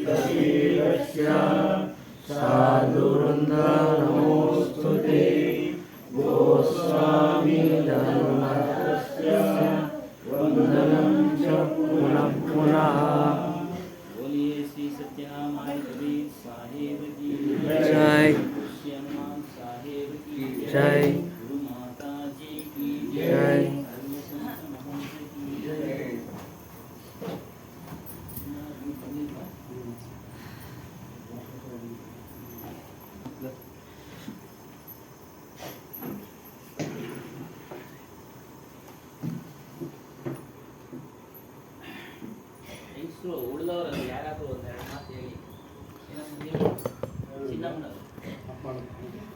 कपिलस्य साधुवृन्द नमोस्तुते गोस्वामी धर्मस्य वन्दनं च पुनः पुनः। बोलिए श्री सत्यनारायण कबीर साहेब की जय। श्री हनुमान साहेब की जय। गुरु माता जी की जय। धर्म संत महंत की जय। ಹೆಂಗಸರು ಉಳಿದವರಲ್ಲಿ ಯಾರಾದರೂ ಒಂದೆರಡು ಮಾತು ಹೇಳಿ. ಚಿನ್ನಮ್ಮನವರು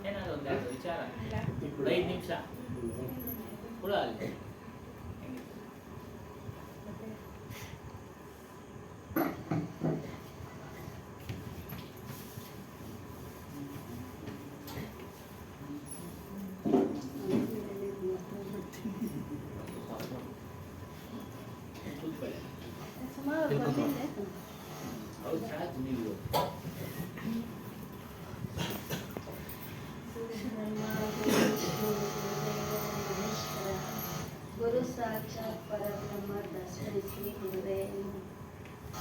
ಏನಾದ್ರು ಒಂದೆರಡು ವಿಚಾರ 5 ನಿಮಿಷ ಕೂಡ ಅಲ್ಲಿ ಅವ್ರು ಚಾರ್ಜ್ ನೀವು गुरु साक्षात परब्रह्म तस्मै श्री गुरुवे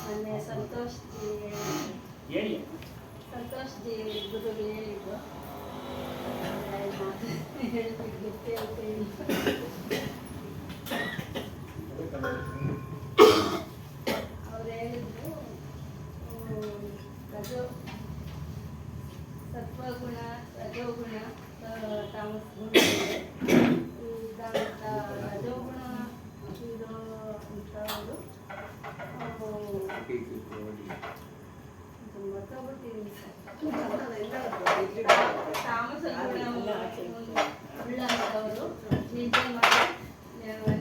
ಮೊನ್ನೆ ಸಂತೋಷ್ ಜಿ ಹೇಳಿ. ಗುರುಗಳು ಹೇಳಿದ್ರು ಹೇಳ್ತಿದ್ದೆ ಅವ್ರು ಹೇಳಿದ್ರು ಸತ್ವಗುಣ ರಜೋಗುಣ ತಾಮಸ ಗುಣ ರಜೋಗುಣ ಇದು ಅಂತವರು ತಾಮಸ ಗುಣ ಉಳ್ಳಂಥವರು ನಿದ್ದೆ ಮಾಡಿ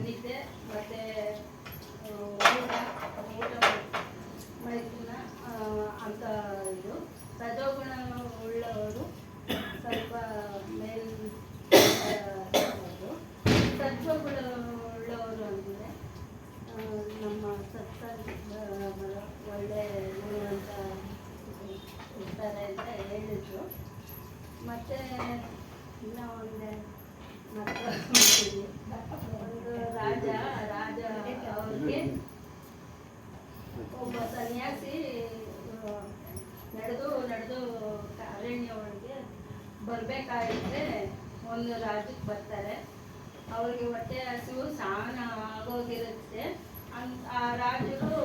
ನಿದ್ದೆ ಮತ್ತೆ ಊಟ ಮೈಥುನ ಅಂತ ಇದು. ರಜೋಗುಣ ಉಳ್ಳವರು ಸ್ವಲ್ಪ ಮೇಲ್ ಸತ್ವಗುಣ ಉಳ್ಳವರು ಅಂದರೆ ನಮ್ಮ ಸತ್ಸಂಗ ಒಳ್ಳೆ ಅಂತ ಇರ್ತಾರೆ ಅಂತ ಹೇಳಿದ್ರು. ಮತ್ತು ಇನ್ನೂ ಒಂದು ರಾಜ ಅವ್ರಿಗೆ ಒಬ್ಬ ಸನ್ಯಾಸಿ ನಡೆದು ಅರಣ್ಯ ಒಳಗೆ ಬರಬೇಕಾಗಿದ್ರೆ ಒಂದು ರಾಜ್ಯಕ್ಕೆ ಬರ್ತಾರೆ. ಅವ್ರಿಗೆ ಹೊಟ್ಟೆ ಹಸಿವು ಸ್ನಾನ ಆಗೋಗಿರುತ್ತೆ. ಆ ರಾಜರು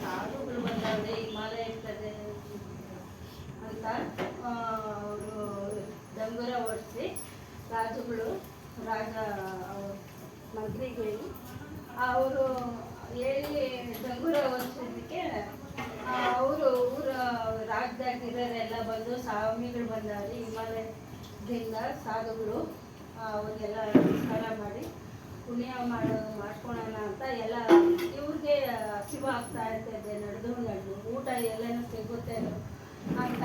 ಸಾಧುಗಳು ಬಂದವ್ರೆ ಹಿಮಾಲಯ ಇರ್ತದೆ ಅಂತ ಅವರು ಡಂಗುರ ಓಡಿಸಿ ರಾಜ ಮಂತ್ರಿಗಳು ಅವರು ಹೇಳಿ ಡಂಗುರ ಓಡಿಸೋದಕ್ಕೆ ಅವರು ರಾಜ್ಯದಾಗಿರೋರೆಲ್ಲ ಬಂದು ಸ್ವಾಮಿಗಳು ಬಂದವ್ರಿ ಹಿಮಾಲಯದಿಂದ ಸಾಧುಗಳು ಅವ್ರಿಗೆಲ್ಲ ನಮಸ್ಕಾರ ಮಾಡಿ ಪುಣ್ಯ ಮಾಡ್ಕೊಳೋಣ ಅಂತ ಎಲ್ಲ ಇವ್ರಿಗೆ ಹಸಿವು ಆಗ್ತಾ ಇರ್ತದೆ. ನಡೆದು ಊಟ ಎಲ್ಲನೂ ಸಿಗುತ್ತೆ ಅಂತ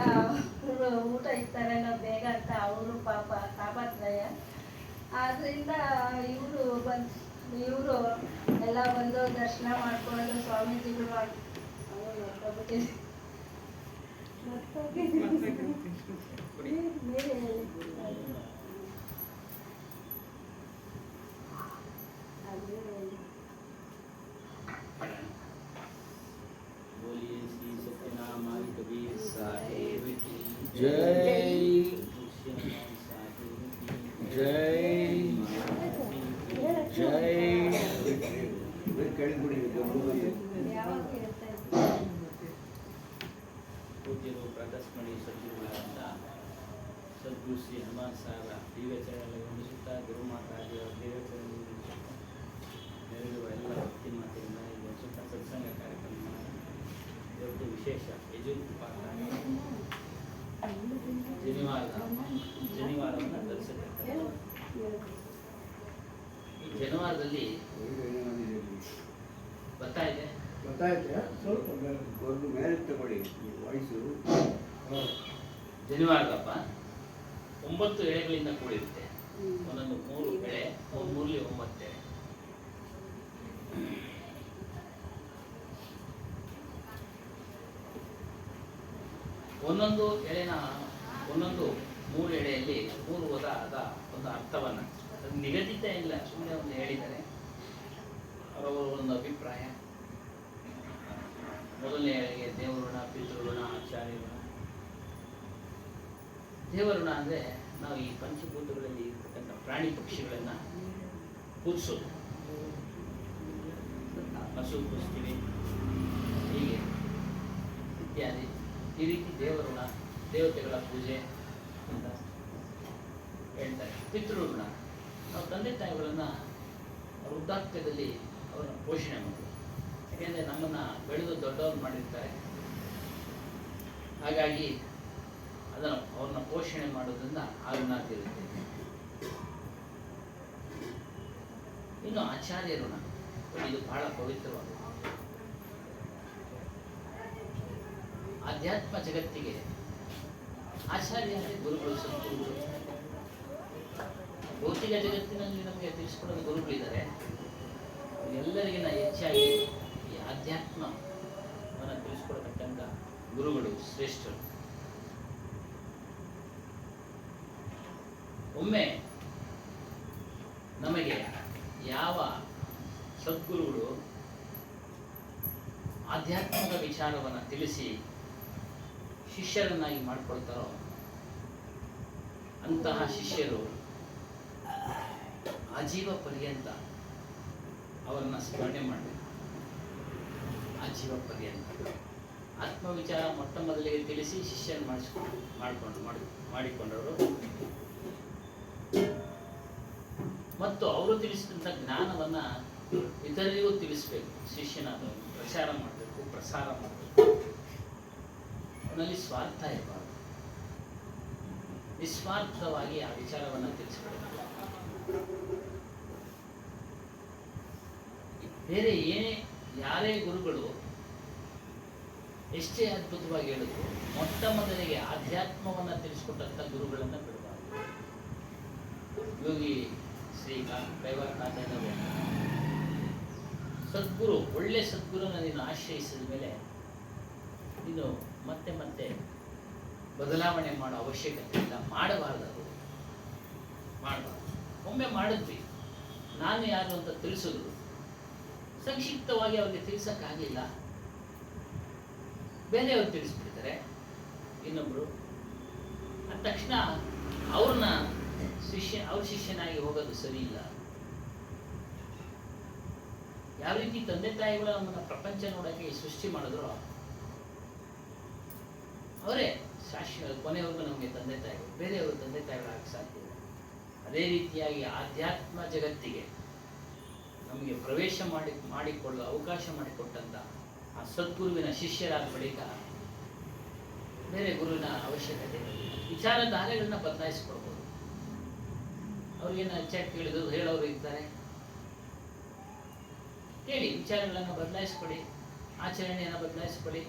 ಊಟ ಇರ್ತಾರೇನೋ ಬೇಗ ಅಂತ ಅವರು ಪಾಪ ತಾಪತ್ರಯ. ಆದ್ದರಿಂದ ಇವರು ಎಲ್ಲ ಬಂದು ದರ್ಶನ ಮಾಡ್ಕೊಂಡು ಸ್ವಾಮೀಜಿಗಳು बोलिए श्री सत्यनारायण कबीर साहेब की जय। जय जय। पूज्यರು ಪ್ರಕಾಶಮಣಿ ಸದ್ಗುರುಗಳಾದ ಸದ್ಗುರು ಶ್ರೀ ಹನುಮಾನ್ ಸಾಹೇಬರ ದಿವ್ಯಚರಣೆಗಳನ್ನು ವಂದಿಸುತ್ತಾ ಗುರುಮಾತಾಜಿಯ ದಿವ್ಯಚರಣೆಯನ್ನು ನೆರವೇರುವ ಎಲ್ಲ ಭಕ್ತಿ ಮಾತೆಯಿಂದ ವಂದಿಸುತ್ತಾ ಸತ್ಸಂಗ ಕಾರ್ಯಕ್ರಮ ಇವತ್ತು ವಿಶೇಷ ಯಜುರ್ಪಾಠ ಜನಿವಾರವನ್ನು ಧರಿಸಿರ್ತಾರೆ. ಈ ಜನಿವಾರದಲ್ಲಿ ಗೊತ್ತಾಯಿತೆ ಸ್ವಲ್ಪ ಮೇಲೆ ತಗೊಳ್ಳಿ ವಾಯ್ಸು. ಜನಿವಾರದ ಹಬ್ಬ 9 ಎಳೆಗಳಿಂದ ಕೂಡಿರುತ್ತೆ. ಒಂದೊಂದು 3 ಎಳೆ, 3 9 ಎಳೆ. ಒಂದೊಂದು ಎಳೆನ ಒಂದೊಂದು 3 ಎಳೆಯಲ್ಲಿ 3 ವಿಧದ ಒಂದು ಅರ್ಥವನ್ನು ಅದು ನಿಗದಿತ ಇಲ್ಲ, ಸುಮ್ಮನೆ ಒಂದು ಹೇಳಿದ್ದಾರೆ ಅವರವರ ಒಂದು ಅಭಿಪ್ರಾಯ. ಮೊದಲನೇ ಎಳೆಗೆ ದೇವಋಣ, ಪಿತೃಋಣ, ಆಚಾರ್ಯ ಋಣ. ದೇವಋಣ ಅಂದರೆ ನಾವು ಈ ಪಂಚಭೂತಗಳಲ್ಲಿ ಇರ್ತಕ್ಕಂಥ ಪ್ರಾಣಿ ಪಕ್ಷಿಗಳನ್ನು ಪೂಜಿಸೋದು, ಹಸು ಪೂಜಿಸ್ತೀವಿ ಹೀಗೆ ಇತ್ಯಾದಿ. ಈ ರೀತಿ ದೇವಋಣ, ದೇವತೆಗಳ ಪೂಜೆ ಅಂತ ಹೇಳ್ತಾರೆ. ಪಿತೃಋಣ, ನಾವು ತಂದೆ ತಾಯಿಗಳನ್ನು ವೃದ್ಧಾಪ್ಯದಲ್ಲಿ ಅವರನ್ನು ಪೋಷಣೆ ಮಾಡೋದು. ಯಾಕೆಂದರೆ ನಮ್ಮನ್ನು ಬೆಳೆದು ದೊಡ್ಡವ್ರು ಮಾಡಿರ್ತಾರೆ, ಹಾಗಾಗಿ ಅದನ್ನು ಅವ್ರನ್ನ ಪೋಷಣೆ ಮಾಡೋದ್ರಿಂದ ಆ ಋಣ ತೀರುತ್ತೆ. ಇನ್ನು ಆಚಾರ್ಯ ಋಣ, ಇದು ಬಹಳ ಪವಿತ್ರವಾದ ಆಧ್ಯಾತ್ಮ ಜಗತ್ತಿಗೆ ಆಚಾರ್ಯ ಅಂದರೆ ಗುರುಗಳು, ಸದ್ಗುರುಗಳು. ಭೌತಿಕ ಜಗತ್ತಿನಲ್ಲಿ ನಮಗೆ ತಿಳಿಸ್ಕೊಡೋದು ಗುರುಗಳಿದ್ದಾರೆ, ಎಲ್ಲರಿಗಿನ ಹೆಚ್ಚಾಗಿ ಈ ಆಧ್ಯಾತ್ಮವನ್ನು ತಿಳಿಸ್ಕೊಡತಕ್ಕಂಥ ಗುರುಗಳು ಶ್ರೇಷ್ಠರು. ಒಮ್ಮೆ ನಮಗೆ ಯಾವ ಸದ್ಗುರುಗಳು ಆಧ್ಯಾತ್ಮಿಕ ವಿಚಾರವನ್ನು ತಿಳಿಸಿ ಶಿಷ್ಯರನ್ನಾಗಿ ಮಾಡಿಕೊಳ್ತಾರೋ ಅಂತಹ ಶಿಷ್ಯರು ಆಜೀವ ಪರ್ಯಂತ ಅವರನ್ನು ಸ್ಮರಣೆ ಮಾಡಬೇಕು. ಆಜೀವ ಪರ್ಯಂತ ಆತ್ಮವಿಚಾರ ಮೊಟ್ಟ ಮೊದಲಿಗೆ ತಿಳಿಸಿ ಶಿಷ್ಯನ ಮಾಡಿಕೊಂಡವರು ಮತ್ತು ಅವರು ತಿಳಿಸಿದಂಥ ಜ್ಞಾನವನ್ನು ಇತರರಿಗೂ ತಿಳಿಸಬೇಕು. ಶಿಷ್ಯನ ಪ್ರಚಾರ ಮಾಡಬೇಕು, ಪ್ರಸಾರ ಮಾಡಬೇಕು. ಅವನಲ್ಲಿ ಸ್ವಾರ್ಥ ಇರಬಾರದು, ನಿಸ್ವಾರ್ಥವಾಗಿ ಆ ವಿಚಾರವನ್ನು ತಿಳಿಸಬೇಕು. ಬೇರೆ ಯಾರೇ ಗುರುಗಳು ಎಷ್ಟೇ ಅದ್ಭುತವಾಗಿ ಹೇಳಿದ್ರು ಮೊಟ್ಟ ಮೊದಲಿಗೆ ಆಧ್ಯಾತ್ಮವನ್ನು ತಿಳಿಸಿಕೊಟ್ಟಂಥ ಗುರುಗಳನ್ನು ಬಿಡಬಾರದು. ಯೋಗಿ ಕೈವಾರನಾಥೇಂದ್ರ ಸದ್ಗುರು, ಒಳ್ಳೆ ಸದ್ಗುರುನ ನೀನು ಆಶ್ರಯಿಸಿದ ಮೇಲೆ ನೀನು ಮತ್ತೆ ಮತ್ತೆ ಬದಲಾವಣೆ ಮಾಡೋ ಅವಶ್ಯಕತೆ ಇಲ್ಲ, ಮಾಡಬಾರ್ದು. ಅದು ಮಾಡಬಾರ್ದು. ಒಮ್ಮೆ ಮಾಡಿದ್ವಿ, ನಾನು ಯಾರು ಅಂತ ತಿಳಿಸಿದ್ರು, ಸಂಕ್ಷಿಪ್ತವಾಗಿ ಅವ್ರಿಗೆ ತಿಳಿಸೋಕ್ಕಾಗಲಿಲ್ಲ, ಬೇರೆಯವ್ರು ತಿಳಿಸ್ಬಿಡ್ತಾರೆ ಇನ್ನೊಬ್ರು. ಅಂದ ತಕ್ಷಣ ಅವ್ರ ಶಿಷ್ಯನಾಗಿ ಹೋಗೋದು ಸರಿ ಇಲ್ಲ. ಯಾವ ರೀತಿ ತಂದೆ ತಾಯಿಗಳು ನಮ್ಮನ್ನ ಪ್ರಪಂಚ ನೋಡೋಕೆ ಸೃಷ್ಟಿ ಮಾಡಿದ್ರು, ಅವರೇ ಶಾಶ್ವತ ಕೊನೆಯವರೆಗೂ ನಮಗೆ ತಂದೆ ತಾಯಿಗಳು, ಬೇರೆಯವರು ತಂದೆ ತಾಯಿಗಳಾಗಕ್ಕೆ ಸಾಧ್ಯ ಇಲ್ಲ. ಅದೇ ರೀತಿಯಾಗಿ ಆಧ್ಯಾತ್ಮ ಜಗತ್ತಿಗೆ ನಮಗೆ ಪ್ರವೇಶ ಮಾಡಿಕೊಳ್ಳಲು ಅವಕಾಶ ಮಾಡಿಕೊಟ್ಟಂತ ಆ ಸದ್ಗುರುವಿನ ಶಿಷ್ಯರಾದ ಬಳಿಕ ಬೇರೆ ಗುರುವಿನ ಅವಶ್ಯಕತೆ ಇಲ್ಲ. ವಿಚಾರಧಾರೆಗಳನ್ನ ಬದಲಾಯಿಸಿಕೊಡ್ಬೋದು. ಅವ್ರಿಗೇನು ಚೆಕ್ ಹೇಳೋರು ಇರ್ತಾರೆ, ಹೇಳಿ ವಿಚಾರಗಳನ್ನು ಬದಲಾಯಿಸ್ಕೊಡಿ, ಆಚರಣೆಯನ್ನು ಬದಲಾಯಿಸ್ಕೊಡಿ.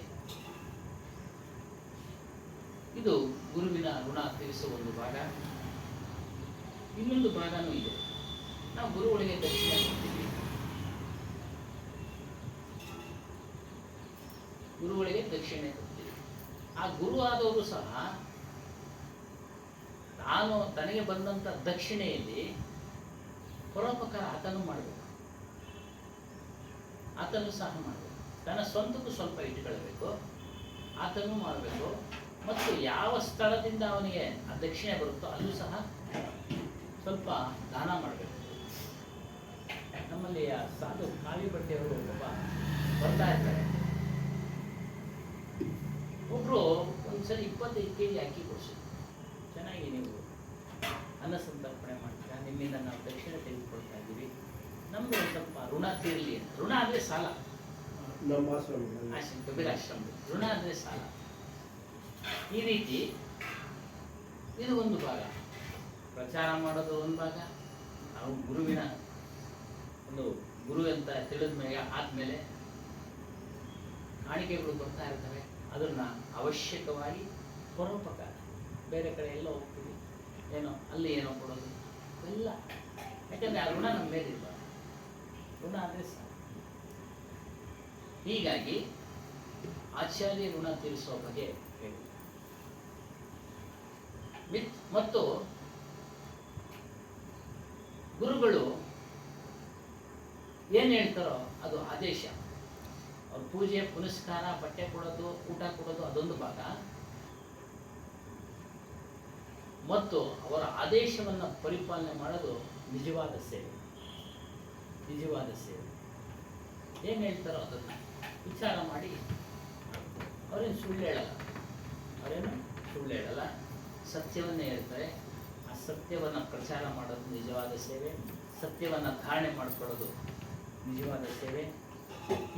ಇದು ಗುರುವಿನ ಋಣ ತೀರಿಸುವ ಒಂದು ಭಾಗ. ಇನ್ನೊಂದು ಭಾಗನೂ ಇದೆ, ನಾವು ಗುರುಗಳಿಗೆ ದಕ್ಷಿಣೆ ಕೊಡ್ತೀವಿ. ಗುರುಗಳಿಗೆ ದಕ್ಷಿಣೆ ಕೊಡ್ತೀವಿ. ಆ ಗುರು ಆದವರು ಸಹ ತನಗೆ ಬಂದಂಥ ದಕ್ಷಿಣೆಯಲ್ಲಿ ಪರೋಪಕಾರ ಆತನು ಮಾಡಬೇಕು, ಆತನು ಸಹ ಮಾಡಬೇಕು. ತನ್ನ ಸ್ವಂತಕ್ಕೂ ಸ್ವಲ್ಪ ಇಟ್ಟುಕೊಳ್ಳಬೇಕು, ಆತನು ಮಾಡಬೇಕು. ಮತ್ತು ಯಾವ ಸ್ಥಳದಿಂದ ಅವನಿಗೆ ಆ ದಕ್ಷಿಣೆ ಬರುತ್ತೋ ಅಲ್ಲೂ ಸಹ ಸ್ವಲ್ಪ ದಾನ ಮಾಡಬೇಕು. ನಮ್ಮಲ್ಲಿ ಸಾಧು ಕಾವಿ ಬಟ್ಟೆಯವರು ಒಬ್ಬ ಬರ್ತಾ ಇರ್ತಾರೆ. ಒಬ್ರು ಒಂದ್ಸರಿ 25 kg ಅಕ್ಕಿ ಕೊಡಿಸಿದ್ರು. ಚೆನ್ನಾಗಿ ನೀವು ಅನ್ನ ಸಂತರ್ಪಣೆ ಮಾಡ್ತೀರಾ, ನಿಮ್ಮಿಂದ ನಾವು ದಕ್ಷಿಣೆ ತೆಗೆದುಕೊಳ್ತಾ ಇದ್ದೀವಿ, ನಮ್ದು ಒಂದು ಸ್ವಲ್ಪ ಋಣ ತೀರಲಿ ಅಂತ. ಋಣ ಅಂದರೆ ಸಾಲ. ನಮ್ಮ ಆಶ್ರಮ ಕಬೀರಾಶ್ರಮ ಋಣ ಅಂದರೆ ಸಾಲ. ಈ ರೀತಿ ಇದು ಒಂದು ಭಾಗ. ಪ್ರಚಾರ ಮಾಡೋದು ಒಂದು ಭಾಗ. ನಾವು ಗುರುವಿನ ಒಂದು ಗುರು ಅಂತ ತಿಳಿದ ಮೇಲೆ ಆದಮೇಲೆ ಕಾಣಿಕೆಗಳು ಬರ್ತಾ ಇರ್ತವೆ, ಅದನ್ನು ಅವಶ್ಯಕವಾಗಿ ಪರೋಪಕಾರ. ಬೇರೆ ಕಡೆ ಎಲ್ಲ ಹೋಗ್ತೀವಿ, ಏನೋ ಅಲ್ಲಿ ಏನೋ ಕೊಡೋದು ಎಲ್ಲ, ಯಾಕಂದರೆ ಆ ಋಣ ನಮ್ಮ ಮೇಲೆ ಇರಬಾರ್ದು. ಋಣ ಅಂದರೆ ಸಾಲ. ಹೀಗಾಗಿ ಆಚಾರ್ಯ ಋಣ ತೀರಿಸುವ ಬಗ್ಗೆ ಹೇಳಿ. ಮತ್ತು ಗುರುಗಳು ಏನು ಹೇಳ್ತಾರೋ ಅದು ಆದೇಶ. ಅವ್ರ ಪೂಜೆ ಪುನಸ್ಕಾರ, ಬಟ್ಟೆ ಕೊಡೋದು, ಊಟ ಕೊಡೋದು ಅದೊಂದು ಭಾಗ, ಮತ್ತು ಅವರ ಆದೇಶವನ್ನು ಪರಿಪಾಲನೆ ಮಾಡೋದು ನಿಜವಾದ ಸೇವೆ. ನಿಜವಾದ ಸೇವೆ ಏನು ಹೇಳ್ತಾರೋ ಅದನ್ನು ವಿಚಾರ ಮಾಡಿ. ಅವರೇನು ಸುಳ್ಳು ಹೇಳಲ್ಲ, ಸತ್ಯವನ್ನೇ ಹೇಳ್ತಾರೆ. ಆ ಸತ್ಯವನ್ನು ಪ್ರಚಾರ ಮಾಡೋದು ನಿಜವಾದ ಸೇವೆ, ಸತ್ಯವನ್ನು ಧಾರಣೆ ಮಾಡಿಕೊಳ್ಳೋದು ನಿಜವಾದ ಸೇವೆ.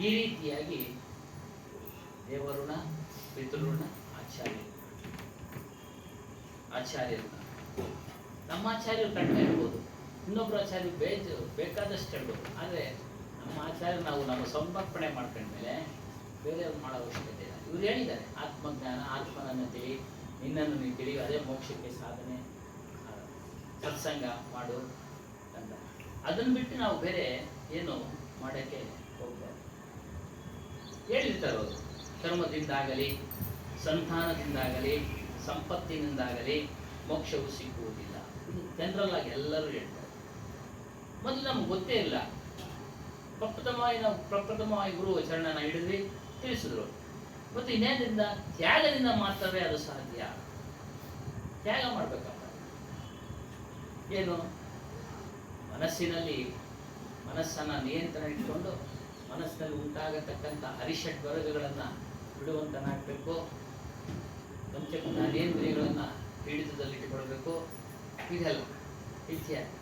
ಈ ರೀತಿಯಾಗಿ ದೇವಋಣ, ಪಿತೃಋಣ, ಆಚಾರ್ಯಋಣ. ನಮ್ಮ ಆಚಾರ್ಯರು ಕಡಿಮೆ ಇರ್ಬೋದು, ಇನ್ನೊಬ್ಬರು ಆಚಾರ್ಯರು ಬೇಕಾದಷ್ಟು ಹೇಳ್ಬೋದು. ಆದರೆ ನಮ್ಮ ಆಚಾರ್ಯ ನಾವು ಸಮರ್ಪಣೆ ಮಾಡ್ಕೊಂಡ್ಮೇಲೆ ಬೇರೆಯವ್ರು ಮಾಡೋ ಅವಶ್ಯಕತೆ ಇಲ್ಲ. ಇವ್ರು ಹೇಳಿದ್ದಾರೆ, ಆತ್ಮಜ್ಞಾನ, ಆತ್ಮನನ್ನು ತಿಳಿ, ನಿನ್ನನ್ನು ನೀನು ತಿಳಿ, ಅದೇ ಮೋಕ್ಷಕ್ಕೆ ಸಾಧನೆ, ಸತ್ಸಂಗ ಮಾಡು ಅಂತ. ಅದನ್ನು ಬಿಟ್ಟು ನಾವು ಬೇರೆ ಏನು ಮಾಡೋಕ್ಕೆ ಹೋಗ್ಬಾರ್ದು. ಹೇಳಿರ್ತಾರೆ ಅವರು, ಕರ್ಮದಿಂದಾಗಲಿ, ಸಂತಾನದಿಂದಾಗಲಿ, ಸಂಪತ್ತಿನಿಂದಾಗಲಿ ಮೋಕ್ಷವು ಸಿಕ್ಕುವುದಿಲ್ಲ. ಇದು ಜನರಲ್ ಆಗಿ ಎಲ್ಲರೂ ಹೇಳ್ತಾರೆ. ಮೊದಲು ನಮ್ಗೆ ಗೊತ್ತೇ ಇಲ್ಲ. ಪ್ರಪ್ರಥಮವಾಗಿ ಗುರು ಚರಣನ ಹಿಡಿದ್ವಿ, ತಿಳಿಸಿದ್ರು. ಮತ್ತು ಇನ್ನೇನಿಂದ ತ್ಯಾಗದಿಂದ ಮಾತ್ರವೇ ಅದು ಸಾಧ್ಯ. ತ್ಯಾಗ ಮಾಡ್ಬೇಕಪ್ಪ. ಏನು? ಮನಸ್ಸನ್ನು ನಿಯಂತ್ರಣ ಇಟ್ಕೊಂಡು ಮನಸ್ಸಿನಲ್ಲಿ ಉಂಟಾಗತಕ್ಕಂಥ ಅರಿಷಡ್ ವರ್ಗಗಳನ್ನು ಬಿಡುವಂತನಾಗಬೇಕು. ಜ್ಞಾನೇಂದ್ರಿಯಗಳನ್ನು ಹಿಡಿತದಲ್ಲಿಟ್ಟುಕೊಳ್ಬೇಕು. ಇದೆಲ್ಲ ಇತ್ಯಾದಿ.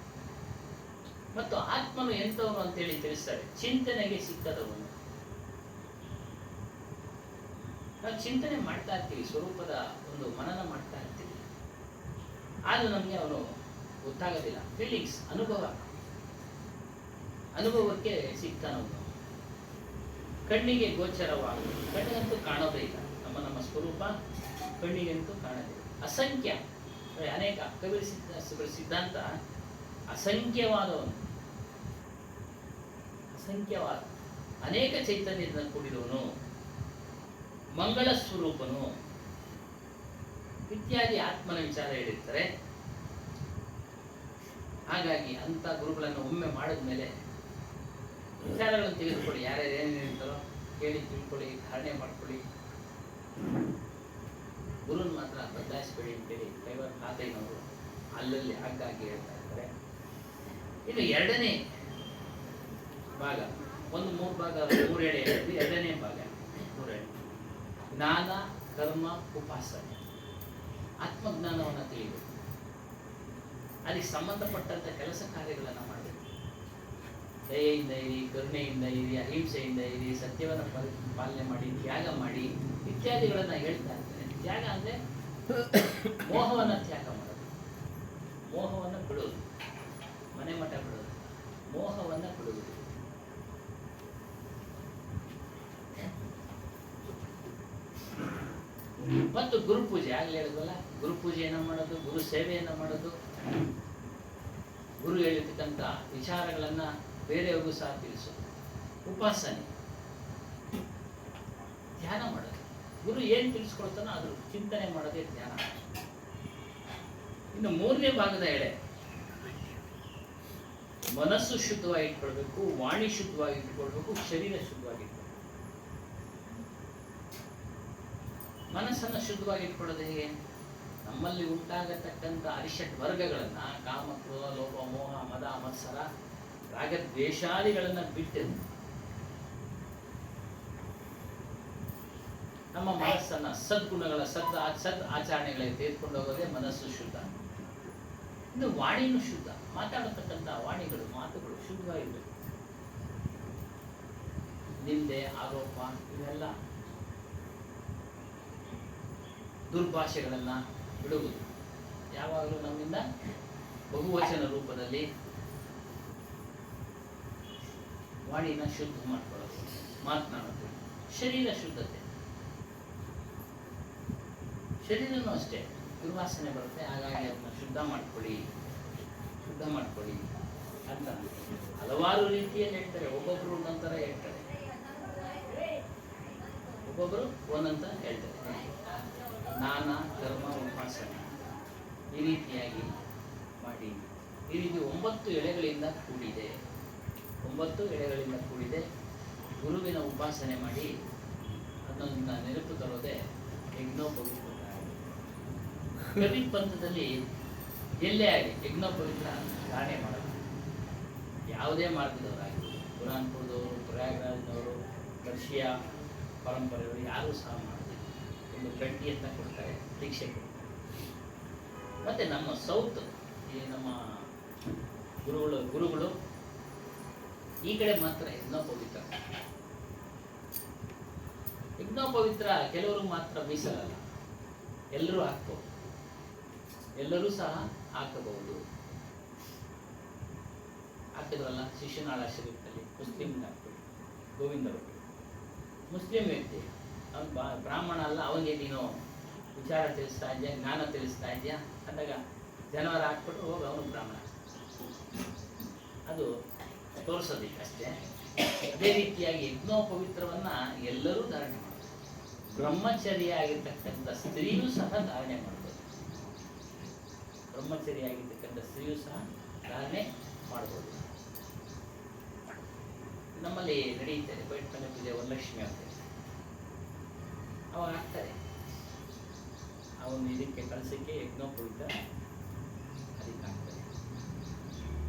ಮತ್ತು ಆತ್ಮನು ಎಂಥವನು ಅಂತೇಳಿ ತಿಳಿಸ್ತಾರೆ, ಚಿಂತನೆಗೆ ಸಿಕ್ಕದವನು. ನಾವು ಚಿಂತನೆ ಮಾಡ್ತಾ ಇರ್ತೀವಿ, ಸ್ವರೂಪದ ಒಂದು ಮನನ ಮಾಡ್ತಾ ಇರ್ತೀವಿ, ಆದರೂ ನಮಗೆ ಅವನು ಗೊತ್ತಾಗೋದಿಲ್ಲ. ಫೀಲಿಂಗ್ಸ್, ಅನುಭವಕ್ಕೆ ಸಿಗ್ತಾನವನು. ಕಣ್ಣಿಗೆ ಗೋಚರವಾಗ, ಕಣ್ಣಿಗಂತೂ ಕಾಣೋದೇ ಇಲ್ಲ. ನಮ್ಮ ಸ್ವರೂಪ ಕಣ್ಣಿಗಂತೂ ಕಾಣೋದಿಲ್ಲ. ಅಸಂಖ್ಯ, ಅನೇಕ ಕಬೀರ್ ಸಿದ್ಧಾಂತ ಅಸಂಖ್ಯವಾದವನು, ಅನೇಕ ಚೈತನ್ಯದಿಂದ ಕೂಡಿರುವನು, ಮಂಗಳ ಸ್ವರೂಪನು ಇತ್ಯಾದಿ ಆತ್ಮನ ವಿಚಾರ ಹೇಳಿರ್ತಾರೆ. ಹಾಗಾಗಿ ಅಂಥ ಗುರುಗಳನ್ನು ಒಮ್ಮೆ ಮಾಡಿದ್ಮೇಲೆ ವಿಚಾರಗಳನ್ನು ತೆಗೆದುಕೊಳ್ಳಿ. ಯಾರ್ಯಾರು ಏನೇನು ಹೇಳ್ತಾರೋ ಕೇಳಿ ತಿಳ್ಕೊಳ್ಳಿ, ಧಾರಣೆ ಮಾಡ್ಕೊಳ್ಳಿ. ಗುರುನ್ ಮಾತ್ರ ಬದಲಾಯಿಸಬೇಡಿ ಅಂತೇಳಿ ಕೈವರ್ ಖಾತೆನವರು ಅಲ್ಲಲ್ಲಿ ಆಗಾಗ್ಗೆ ಹೇಳ್ತಾ ಇರ್ತಾರೆ. ಇದು ಎರಡನೇ ಭಾಗ. ಒಂದು 3 ಭಾಗ, 3 ಎಡೆ ಹೇಳಿದ್ವಿ. ಎರಡನೇ ಭಾಗ 3 ಎಡೆ ಜ್ಞಾನ, ಕರ್ಮ, ಉಪಾಸನೆ. ಆತ್ಮಜ್ಞಾನವನ್ನು ತಿಳಿಯಬೇಕು, ಅದಕ್ಕೆ ಸಂಬಂಧಪಟ್ಟಂಥ ಕೆಲಸ ಕಾರ್ಯಗಳನ್ನು ಮಾಡಬೇಕು. ದಯೆಯಿಂದ ಇರಿ, ಕರುಣೆಯಿಂದ ಇರಿ, ಅಹಿಂಸೆಯಿಂದ ಇರಿ, ಸತ್ಯವನ್ನು ಪಾಲನೆ ಮಾಡಿ, ತ್ಯಾಗ ಮಾಡಿ ಇತ್ಯಾದಿಗಳನ್ನು ಹೇಳ್ತಾ ಇರ್ತಾರೆ. ತ್ಯಾಗ ಅಂದರೆ ಮೋಹವನ್ನು ತ್ಯಾಗ ಮಾಡೋದು, ಮೋಹವನ್ನು ಬಿಡೋದು, ಮನೆ ಮಠ ಬಿಡೋದು, ಮೋಹವನ್ನು ಬಿಡುವುದು. ಮತ್ತು ಗುರುಪೂಜೆ, ಆಗಲೇ ಹೇಳಿದ್ವಲ್ಲ, ಗುರುಪೂಜೆಯನ್ನು ಮಾಡೋದು, ಗುರು ಸೇವೆಯನ್ನು ಮಾಡೋದು, ಗುರು ಹೇಳಿರ್ತಕ್ಕಂಥ ವಿಚಾರಗಳನ್ನು ಬೇರೆಯವ್ರಿಗೂ ಸಹ ತಿಳಿಸೋದು. ಉಪಾಸನೆ, ಧ್ಯಾನ ಮಾಡೋದು. ಗುರು ಏನು ತಿಳಿಸ್ಕೊಡ್ತಾನೋ ಅದ್ರ ಚಿಂತನೆ ಮಾಡೋದೇ ಧ್ಯಾನ. ಇನ್ನು 3ನೇ ಭಾಗದ ಎಡೆ ಮನಸ್ಸು ಶುದ್ಧವಾಗಿ ಇಟ್ಕೊಳ್ಬೇಕು, ವಾಣಿ ಶುದ್ಧವಾಗಿ ಇಟ್ಕೊಳ್ಬೇಕು, ಶರೀರ ಶುದ್ಧವಾಗಿ ಇಟ್ಕೊಳ್ಬೇಕು. ಮನಸ್ಸನ್ನು ಶುದ್ಧವಾಗಿ ಇಟ್ಕೊಳ್ಳೋದು ಹೇಗೆ? ನಮ್ಮಲ್ಲಿ ಉಂಟಾಗತಕ್ಕಂಥ ಅರಿಷಡ್ ವರ್ಗಗಳನ್ನು, ಕಾಮ, ಕ್ರೋಧ, ಲೋಭ, ಮೋಹ, ಮದ, ಮತ್ಸರ, ರಾಗದ್ವೇಷಾದಿಗಳನ್ನು ಬಿಟ್ಟು ನಮ್ಮ ಮನಸ್ಸನ್ನು ಸದ್ಗುಣಗಳ ಸದ್ ಆಚರಣೆಗಳಿಗೆ ತೆಗೆದುಕೊಂಡು ಹೋಗೋದೇ ಮನಸ್ಸು ಶುದ್ಧ. ಇನ್ನು ವಾಣಿನೂ ಶುದ್ಧ, ಮಾತಾಡತಕ್ಕಂಥ ವಾಣಿಗಳು, ಮಾತುಗಳು ಶುದ್ಧವಾಗಿರಬೇಕು. ನಿಂದೆ, ಆರೋಪ, ಇವೆಲ್ಲ ದುರ್ಭಾಷೆಗಳನ್ನು ಬಿಡುವುದು. ಯಾವಾಗಲೂ ನಮ್ಮಿಂದ ಬಹುವಚನ ರೂಪದಲ್ಲಿ ವಾಣಿನ ಶುದ್ಧ ಮಾಡ್ಕೊಳ್ಳೋದು, ಮಾತನಾಡೋದು. ಶರೀರ ಶುದ್ಧತೆ, ಶರೀರನೂ ಅಷ್ಟೇ ದುರ್ವಾಸನೆ ಬರುತ್ತೆ. ಹಾಗಾಗಿ ಅದನ್ನ ಶುದ್ಧ ಮಾಡ್ಕೊಳ್ಳಿ ಅಂತ ಹಲವಾರು ರೀತಿಯಲ್ಲಿ ಹೇಳ್ತಾರೆ. ಒಬ್ಬೊಬ್ರು ಒಂದೊಂಥರ ಹೇಳ್ತಾರೆ, ಒಬ್ಬೊಬ್ರು ಒಂದೊಂತ ಹೇಳ್ತಾರೆ. ಜ್ಞಾನ, ಕರ್ಮ, ಉಪಾಸನೆ ಈ ರೀತಿಯಾಗಿ ಮಾಡಿ. ಈ ರೀತಿ 9 ಎಳೆಗಳಿಂದ ಕೂಡಿದೆ. 9 ಎಳೆಗಳಿಂದ ಕೂಡಿದೆ. ಗುರುವಿನ ಉಪಾಸನೆ ಮಾಡಿ ಅದನ್ನ ನೆನಪು ತರೋದೇ ಯಜ್ಞೋಪವೀತ. ಕವಿ ಪಂಥದಲ್ಲಿ ಎಲ್ಲೇ ಆಗಲಿ ಯಜ್ಞೋಪವೀತ ಧಾರಣೆ ಮಾಡಲ್ಲ. ಯಾವುದೇ ಮಾರ್ಗದವರಾಗಲಿ, ಬುರಾನ್ಪುರದವರು, ಪ್ರಯಾಗ್ರಾಜ್ನವರು, ರಷ್ಯಾ ಪರಂಪರೆಯವರು ಯಾರೂ ಸಹ ಮಾಡೋದಿಲ್ಲ. ಒಂದು ಗಂಟಿ ಅಂತ ಕೊಡ್ತಾರೆ, ದೀಕ್ಷೆ ಕೊಡ್ತಾರೆ. ಮತ್ತೆ ನಮ್ಮ ಸೌತ್ ಈ ನಮ್ಮ ಗುರುಗಳು ಈ ಕಡೆ ಮಾತ್ರ ಯಜ್ಞೋಪವೀತ. ಯಜ್ಞೋಪವೀತ್ರ ಕೆಲವರು ಮಾತ್ರ ಮೀಸಲಲ್ಲ, ಎಲ್ಲರೂ ಹಾಕ್ಬೋದು, ಎಲ್ಲರೂ ಸಹ ಹಾಕಬಹುದು. ಹಾಕಿದ್ರಲ್ಲ ಶಿಶುನಾಳ ಶರೀಫಲ್ಲಿ ಮುಸ್ಲಿಂ ಡಾಕ್ಟರ್ ಗೋವಿಂದ ಭಟ್ರು, ಮುಸ್ಲಿಂ ವ್ಯಕ್ತಿ, ಅವನು ಬ್ರಾಹ್ಮಣ ಅಲ್ಲ, ಅವನಿಗೆ ನೀನು ವಿಚಾರ ತಿಳಿಸ್ತಾ ಇದೆಯಾ, ಜ್ಞಾನ ತಿಳಿಸ್ತಾ ಇದೆಯಾ ಅಂದಾಗ ಜನವರ ಹಾಕ್ಬಿಟ್ಟು ಹೋಗಿ ಅವನು ಬ್ರಾಹ್ಮಣ. ಅದು ತೋರಿಸೋದಿಕ್ಕೆ ಅಷ್ಟೇ. ಅದೇ ರೀತಿಯಾಗಿ ಯಜ್ಞೋಪವಿತ್ರವನ್ನ ಎಲ್ಲರೂ ಧಾರಣೆ ಮಾಡ್ತಾರೆ. ಬ್ರಹ್ಮಚರ್ಯ ಆಗಿರ್ತಕ್ಕಂಥ ಸ್ತ್ರೀಯೂ ಸಹ ಧಾರಣೆ ಮಾಡ್ಬೋದು. ಬ್ರಹ್ಮಚರ್ಯ ಆಗಿರ್ತಕ್ಕಂಥ ಸ್ತ್ರೀಯೂ ಸಹ ಧಾರಣೆ ಮಾಡ್ಬೋದು. ನಮ್ಮಲ್ಲಿ ನಡೆಯುತ್ತದೆ ಬೈಟ್ಮನೆ ಪೂಜೆ, ವರಲಕ್ಷ್ಮಿ ಅಂತ ಅವಾಗ ಆಗ್ತಾರೆ. ಅವನು ಇದಕ್ಕೆ ಕಳಿಸಕ್ಕೆ ಯಜ್ಞೋಪವಿತ್ರ ಅದಕ್ಕೆ ಆಗ್ತದೆ.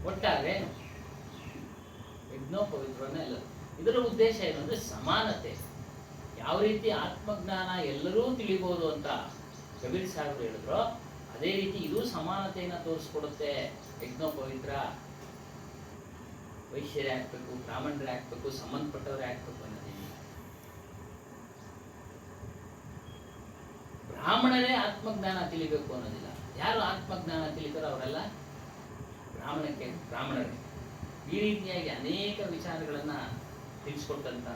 ಒಟ್ಟಾರೆ ಯಜ್ಞೋಪವಿತ್ರವನ್ನೇ ಅಲ್ಲ. ಇದರ ಉದ್ದೇಶ ಏನು ಅಂದ್ರೆ ಸಮಾನತೆ. ಯಾವ ರೀತಿ ಆತ್ಮಜ್ಞಾನ ಎಲ್ಲರೂ ತಿಳಿಬಹುದು ಅಂತ ಕಬೀರ್ ಸಾಹೇಬರು ಹೇಳಿದ್ರು, ಅದೇ ರೀತಿ ಇದು ಸಮಾನತೆಯನ್ನು ತೋರಿಸ್ಕೊಡುತ್ತೆ. ಯಜ್ಞೋಪವಿತ್ರ ವೈಶ್ಯರೇ ಆಗ್ಬೇಕು, ಬ್ರಾಹ್ಮಣರೇ ಆಗ್ಬೇಕು, ಸಂಬಂಧಪಟ್ಟವರೇ ಆಗ್ಬೇಕು ಅನ್ನೋದಿಲ್ಲ. ಬ್ರಾಹ್ಮಣರೇ ಆತ್ಮಜ್ಞಾನ ತಿಳಿಬೇಕು ಅನ್ನೋದಿಲ್ಲ. ಯಾರು ಆತ್ಮಜ್ಞಾನ ತಿಳಿತಾರೋ ಅವರೆಲ್ಲ ಬ್ರಾಹ್ಮಣರೇ. ಈ ರೀತಿಯಾಗಿ ಅನೇಕ ವಿಚಾರಗಳನ್ನ ತಿಳಿಸ್ಕೊಟ್ಟಂತ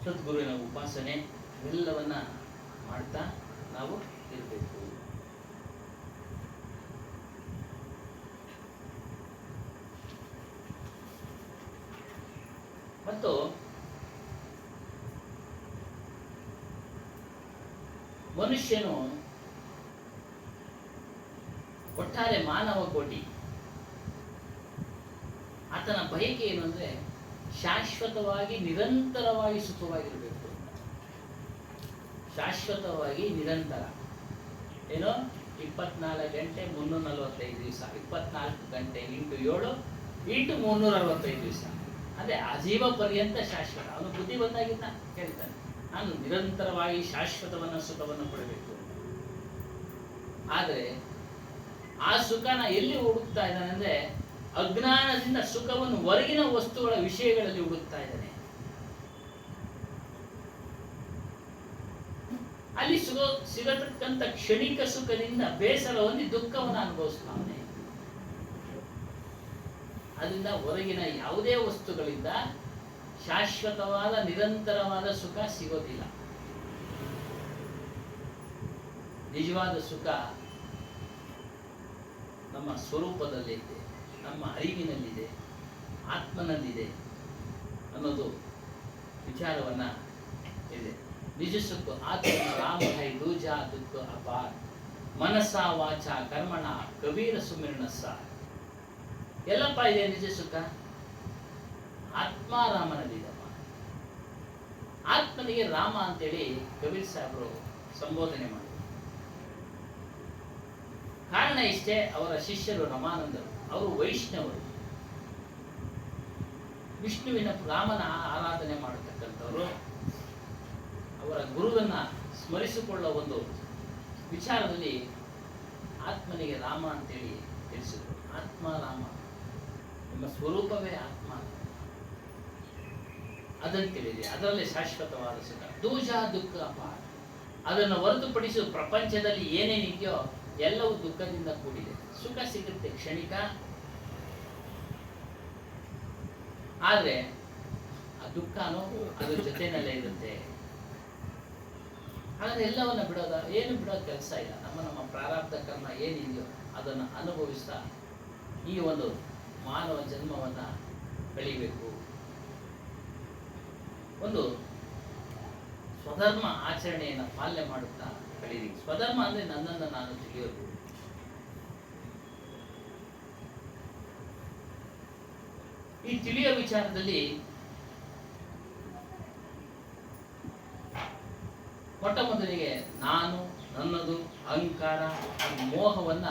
ಸದ್ಗುರುವಿನ ಉಪಾಸನೆ ಇವೆಲ್ಲವನ್ನ ಮಾಡ್ತಾ ನಾವು ಇರಬೇಕು. ಮತ್ತು ಮನುಷ್ಯನು ಒಟ್ಟಾರೆ ಮಾನವ ಕೋಟಿ ಆತನ ಬಯಕೆ ಏನು ಅಂದ್ರೆ ಶಾಶ್ವತವಾಗಿ ನಿರಂತರವಾಗಿ ಸುಖವಾಗಿರಬೇಕು. ಶಾಶ್ವತವಾಗಿ ನಿರಂತರ ಏನೋ 24 ಗಂಟೆ 345 ದಿವಸ, 24 ಗಂಟೆ × 7 × 365 ದಿವಸ, ಅಂದ್ರೆ ಆಜೀವ ಪರ್ಯಂತ ಶಾಶ್ವತ. ಅವನು ಬುದ್ಧಿ ಬಂದಾಗಿದ್ದ ಹೇಳ್ತಾನೆ, ನಾನು ನಿರಂತರವಾಗಿ ಶಾಶ್ವತವನ್ನ ಸುಖವನ್ನು ಪಡಬೇಕು. ಆದರೆ ಆ ಸುಖನ ಎಲ್ಲಿ ಹುಡುಕ್ತಾ ಇದ್ದಾನೆ ಅಂದ್ರೆ ಅಜ್ಞಾನದಿಂದ ಸುಖವನ್ನು ಹೊರಗಿನ ವಸ್ತುಗಳ ವಿಷಯಗಳಲ್ಲಿ ಹುಡುಕ್ತಾ ಇದ್ದಾನೆ. ಅಲ್ಲಿ ಸಿಗತಕ್ಕಂಥ ಕ್ಷಣಿಕ ಸುಖದಿಂದ ಬೇಸರ ಹೊಂದಿ ದುಃಖವನ್ನು ಅನುಭವಿಸ್ತಾನೆ. ಅದರಿಂದ ಹೊರಗಿನ ಯಾವುದೇ ವಸ್ತುಗಳಿಂದ ಶಾಶ್ವತವಾದ ನಿರಂತರವಾದ ಸುಖ ಸಿಗೋದಿಲ್ಲ. ನಿಜವಾದ ಸುಖ ನಮ್ಮ ಸ್ವರೂಪದಲ್ಲಿದೆ, ನಮ್ಮ ಅರಿವಿನಲ್ಲಿದೆ, ಆತ್ಮನಲ್ಲಿದೆ ಅನ್ನೋದು ವಿಚಾರವನ್ನ ಇದೆ. ನಿಜ ಸುಖ ಆತ್ಮ ರಾಮ ಹೈ ದೂಜಾ ದುಃಖ ಅಪಾರ ಮನಸ ವಾಚ ಕರ್ಮಣ ಕಬೀರ ಸುಮಿರ್ಣಸ. ಎಲ್ಲಪ್ಪ ಇದೆ ನಿಜ ಸುಖ? ಆತ್ಮಾರಾಮನಲ್ಲಿದಮ್ಮ. ಆತ್ಮನಿಗೆ ರಾಮ ಅಂತೇಳಿ ಕಬೀರ್ ಸಾಹೇಬರು ಸಂಬೋಧನೆ ಮಾಡಿದರು. ಕಾರಣ ಇಷ್ಟೇ, ಅವರ ಶಿಷ್ಯರು ರಮಾನಂದರು, ಅವರು ವೈಷ್ಣವರು, ವಿಷ್ಣುವಿನ ರಾಮನ ಆರಾಧನೆ ಮಾಡತಕ್ಕಂಥವರು. ಅವರ ಗುರುವನ್ನ ಸ್ಮರಿಸಿಕೊಳ್ಳುವ ಒಂದು ವಿಚಾರದಲ್ಲಿ ಆತ್ಮನಿಗೆ ರಾಮ ಅಂತೇಳಿ ತಿಳಿಸಿದರು. ಆತ್ಮ ರಾಮ, ನಿಮ್ಮ ಸ್ವರೂಪವೇ ಆತ್ಮ, ಅದನ್ನು ತಿಳಿರಿ, ಅದರಲ್ಲಿ ಶಾಶ್ವತವಾದ ಸುಖ. ದೂಜ ದುಃಖ ಅಪಾರ, ಅದನ್ನು ಹೊರತುಪಡಿಸುವ ಪ್ರಪಂಚದಲ್ಲಿ ಏನೇನಿದೆಯೋ ಎಲ್ಲವೂ ದುಃಖದಿಂದ ಕೂಡಿದೆ. ಸುಖ ಸಿಗುತ್ತೆ ಕ್ಷಣಿಕ, ಆದ್ರೆ ಆ ದುಃಖನೂ ಅದ್ರ ಜೊತೆನಲ್ಲೇ ಇರುತ್ತೆ. ಹಾಗಾದ್ರೆ ಎಲ್ಲವನ್ನ ಬಿಡೋದ? ಏನು ಬಿಡೋ ಕೆಲಸ ಇಲ್ಲ. ನಮ್ಮ ಪ್ರಾರಬ್ಧ ಕರ್ಮ ಏನಿದೆಯೋ ಅದನ್ನು ಅನುಭವಿಸ್ತಾ ಈ ಒಂದು ಮಾನವ ಜನ್ಮವನ್ನ ಕಳಿಬೇಕು. ಒಂದು ಸ್ವಧರ್ಮ ಆಚರಣೆಯನ್ನು ಪಾಲನೆ ಮಾಡುತ್ತಾ ಕಲೀರಿ. ಸ್ವಧರ್ಮ ಅಂದ್ರೆ ನನ್ನನ್ನು ನಾನು ತಿಳಿಯೋದು. ಈ ತಿಳಿಯೋ ವಿಚಾರದಲ್ಲಿ ಮೊಟ್ಟ ಮೊದಲಿಗೆ ನಾನು, ನನ್ನದು, ಅಹಂಕಾರ, ಈ ಮೋಹವನ್ನ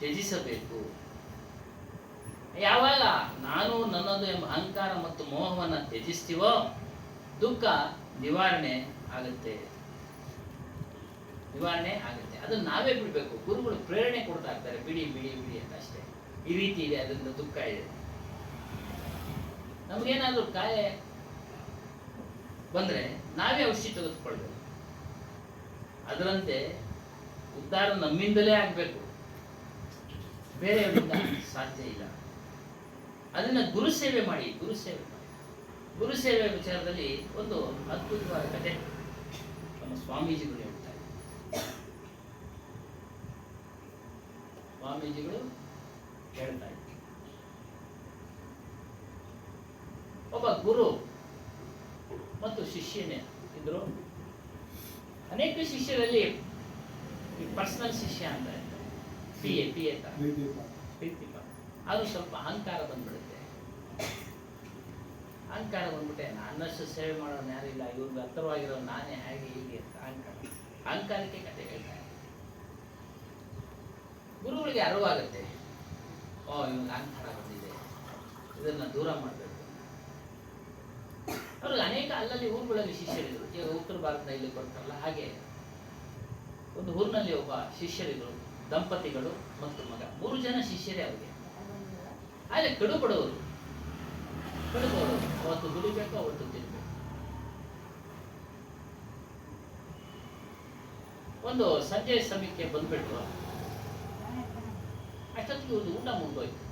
ತ್ಯಜಿಸಬೇಕು. ಯಾವಾಗ ನಾನು, ನನ್ನದು ಎಂಬ ಅಹಂಕಾರ ಮತ್ತು ಮೋಹವನ್ನ ತ್ಯಜಿಸ್ತೀವೋ ದುಃಖ ನಿವಾರಣೆ ಆಗುತ್ತೆ. ಅದನ್ನ ನಾವೇ ಬಿಡ್ಬೇಕು. ಗುರುಗಳು ಪ್ರೇರಣೆ ಕೊಡ್ತಾ ಇರ್ತಾರೆ, ಬಿಡಿ ಬಿಡಿ ಬಿಡಿ ಅಂತ ಅಷ್ಟೇ. ಈ ರೀತಿ ಇದೆ, ಅದರಿಂದ ದುಃಖ ಇದೆ. ನಮಗೇನಾದ್ರೂ ಕಾಯಿಲೆ ಬಂದ್ರೆ ನಾವೇ ಔಷಧಿ ತೆಗೆದುಕೊಳ್ಬೇಕು. ಅದರಂತೆ ಉದ್ಧಾರ ನಮ್ಮಿಂದಲೇ ಆಗಬೇಕು, ಬೇರೆಯವರಿಂದ ಸಾಧ್ಯ ಇಲ್ಲ. ಅದನ್ನ ಗುರುಸೇವೆ ಮಾಡಿ. ಗುರುಸೇವೆ ವಿಚಾರದಲ್ಲಿ ಒಂದು ಅದ್ಭುತವಾದ ಕಥೆ ನಮ್ಮ ಸ್ವಾಮೀಜಿಗಳು ಹೇಳ್ತಾರೆ. ಒಬ್ಬ ಗುರು ಮತ್ತು ಶಿಷ್ಯನೇ ಇದ್ರು. ಅನೇಕ ಶಿಷ್ಯರಲ್ಲಿ ಪರ್ಸನಲ್ ಶಿಷ್ಯ ಅಂತ ಪಿ ಎ ಅದು ಸ್ವಲ್ಪ ಅಹಂಕಾರ ಬಂದ್ಬಿಡುತ್ತೆ. ಬಂದ್ಬಿಟ್ಟೆ ನನ್ನಷ್ಟು ಸೇವೆ ಮಾಡೋನು ಯಾರಿಲ್ಲ, ಇವ್ರಿಗೆ ಹತ್ತಿರವಾಗಿರೋ ನಾನೇ ಹೇಗೆ ಹೀಗೆ ಅಂತ ಅಹಂಕಾರಕ್ಕೆ ಕತೆ ಹೇಳ್ತಾರೆ. ಗುರುಗಳಿಗೆ ಅರಿವಾಗುತ್ತೆ, ಇವ್ನಿಗೆ ಅಹಂಕಾರ ಬಂದಿದೆ, ಇದನ್ನ ದೂರ ಮಾಡಬೇಕು. ಅವ್ರಿಗೆ ಅನೇಕ ಅಲ್ಲಲ್ಲಿ ಊರುಗಳಲ್ಲಿ ಶಿಷ್ಯರಿದ್ರು. ಈಗ ಉತ್ತರ ಭಾರತದ ಇಲ್ಲಿ ಕೊಡ್ತಾರಲ್ಲ ಹಾಗೆ ಒಂದು ಊರಿನಲ್ಲಿ ಒಬ್ಬ ಶಿಷ್ಯರಿದ್ರು, ದಂಪತಿಗಳು ಮತ್ತು ಮಗ. 3 ಜನ ಶಿಷ್ಯರೇ ಅವ್ರಿಗೆ. ಆದರೆ ಕಡುಬಡವರು, ಅವತ್ತು ದುಡಿಬೇಕು, ಅವತ್ತು ತಿನ್ಬೇಕು. ಒಂದು ಸಂಜೆ ಸಮಯಕ್ಕೆ ಬಂದ್ಬಿಟ್ರು. ಅಷ್ಟೊತ್ತಿಗೆ ಒಂದು ಊಟ ಮುಗಿದೋಯ್ತು.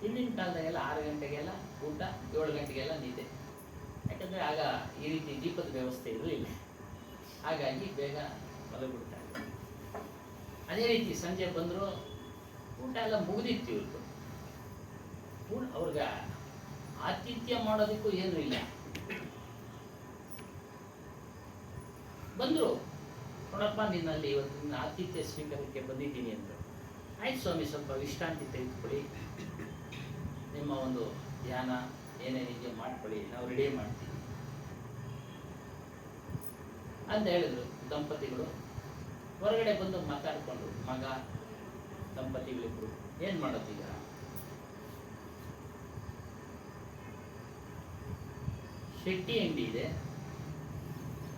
ಹಿಂದಿನ ಕಾಲದಾಗೆಲ್ಲ 6 ಗಂಟೆಗೆಲ್ಲ ಊಟ, 7 ಗಂಟೆಗೆಲ್ಲ ನಿದ್ದೆ. ಯಾಕಂದ್ರೆ ಆಗ ಈ ರೀತಿ ದೀಪದ ವ್ಯವಸ್ಥೆ ಇರಲಿಲ್ಲ, ಹಾಗಾಗಿ ಬೇಗ ಮಲಗಿಬಿಡ್ತಾರೆ. ಅದೇ ರೀತಿ ಸಂಜೆ ಬಂದ್ರು, ಊಟ ಎಲ್ಲ ಮುಗಿದಿತ್ತು. ಇವ್ರದ್ದು ಅವ್ರಿಗೆ ಆತಿಥ್ಯ ಮಾಡೋದಕ್ಕೂ ಏನೂ ಇಲ್ಲ. ಬಂದ್ರು, ನೋಡಪ್ಪ ನಿನ್ನಲ್ಲಿ ಇವತ್ತು ನಿನ್ನ ಆತಿಥ್ಯ ಸ್ವೀಕಾರಕ್ಕೆ ಬಂದಿದ್ದೀನಿ ಅಂದರು. ಆಯ್ತು ಸ್ವಾಮಿ, ಸ್ವಲ್ಪ ವಿಶ್ರಾಂತಿ ತೆಗೆದುಕೊಳ್ಳಿ, ನಿಮ್ಮ ಒಂದು ಧ್ಯಾನ ಏನೇನಿದೆ ಮಾಡ್ಕೊಳ್ಳಿ, ನಾವು ರೆಡಿ ಮಾಡ್ತೀವಿ ಅಂತ ಹೇಳಿದ್ರು. ದಂಪತಿಗಳು ಹೊರಗಡೆ ಬಂದು ಮಾತಾಡ್ಕೊಂಡು, ಮಗ ದಂಪತಿಗಳಿಬ್ರು ಏನ್ ಮಾಡೋದು ಈಗ? ಶೆಟ್ಟಿ ಅಂಗಡಿ ಇದೆ,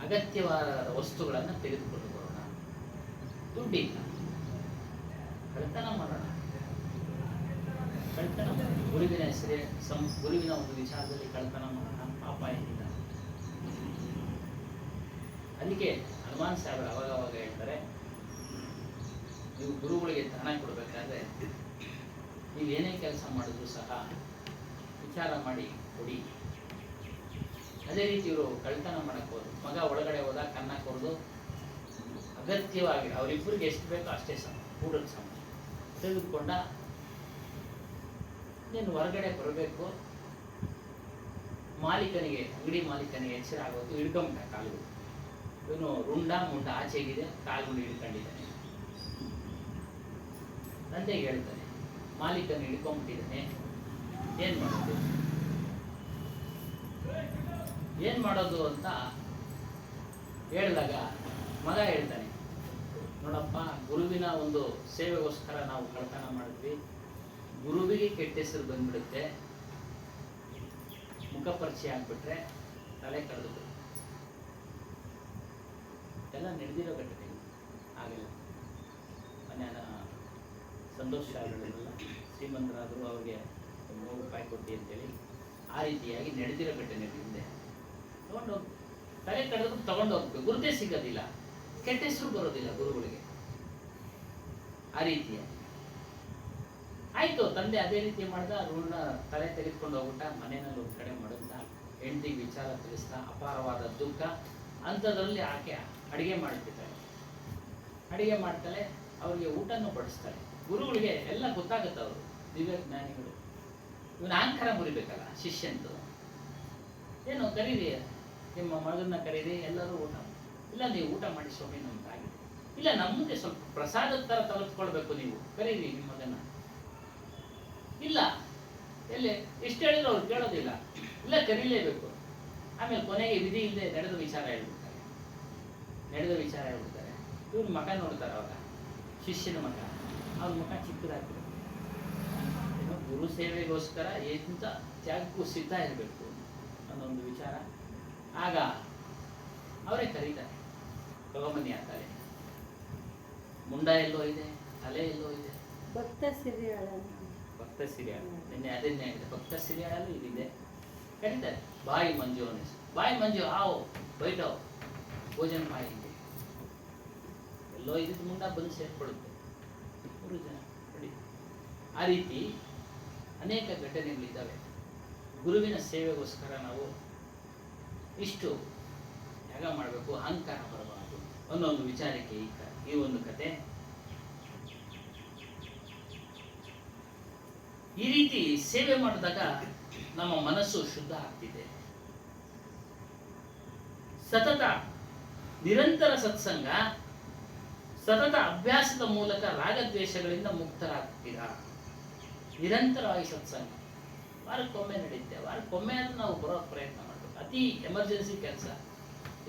ಅಗತ್ಯವಾದ ವಸ್ತುಗಳನ್ನು ತೆಗೆದುಕೊಂಡು ಬರೋಣ, ದುಡ್ಡಿಲ್ಲ, ಕಳ್ತನ ಮಾಡೋಣ. ಗುರುವಿನ ಹೆಸರೇ ಗುರುವಿನ ಒಂದು ವಿಚಾರದಲ್ಲಿ ಕಳ್ತನ ಮಾಡೋಣ, ಪಾಪ ಏನಿಲ್ಲ. ಅದಕ್ಕೆ ಹನುಮಾನ್ ಸಾಹೇಬರು ಅವಾಗ ಹೇಳ್ತಾರೆ, ನೀವು ಗುರುಗಳಿಗೆ ದಾನ ಕೊಡಬೇಕಾದ್ರೆ ನೀವೇನೇ ಕೆಲಸ ಮಾಡಿದ್ರು ಸಹ ವಿಚಾರ ಮಾಡಿ ಕೊಡಿ. ಅದೇ ರೀತಿ ಇವರು ಕಳ್ತನ ಮಾಡಕ್ಕೆ ಹೋದ್ರು. ಮಗ ಒಳಗಡೆ ಹೋದ, ಕನ್ನ ಕೊಡ್ದು ಅಗತ್ಯವಾಗಿ ಅವರಿಬ್ಬರಿಗೆ ಎಷ್ಟು ಬೇಕೋ ಅಷ್ಟೇ ಊಟದ ಸಮಯ ತೆಗೆದುಕೊಂಡ. ನೀನು ಹೊರಗಡೆ ಬರಬೇಕು, ಮಾಲೀಕನಿಗೆ, ಅಂಗಡಿ ಮಾಲೀಕನಿಗೆ ಎಚ್ಚರ ಆಗೋದು, ಹಿಡ್ಕೊಂಬಿಟ್ಟ ಕಾಲುಗಳು. ಇವನು ರುಂಡ ಮುಂಡ ಆಚೆಗಿದೆ, ಕಾಲುಗಳು ಹಿಡ್ಕೊಂಡಿದ್ದಾನೆ. ತಂದೆಗೆ ಹೇಳ್ತಾನೆ, ಮಾಲೀಕನ ಹಿಡ್ಕೊಂಡ್ಬಿಟ್ಟಿದ್ದಾನೆ, ಏನ್ ಮಾಡೋದು ಅಂತ ಹೇಳಿದಾಗ ಮಗ ಹೇಳ್ತಾನೆ, ನೋಡಪ್ಪ, ಗುರುವಿನ ಒಂದು ಸೇವೆಗೋಸ್ಕರ ನಾವು ಕಳ್ತನ ಮಾಡಿದ್ವಿ, ಗುರುವಿಗೆ ಕೆಟ್ಟ ಹೆಸರು ಬಂದ್ಬಿಡುತ್ತೆ, ಮುಖ ಪರಿಚಯ ಆಗ್ಬಿಟ್ರೆ ತಲೆ ಕಳೆದು ಎಲ್ಲ ನಡೆದಿರೋ ಘಟನೆ. ಆಗಲ್ಲ ಮನೆ ಸಂತೋಷ ಆಗಲಿಲ್ಲ, ಶ್ರೀಮಂತರಾದರೂ ಅವ್ರಿಗೆ ₹100 ಕೊಟ್ಟು ಅಂತೇಳಿ ಆ ರೀತಿಯಾಗಿ ನಡೆದಿರೋ ಘಟನೆ ಹಿಂದೆ ತಗೊಂಡೋಗಿ ತಲೆ ಕಳೆದು ತಗೊಂಡೋಗ್ಬೇಕು. ಗುರುತೇ ಸಿಗೋದಿಲ್ಲ, ಕೆಟ್ಟ ಹೆಸರು ಬರೋದಿಲ್ಲ ಗುರುಗಳಿಗೆ. ಆ ರೀತಿಯ ಆಯ್ತು. ತಂದೆ ಅದೇ ರೀತಿ ಮಾಡ್ದ, ಋಣ ತಲೆ ತೆಗೆದುಕೊಂಡು ಹೋಗ್ಬಿಟ್ಟ. ಮನೆಯಲ್ಲಿ ಒಂದು ಕಡೆ ಮಡಗ್ದ, ಹೆಂಡತಿಗೆ ವಿಚಾರ ತಿಳಿಸ್ದ, ಅಪಾರವಾದ ದುಃಖ. ಅಂಥದ್ರಲ್ಲಿ ಆಕೆ ಅಡಿಗೆ ಮಾಡ್ತಿದ್ದಾಳೆ. ಅಡಿಗೆ ಮಾಡ್ತಾಳೆ, ಅವ್ರಿಗೆ ಊಟನೂ ಬಡಿಸ್ತಾಳೆ. ಗುರುಗಳಿಗೆ ಎಲ್ಲ ಗೊತ್ತಾಗುತ್ತೆ, ಅವರು ದಿವ್ಯ ಜ್ಞಾನಿಗಳು. ಇವನ ಅಹಂಕಾರ ಮುರಿಬೇಕಲ್ಲ ಶಿಷ್ಯಂದು. ಏನು ಕರೀರಿ, ನಿಮ್ಮ ಮಗನ್ನ ಕರೀರಿ, ಎಲ್ಲರೂ ಊಟ. ಇಲ್ಲ ನೀವು ಊಟ ಮಾಡಿ ಸ್ವಾಮಿ ನಮ್ಗಾಗಿದೆ, ಇಲ್ಲ ನಮಗೆ ಸ್ವಲ್ಪ ಪ್ರಸಾದದ ಥರ ತೆಗೆದುಕೊಳ್ಬೇಕು, ನೀವು ಕರೀರಿ ನಿಮ್ಮ ಮಗನ, ಇಲ್ಲ ಎಲ್ಲಿ ಎಷ್ಟು ಹೇಳಿದ್ರು ಅವ್ರು ಕೇಳೋದಿಲ್ಲ, ಇಲ್ಲ ಕರೀಲೇಬೇಕು. ಆಮೇಲೆ ಕೊನೆಗೆ ವಿಧಿ ಇಲ್ಲದೆ ನಡೆದ ವಿಚಾರ ಹೇಳ್ಬಿಡ್ತಾರೆ. ಇವ್ರ ಮಗ ನೋಡ್ತಾರೆ, ಅವಾಗ ಶಿಷ್ಯನ ಮಗ, ಅವ್ರ ಮುಖ ಚಿಕ್ಕದಾಗ್ತದೆ. ಗುರು ಸೇವೆಗೋಸ್ಕರ ಎಂತ ತ್ಯಾಗಕ್ಕೂ ಸಿದ್ಧ ಇರಬೇಕು ಅನ್ನೊಂದು ವಿಚಾರ. ಆಗ ಅವರೇ ಕರೀತಾರೆ, ತಗೊಂಬನ್ನಿ ಆ ತಲೆ, ಮುಂಡ ಎಲ್ಲೋ ಇದೆ, ತಲೆ ಎಲ್ಲೋ ಇದೆ. ಭಕ್ತ ಸಿರಿಯಾಳ ನಿನ್ನೆ ಅದನ್ನೇ ಆಗಿದೆ, ಭಕ್ತ ಸಿರಿಯಾಳಲ್ಲೂ ಇದಿದೆ. ಕರೀತಾರೆ, ಬಾಯಿ ಮಂಜು ಅನ್ನಿಸ್, ಬಾಯಿ ಮಂಜು ಆವು ಬೈಟೋ ಭೋಜನ ಮಾಡಿ, ಎಲ್ಲೋ ಇದ್ದಿದ್ದು ಮುಂಡ ಬಂದು ಸೇರ್ಕೊಳ್ಳುತ್ತೆ 3 ಜನ ನೋಡಿ. ಆ ರೀತಿ ಅನೇಕ ಘಟನೆಗಳಿದ್ದಾವೆ. ಗುರುವಿನ ಸೇವೆಗೋಸ್ಕರ ನಾವು ಇಷ್ಟು ತ್ಯಾಗ ಮಾಡಬೇಕು, ಅಹಂಕಾರ ಬರಬಾರದು ಅನ್ನೋ ಒಂದು ವಿಚಾರಕ್ಕೆ ಈ ಒಂದು ಕತೆ. ಈ ರೀತಿ ಸೇವೆ ಮಾಡಿದಾಗ ನಮ್ಮ ಮನಸ್ಸು ಶುದ್ಧ ಆಗ್ತಿದೆ. ಸತತ ನಿರಂತರ ಸತ್ಸಂಗ, ಸತತ ಅಭ್ಯಾಸದ ಮೂಲಕ ರಾಗದ್ವೇಷಗಳಿಂದ ಮುಕ್ತರಾಗ್ತೀರಾ. ನಿರಂತರವಾಗಿ ಸತ್ಸಂಗ ವಾರಕ್ಕೊಮ್ಮೆ ನಡೆಯುತ್ತೆ, ವಾರಕ್ಕೊಮ್ಮೆ ಅಂದ್ರೆ ನಾವು ಬರೋ ಪ್ರಯತ್ನ ಮಾಡಬೇಕು. ಅತಿ ಎಮರ್ಜೆನ್ಸಿ ಕೆಲಸ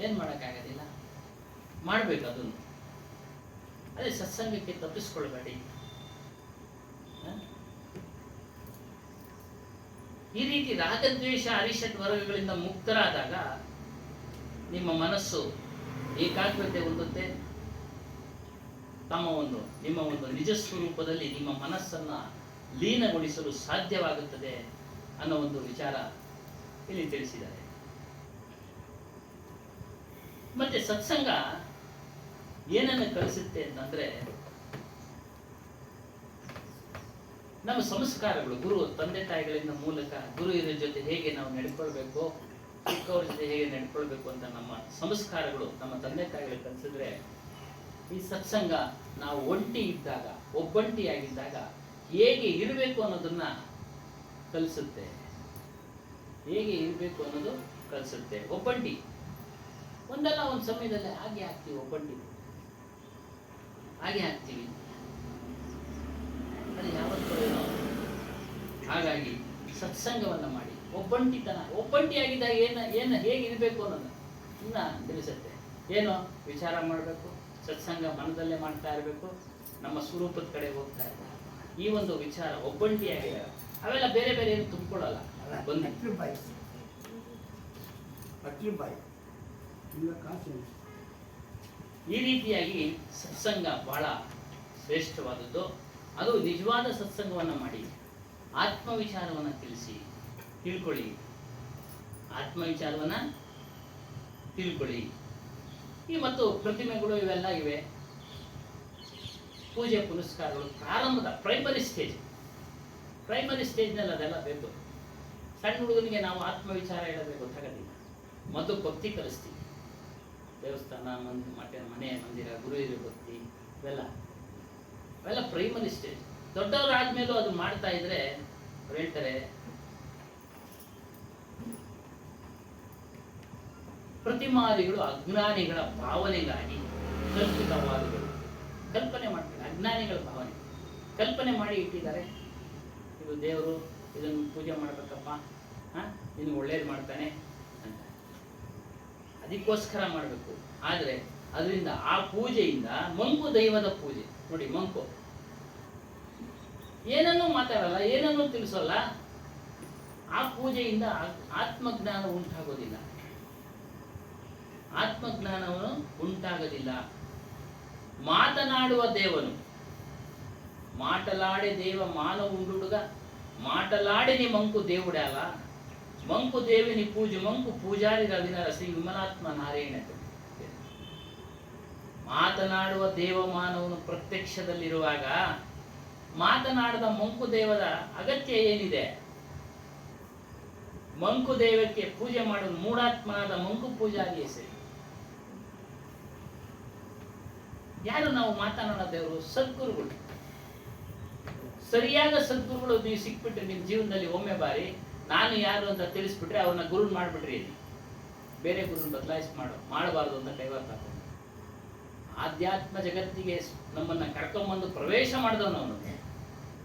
ಏನು ಮಾಡೋಕ್ಕಾಗೋದಿಲ್ಲ, ಮಾಡಬೇಕು ಅದನ್ನು. ಅದೇ ಸತ್ಸಂಗಕ್ಕೆ ತಪ್ಪಿಸ್ಕೊಳ್ಬೇಡಿ. ಈ ರೀತಿ ರಾಗದ್ವೇಷ ಅರಿಷಡ್ ವರ್ಗಗಳಿಂದ ಮುಕ್ತರಾದಾಗ ನಿಮ್ಮ ಮನಸ್ಸು ಏಕಾಗ್ರತೆ ಹೊಂದುತ್ತೆ. ನಿಮ್ಮ ಒಂದು ನಿಜ ಸ್ವರೂಪದಲ್ಲಿ ನಿಮ್ಮ ಮನಸ್ಸನ್ನ ಲೀನಗೊಳಿಸಲು ಸಾಧ್ಯವಾಗುತ್ತದೆ ಅನ್ನೋ ಒಂದು ವಿಚಾರ ಇಲ್ಲಿ ತಿಳಿಸಿದ್ದಾರೆ. ಮತ್ತೆ ಸತ್ಸಂಗ ಏನನ್ನು ಕಲಿಸುತ್ತೆ ಅಂತಂದ್ರೆ, ನಮ್ಮ ಸಂಸ್ಕಾರಗಳು, ಗುರು ತಂದೆ ತಾಯಿಗಳಿಂದ ಮೂಲಕ ಗುರು ಇರೋ ಜೊತೆ ಹೇಗೆ ನಾವು ನಡ್ಕೊಳ್ಬೇಕು, ಚಿಕ್ಕವ್ರ ಜೊತೆ ಹೇಗೆ ನಡ್ಕೊಳ್ಬೇಕು ಅಂತ ನಮ್ಮ ಸಂಸ್ಕಾರಗಳು ನಮ್ಮ ತಂದೆ ತಾಯಿಗಳಿಗೆ ಕಲಿಸಿದ್ರೆ, ಈ ಸತ್ಸಂಗ ನಾವು ಒಬ್ಬಂಟಿಯಾಗಿದ್ದಾಗ ಹೇಗೆ ಇರಬೇಕು ಅನ್ನೋದನ್ನ ಕಲಿಸುತ್ತೆ. ಒಬ್ಬಂಟಿ ಒಂದಲ್ಲ ಒಂದು ಸಮಯದಲ್ಲಿ ಹಾಗೆ ಆಗ್ತೀವಿ ಅದು ಯಾವತ್ತೂ ಏನೋ. ಹಾಗಾಗಿ ಸತ್ಸಂಗವನ್ನ ಮಾಡಿ ಒಬ್ಬಂಟಿಯಾಗಿದ್ದಾಗ ಹೇಗಿರ್ಬೇಕು ಅನ್ನೋದು ಇನ್ನ ತಿಳಿಸುತ್ತೆ. ಏನೋ ವಿಚಾರ ಮಾಡಬೇಕು, ಸತ್ಸಂಗ ಮನದಲ್ಲೇ ಮಾಡ್ತಾ ಇರಬೇಕು, ನಮ್ಮ ಸ್ವರೂಪದ ಕಡೆ ಹೋಗ್ತಾ ಇರ್ತಾರೆ. ಈ ಒಂದು ವಿಚಾರ ಒಬ್ಬಂಟಿಯಾಗಿದೆ, ಅವೆಲ್ಲ ಬೇರೆ ಬೇರೆ ಏನು ತುಂಬಿಕೊಳ್ಳಲ್ಲ. ಈ ರೀತಿಯಾಗಿ ಸತ್ಸಂಗ ಬಹಳ ಶ್ರೇಷ್ಠವಾದದ್ದು. ಅದು ನಿಜವಾದ ಸತ್ಸಂಗವನ್ನ ಮಾಡಿ ಆತ್ಮವಿಚಾರವನ್ನ ತಿಳ್ಕೊಳ್ಳಿ. ಈ ಮತ್ತು ಪ್ರತಿಮೆಗಳು ಇವೆಲ್ಲ ಇವೆ, ಪೂಜೆ ಪುನಸ್ಕಾರಗಳು ಪ್ರಾರಂಭದ ಪ್ರೈಮರಿ ಸ್ಟೇಜ್ನಲ್ಲಿ ಅದೆಲ್ಲ ಬೇಕು. ಸಣ್ಣ ಹುಡುಗನಿಗೆ ನಾವು ಆತ್ಮವಿಚಾರ ಹೇಳಬೇಕು ಗೊತ್ತಾಗೋದಿಲ್ಲ, ಮತ್ತು ಭಕ್ತಿ ಕಲಿಸ್ತೀವಿ. ದೇವಸ್ಥಾನ, ಮನೆ, ಮಂದಿರ, ಗುರು ಹಿರಿಯ ಭಕ್ತಿ ಇವೆಲ್ಲ ಪ್ರೈಮರಿ ಸ್ಟೇಜ್. ದೊಡ್ಡವರಾದ್ಮೇಲೂ ಅದು ಮಾಡ್ತಾ ಇದ್ರೆ ಹೇಳ್ತಾರೆ, ಪ್ರತಿಮಾದಿಗಳು ಅಜ್ಞಾನಿಗಳ ಭಾವನೆಗಾಗಿ ಕಲ್ಪಿತವಾದಗಳು ಕಲ್ಪನೆ ಮಾಡ್ತಾರೆ. ಅಜ್ಞಾನಿಗಳ ಭಾವನೆ ಕಲ್ಪನೆ ಮಾಡಿ ಇಟ್ಟಿದ್ದಾರೆ, ಇದು ದೇವರು, ಇದನ್ನು ಪೂಜೆ ಮಾಡ್ಬೇಕಪ್ಪ, ನಿನಗೆ ಒಳ್ಳೇದು ಮಾಡ್ತಾನೆ ಅಂತ. ಅದಕ್ಕೋಸ್ಕರ ಮಾಡಬೇಕು. ಆದರೆ ಅದರಿಂದ ಆ ಪೂಜೆಯಿಂದ ಮಂಕು ದೈವದ ಪೂಜೆ ನೋಡಿ, ಮಂಕು ಏನನ್ನೂ ಮಾತಾಡಲ್ಲ, ಏನನ್ನೂ ತಿಳಿಸೋಲ್ಲ. ಆ ಪೂಜೆಯಿಂದ ಆತ್ಮಜ್ಞಾನ ಉಂಟಾಗೋದಿಲ್ಲ. ಮಾತನಾಡುವ ದೇವನು ಮಾಟಲಾಡೆ ದೇವ ಮಾನವ ಉಂಡುಡುಗ ಮಾಟಲಾಡಿನಿ ಮಂಕು దేవుడాల ಮಂಕು ದೇವಿನಿ ಪೂಜೆ ಮಂಕು ಪೂಜಾರಿ ರವಿನರ ಶ್ರೀ ವಿಮಲಾತ್ಮ ನಾರಾಯಣ. ಮಾತನಾಡುವ ದೇವ ಮಾನವನು ಪ್ರತ್ಯಕ್ಷದಲ್ಲಿರುವಾಗ ಮಾತನಾಡದ ಮಂಕು ದೇವದ ಅಗತ್ಯ ಏನಿದೆ? ಮಂಕು ದೇವಕ್ಕೆ ಪೂಜೆ ಮಾಡುವ ಮೂಢಾತ್ಮನಾದ ಮಂಕು ಪೂಜಾರಿಯೇ ಸರಿ. ಯಾರು ನಾವು ಮಾತನಾಡೋ ದೇವರು? ಸದ್ಗುರುಗಳು. ಸರಿಯಾದ ಸದ್ಗುರುಗಳು ನೀವು ಸಿಕ್ಬಿಟ್ರೆ ನಿಮ್ಮ ಜೀವನದಲ್ಲಿ ಒಮ್ಮೆ ಬಾರಿ ನಾನು ಯಾರು ಅಂತ ತಿಳಿಸ್ಬಿಟ್ರೆ ಅವ್ರನ್ನ ಗುರು ಮಾಡ್ಬಿಟ್ರಿ. ಬೇರೆ ಗುರುನ ಮಾಡಬಾರ್ದು ಅಂತ ಕೈವಾರ ಹಾಕೊಂಡು ಆಧ್ಯಾತ್ಮ ಜಗತ್ತಿಗೆ ನಮ್ಮನ್ನ ಕರ್ಕೊಂಬಂದು ಪ್ರವೇಶ ಮಾಡಿದವನು ಅವನು.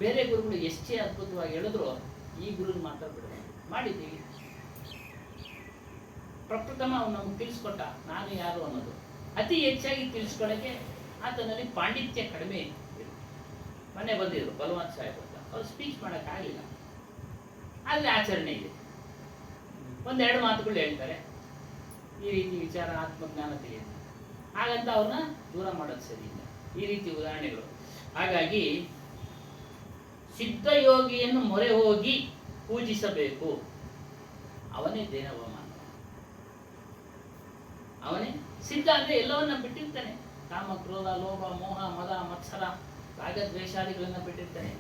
ಬೇರೆ ಗುರುಗಳು ಎಷ್ಟೇ ಅದ್ಭುತವಾಗಿ ಹೇಳಿದ್ರು ಈ ಗುರುನ ಮಾತ್ರ ಬಿಡೋದು ಮಾಡಿದ್ದೀವಿ. ಪ್ರಪ್ರಥಮ ಅವನು ನಮ್ಗೆ ತಿಳಿಸ್ಕೊಟ್ಟ ನಾನು ಯಾರು ಅನ್ನೋದು. ಅತಿ ಹೆಚ್ಚಾಗಿ ತಿಳಿಸ್ಕೊಳ್ಳೋಕ್ಕೆ ಆತನಲ್ಲಿ ಪಾಂಡಿತ್ಯ ಕಡಿಮೆ ಇರುತ್ತೆ. ಮೊನ್ನೆ ಬಂದಿದ್ರು ಬಲವಂತ ಸಾಹೇಬ್ ಅಂತ, ಅವ್ರು ಸ್ಪೀಚ್ ಮಾಡೋಕ್ಕಾಗಲಿಲ್ಲ, ಆದರೆ ಆಚರಣೆ ಇದೆ. ಒಂದೆರಡು ಮಾತುಗಳು ಹೇಳ್ತಾರೆ, ಈ ರೀತಿ ವಿಚಾರ ಆತ್ಮಜ್ಞಾನ ತಿಳಿಯುತ್ತೆ, ಹಾಗಂತ ಅವ್ರನ್ನ ದೂರ ಮಾಡೋದು ಸರಿ ಇಲ್ಲ. ಈ ರೀತಿ ಉದಾಹರಣೆಗಳು. ಹಾಗಾಗಿ ಸಿದ್ಧಯೋಗಿಯನ್ನು ಮೊರೆ ಹೋಗಿ ಪೂಜಿಸಬೇಕು. ಅವನೇ ದೇಹವಮಾನ. ಅವನೇ ಸಿದ್ಧ ಅಂದ್ರೆ ಎಲ್ಲವನ್ನ ಬಿಟ್ಟಿರ್ತಾನೆ. ಕಾಮ, ಕ್ರೋಧ, ಲೋಭ, ಮೋಹ, ಮದ, ಮತ್ಸರ, ರಾಗದ್ವೇಷಾದಿಗಳನ್ನ ಬಿಟ್ಟಿರ್ತಾನೆ.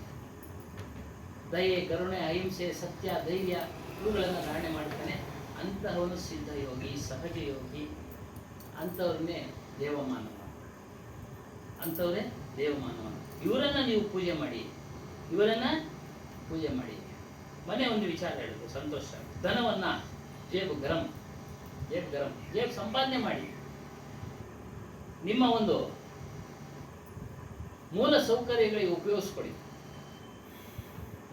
ದಯೆ, ಕರುಣೆ, ಅಹಿಂಸೆ, ಸತ್ಯ, ಧೈರ್ಯ ಇವುಗಳನ್ನು ಧಾರಣೆ ಮಾಡ್ತಾನೆ. ಅಂತಹವನು ಸಿದ್ಧ ಯೋಗಿ, ಸಹಜ ಯೋಗಿ. ಅಂಥವ್ರನ್ನೇ ದೇವಮಾನವ. ಅಂಥವ್ರೇ ದೇವಮಾನವ. ಇವರನ್ನ ನೀವು ಪೂಜೆ ಮಾಡಿ, ಇವರನ್ನ ಪೂಜೆ ಮಾಡಿ. ಮನೆ ಒಂದು ವಿಚಾರ ಹೇಳಿದ್ರು, ಸಂತೋಷ. ಧನವನ್ನ ಜೇಬು ಗರಂ ಸಂಪಾದನೆ ಮಾಡಿ. ನಿಮ್ಮ ಒಂದು ಮೂಲ ಸೌಕರ್ಯಗಳಿಗೆ ಉಪಯೋಗಿಸ್ಕೊಳ್ಳಿ.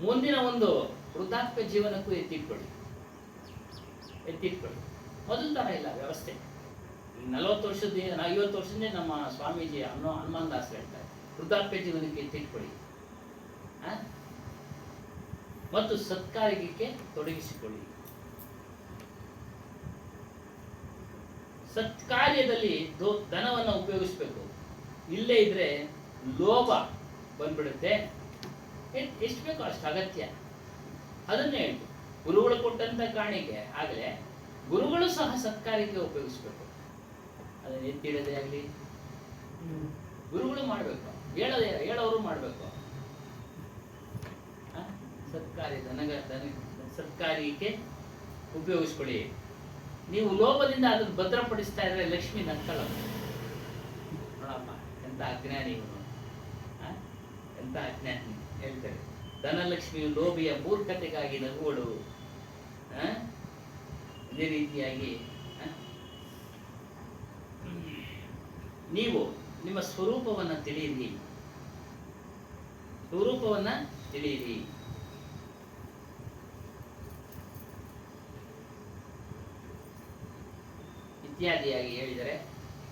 ಮುಂದಿನ ಒಂದು ವೃದ್ಧಾಪ್ಯ ಜೀವನಕ್ಕೂ ಎತ್ತಿಟ್ಕೊಳ್ಳಿ. ಮೊದಲ ತರ ಇಲ್ಲ ವ್ಯವಸ್ಥೆ. 40 ವರ್ಷದ 50 ವರ್ಷದಿಂದ ನಮ್ಮ ಸ್ವಾಮೀಜಿ ಹನುಮಾನ್ ದಾಸ್ ಹೇಳ್ತಾರೆ, ವೃದ್ಧಾಪ್ಯ ಜೀವನಕ್ಕೆ ಎತ್ತಿಟ್ಕೊಳ್ಳಿ ಮತ್ತು ಸತ್ಕಾರ್ಯಕ್ಕೆ ತೊಡಗಿಸಿಕೊಳ್ಳಿ. ಸತ್ಕಾರ್ಯದಲ್ಲಿ ಧನವನ್ನು ಉಪಯೋಗಿಸ್ಬೇಕು. ಇಲ್ಲೇ ಇದ್ರೆ ಲೋಭ ಬಂದ್ಬಿಡುತ್ತೆ. ಎಷ್ಟು ಬೇಕೋ ಅಷ್ಟು ಅಗತ್ಯ. ಅದನ್ನೇ ಹೇಳ್ತು ಗುರುಗಳು ಕೊಟ್ಟಂತ ಕಾಣಿಕೆ. ಆಗಲೇ ಗುರುಗಳು ಸಹ ಸತ್ಕಾರ್ಯಕ್ಕೆ ಉಪಯೋಗಿಸ್ಬೇಕು. ಅದನ್ನ ಎತ್ತಿಡದೇ ಆಗಲಿ ಗುರುಗಳು ಮಾಡಬೇಕು, ಹೇಳೋರು ಮಾಡಬೇಕು. ಸತ್ಕಾರ್ಯಕ್ಕೆ ಉಪಯೋಗಿಸ್ಕೊಳ್ಳಿ. ನೀವು ಲೋಭದಿಂದ ಅದನ್ನು ಭದ್ರಪಡಿಸ್ತಾ ಇದ್ರೆ ಲಕ್ಷ್ಮಿ ನಕ್ಕಲ್ಲ. ನೋಡಪ್ಪ ಎಂತ ಅಜ್ಞಾನಿ ಇವನು, ಎಂತ ಅಜ್ಞಾನಿ ಹೇಳ್ತಾರೆ. ಧನಲಕ್ಷ್ಮಿಯು ಲೋಭಿಯ ಮೂರ್ಖತೆಗಾಗಿ ನಗುವಳು. ಇದೇ ರೀತಿಯಾಗಿ ನೀವು ನಿಮ್ಮ ಸ್ವರೂಪವನ್ನ ತಿಳಿಯಿರಿ. ಇತ್ಯಾದಿಯಾಗಿ ಹೇಳಿದರೆ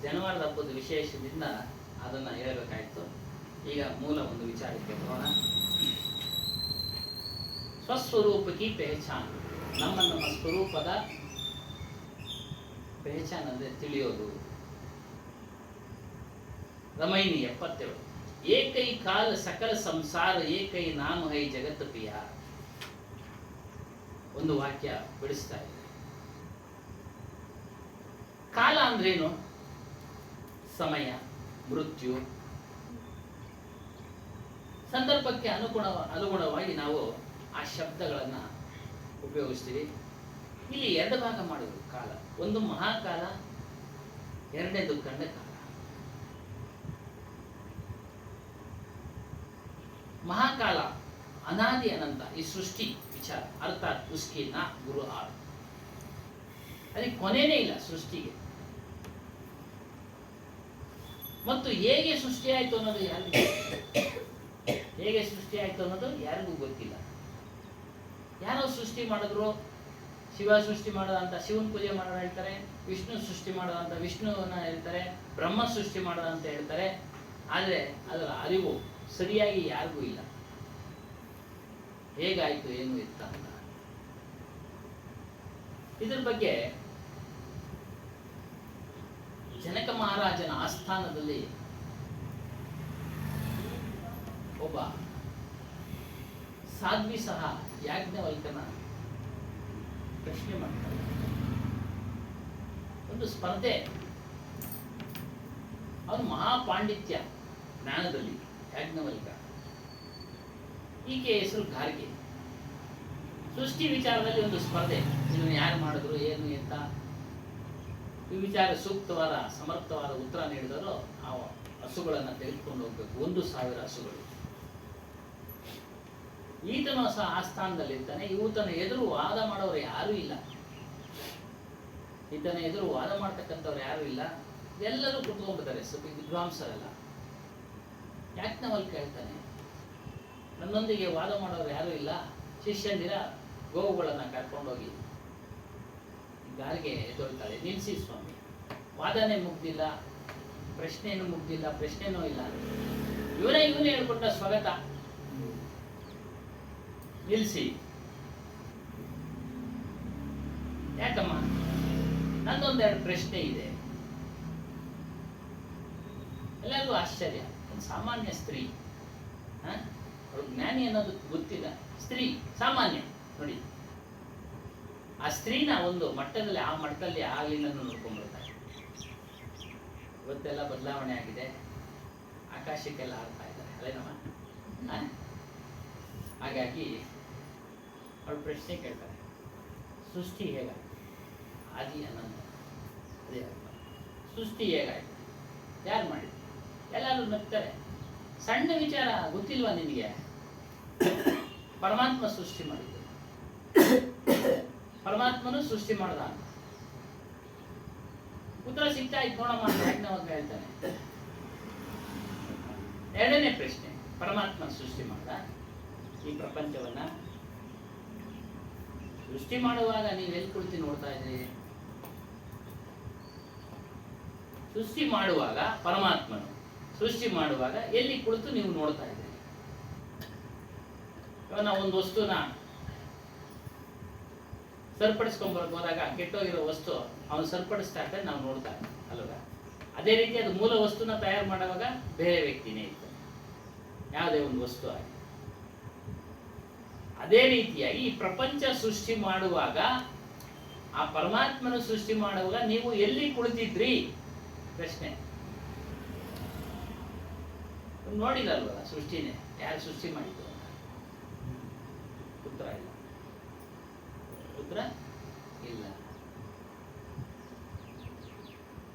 ಜನವಾರದ ಹಬ್ಬದ ವಿಶೇಷದಿಂದ ಅದನ್ನು ಹೇಳಬೇಕಾಯಿತು. ಈಗ ಮೂಲ ಒಂದು ವಿಚಾರಕ್ಕೆ ಬರೋಣ. ಸ್ವಸ್ವರೂಪಕ್ಕೆ ಪೆಹಚಾನ್. ನಮ್ಮ ಸ್ವರೂಪದ ಪೆಹಚಾನ್ ಅಂದರೆ ತಿಳಿಯೋದು. ರಮೈನಿ 77. ಏಕೈ ಕಾಲ ಸಕಲ ಸಂಸಾರ ಏಕೈ ನಾಮ ಹೈ ಜಗತ್ ಪ್ರಿಯ. ಒಂದು ವಾಕ್ಯ ಬಿಡಿಸ್ತಾ ಇದೆ. ಕಾಲ ಅಂದ್ರೇನು? ಸಮಯ, ಮೃತ್ಯು. ಸಂದರ್ಭಕ್ಕೆ ಅನುಗುಣವಾಗಿ ನಾವು ಆ ಶಬ್ದಗಳನ್ನು ಉಪಯೋಗಿಸ್ತೀವಿ. ಇಲ್ಲಿ 2 ಭಾಗ ಮಾಡೋದು ಕಾಲ. ಒಂದು ಮಹಾಕಾಲ, ಎರಡನೇದು ಖಂಡಕಾಲ. ಮಹಾಕಾಲ ಅನಾದಿ ಅನಂತ ಈ ಸೃಷ್ಟಿ ವಿಚಾರ, ಅರ್ಥಾತ್ ಉಸ್ಕಿ ನಾ ಗುರು ಆರ್. ಅದಕ್ಕೆ ಕೊನೆಯೇ ಇಲ್ಲ ಸೃಷ್ಟಿಗೆ. ಮತ್ತು ಹೇಗೆ ಸೃಷ್ಟಿಯಾಯಿತು ಅನ್ನೋದು ಯಾರಿಗೂ ಗೊತ್ತಿಲ್ಲ. ಯಾರೋ ಸೃಷ್ಟಿ ಮಾಡಿದ್ರು, ಶಿವ ಸೃಷ್ಟಿ ಮಾಡೋದ ಅಂತ ಶಿವನ ಪೂಜೆ ಮಾಡೋದು ಹೇಳ್ತಾರೆ, ವಿಷ್ಣು ಸೃಷ್ಟಿ ಮಾಡೋದ ಅಂತ ವಿಷ್ಣುವನ್ನ ಹೇಳ್ತಾರೆ, ಬ್ರಹ್ಮ ಸೃಷ್ಟಿ ಮಾಡೋದ ಅಂತ ಹೇಳ್ತಾರೆ. ಆದರೆ ಅದರ ಅರಿವು ಸರಿಯಾಗಿ ಯಾರಿಗೂ ಇಲ್ಲ. ಹೇಗಾಯ್ತು ಏನು ಇತ್ತ ಅಂತ. ಇದ್ರ ಬಗ್ಗೆ ಜನಕ ಮಹಾರಾಜನ ಆಸ್ಥಾನದಲ್ಲಿ ಒಬ್ಬ ಸಾಧ್ವಿ ಸಹ ಯಾಜ್ಞವಲ್ಕನ ಪ್ರಶ್ನೆ ಮಾಡ್ತಾರೆ. ಒಂದು ಸ್ಪರ್ಧೆ. ಅವನು ಮಹಾಪಾಂಡಿತ್ಯ ಜ್ಞಾನದಲ್ಲಿ ಯಾಜ್ಞವಲ್ಕ. ಈಕೆ ಹೆಸರು ಗಾರ್ಗೆ. ಸೃಷ್ಟಿ ವಿಚಾರದಲ್ಲಿ ಒಂದು ಸ್ಪರ್ಧೆ. ಇದನ್ನು ಯಾರು ಮಾಡಿದ್ರು, ಏನು ಎಂತ ಈ ವಿಚಾರ ಸೂಕ್ತವಾದ ಸಮರ್ಥವಾದ ಉತ್ತರ ನೀಡಿದರೂ ಆ ಹಸುಗಳನ್ನು ತೆಗೆದುಕೊಂಡು ಹೋಗ್ಬೇಕು. 1,000 ಹಸುಗಳು. ಈತನು ಸಹ ಆಸ್ಥಾನದಲ್ಲಿರ್ತಾನೆ. ಈತನ ಎದುರು ವಾದ ಮಾಡೋರು ಯಾರೂ ಇಲ್ಲ. ಈತನ ಎದುರು ವಾದ ಮಾಡ್ತಕ್ಕಂಥವ್ರು ಯಾರು ಇಲ್ಲ, ಎಲ್ಲರೂ ಕುತ್ಕೊಂಡ್ಬಿಡ್ತಾರೆ ಸ್ವಲ್ಪ ವಿದ್ವಾಂಸರೆಲ್ಲ. ಯಾಕೆ ನಾವಲ್ಲಿ ಕೇಳ್ತಾನೆ, ನನ್ನೊಂದಿಗೆ ವಾದ ಮಾಡೋರು ಯಾರು ಇಲ್ಲ, ಶಿಷ್ಯಂದಿರ ಗೋವುಗಳನ್ನು ಕರ್ಕೊಂಡೋಗಿ ಗಾಳಿಗೆ ಎದ್ದೊಳ್ತಾಳೆ. ನಿಲ್ಲಿಸಿ ಸ್ವಾಮಿ, ವಾದನೆ ಮುಗ್ದಿಲ್ಲ, ಪ್ರಶ್ನೆಯನ್ನು ಮುಗ್ದಿಲ್ಲ, ಪ್ರಶ್ನೆನೂ ಇಲ್ಲ, ಇವನೇ ಹೇಳ್ಕೊಟ್ಟ ಸ್ವಾಗತ, ನಿಲ್ಲಿಸಿ. ಯಾಕಮ್ಮ, ನಂದೊಂದೆರಡು ಪ್ರಶ್ನೆ ಇದೆ. ಎಲ್ಲರಿಗೂ ಆಶ್ಚರ್ಯ, ಒಂದು ಸಾಮಾನ್ಯ ಸ್ತ್ರೀ, ಅವಳು ಜ್ಞಾನಿ ಅನ್ನೋದು ಗೊತ್ತಿಲ್ಲ, ಸ್ತ್ರೀ ಸಾಮಾನ್ಯ ನೋಡಿ, ಆ ಸ್ತ್ರೀನ ಒಂದು ಮಟ್ಟದಲ್ಲಿ, ಆ ಮಟ್ಟದಲ್ಲಿ ಆ ಲೀಲನ್ನು ನೋಡ್ಕೊಂಡ್ಬಿಡ್ತಾರೆ. ಇವತ್ತೆಲ್ಲ ಬದಲಾವಣೆ ಆಗಿದೆ, ಆಕಾಶಕ್ಕೆಲ್ಲ ಆಡ್ತಾ ಇದ್ದಾರೆ ಅಲ್ಲೇನಮ್ಮ. ಹಾಗಾಗಿ ಅವಳು ಪ್ರಶ್ನೆ ಕೇಳ್ತಾರೆ, ಸೃಷ್ಟಿ ಹೇಗಾಯ್ತು? ಆದಿ ಅನಂತ, ಅದೇ ಸೃಷ್ಟಿ ಹೇಗಾಯ್ತು, ಯಾರು ಮಾಡಿದ್ರು? ಎಲ್ಲರೂ ನಗ್ತಾರೆ. ಸಣ್ಣ ವಿಚಾರ ಗೊತ್ತಿಲ್ವಾ ನಿನಗೆ? ಪರಮಾತ್ಮ ಸೃಷ್ಟಿ ಮಾಡಿದ್ದು, ಪರಮಾತ್ಮನು ಸೃಷ್ಟಿ ಮಾಡ್ದ ಅಂತ ಉತ್ತರ ಸಿಗ್ತಾ ಇತ್ತು ನೋಡಮ್ಮ ಅಂತ ಯಾಜ್ಞವಲ್ಕ್ಯ ಹೇಳ್ತಾನೆ. ಎರಡನೇ ಪ್ರಶ್ನೆ, ಪರಮಾತ್ಮ ಸೃಷ್ಟಿ ಮಾಡ್ದ ಈ ಪ್ರಪಂಚವನ್ನ? ಸೃಷ್ಟಿ ಮಾಡುವಾಗ ನೀವೆಲ್ಲಿ ಕುಳಿತು ನೋಡ್ತಾ ಇದ್ರಿ? ಸೃಷ್ಟಿ ಮಾಡುವಾಗ ಪರಮಾತ್ಮನು ಸೃಷ್ಟಿ ಮಾಡುವಾಗ ಎಲ್ಲಿ ಕುಳಿತು ನೀವು ನೋಡ್ತಾ ಇದ್ದೀರಿ? ಇವಾಗ ನಾವು ಒಂದು ವಸ್ತುನ ಸರಿಪಡಿಸ್ಕೊಂಡ್ಬರಕ್ ಹೋದಾಗ ಕೆಟ್ಟೋಗಿರೋ ವಸ್ತು ಅವನು ಸರಿಪಡಿಸ್ತಾ ಇರ್ತಾನೆ, ನಾವು ನೋಡ್ತಾ ಇದ್ದೀವಿ ಅಲ್ವಾ? ಅದೇ ರೀತಿ ಅದು ಮೂಲ ವಸ್ತುನ ತಯಾರು ಮಾಡುವಾಗ ಬೇರೆ ವ್ಯಕ್ತಿನೇ ಇರ್ತಾನೆ, ಯಾವುದೇ ಒಂದು ವಸ್ತು ಆಗಿ. ಅದೇ ರೀತಿಯಾಗಿ ಈ ಪ್ರಪಂಚ ಸೃಷ್ಟಿ ಮಾಡುವಾಗ, ಆ ಪರಮಾತ್ಮನ ಸೃಷ್ಟಿ ಮಾಡುವಾಗ ನೀವು ಎಲ್ಲಿ ಕುಳಿತಿದ್ರಿ? ಪ್ರಶ್ನೆ. ನೋಡಿಲ್ಲಲ್ವಲ್ಲ ಸೃಷ್ಟಿನೇ, ಯಾರು ಸೃಷ್ಟಿ ಮಾಡಿದ್ರು ಅಂತ? ಉತ್ತರ ಇಲ್ಲ, ಉತ್ತರ ಇಲ್ಲ.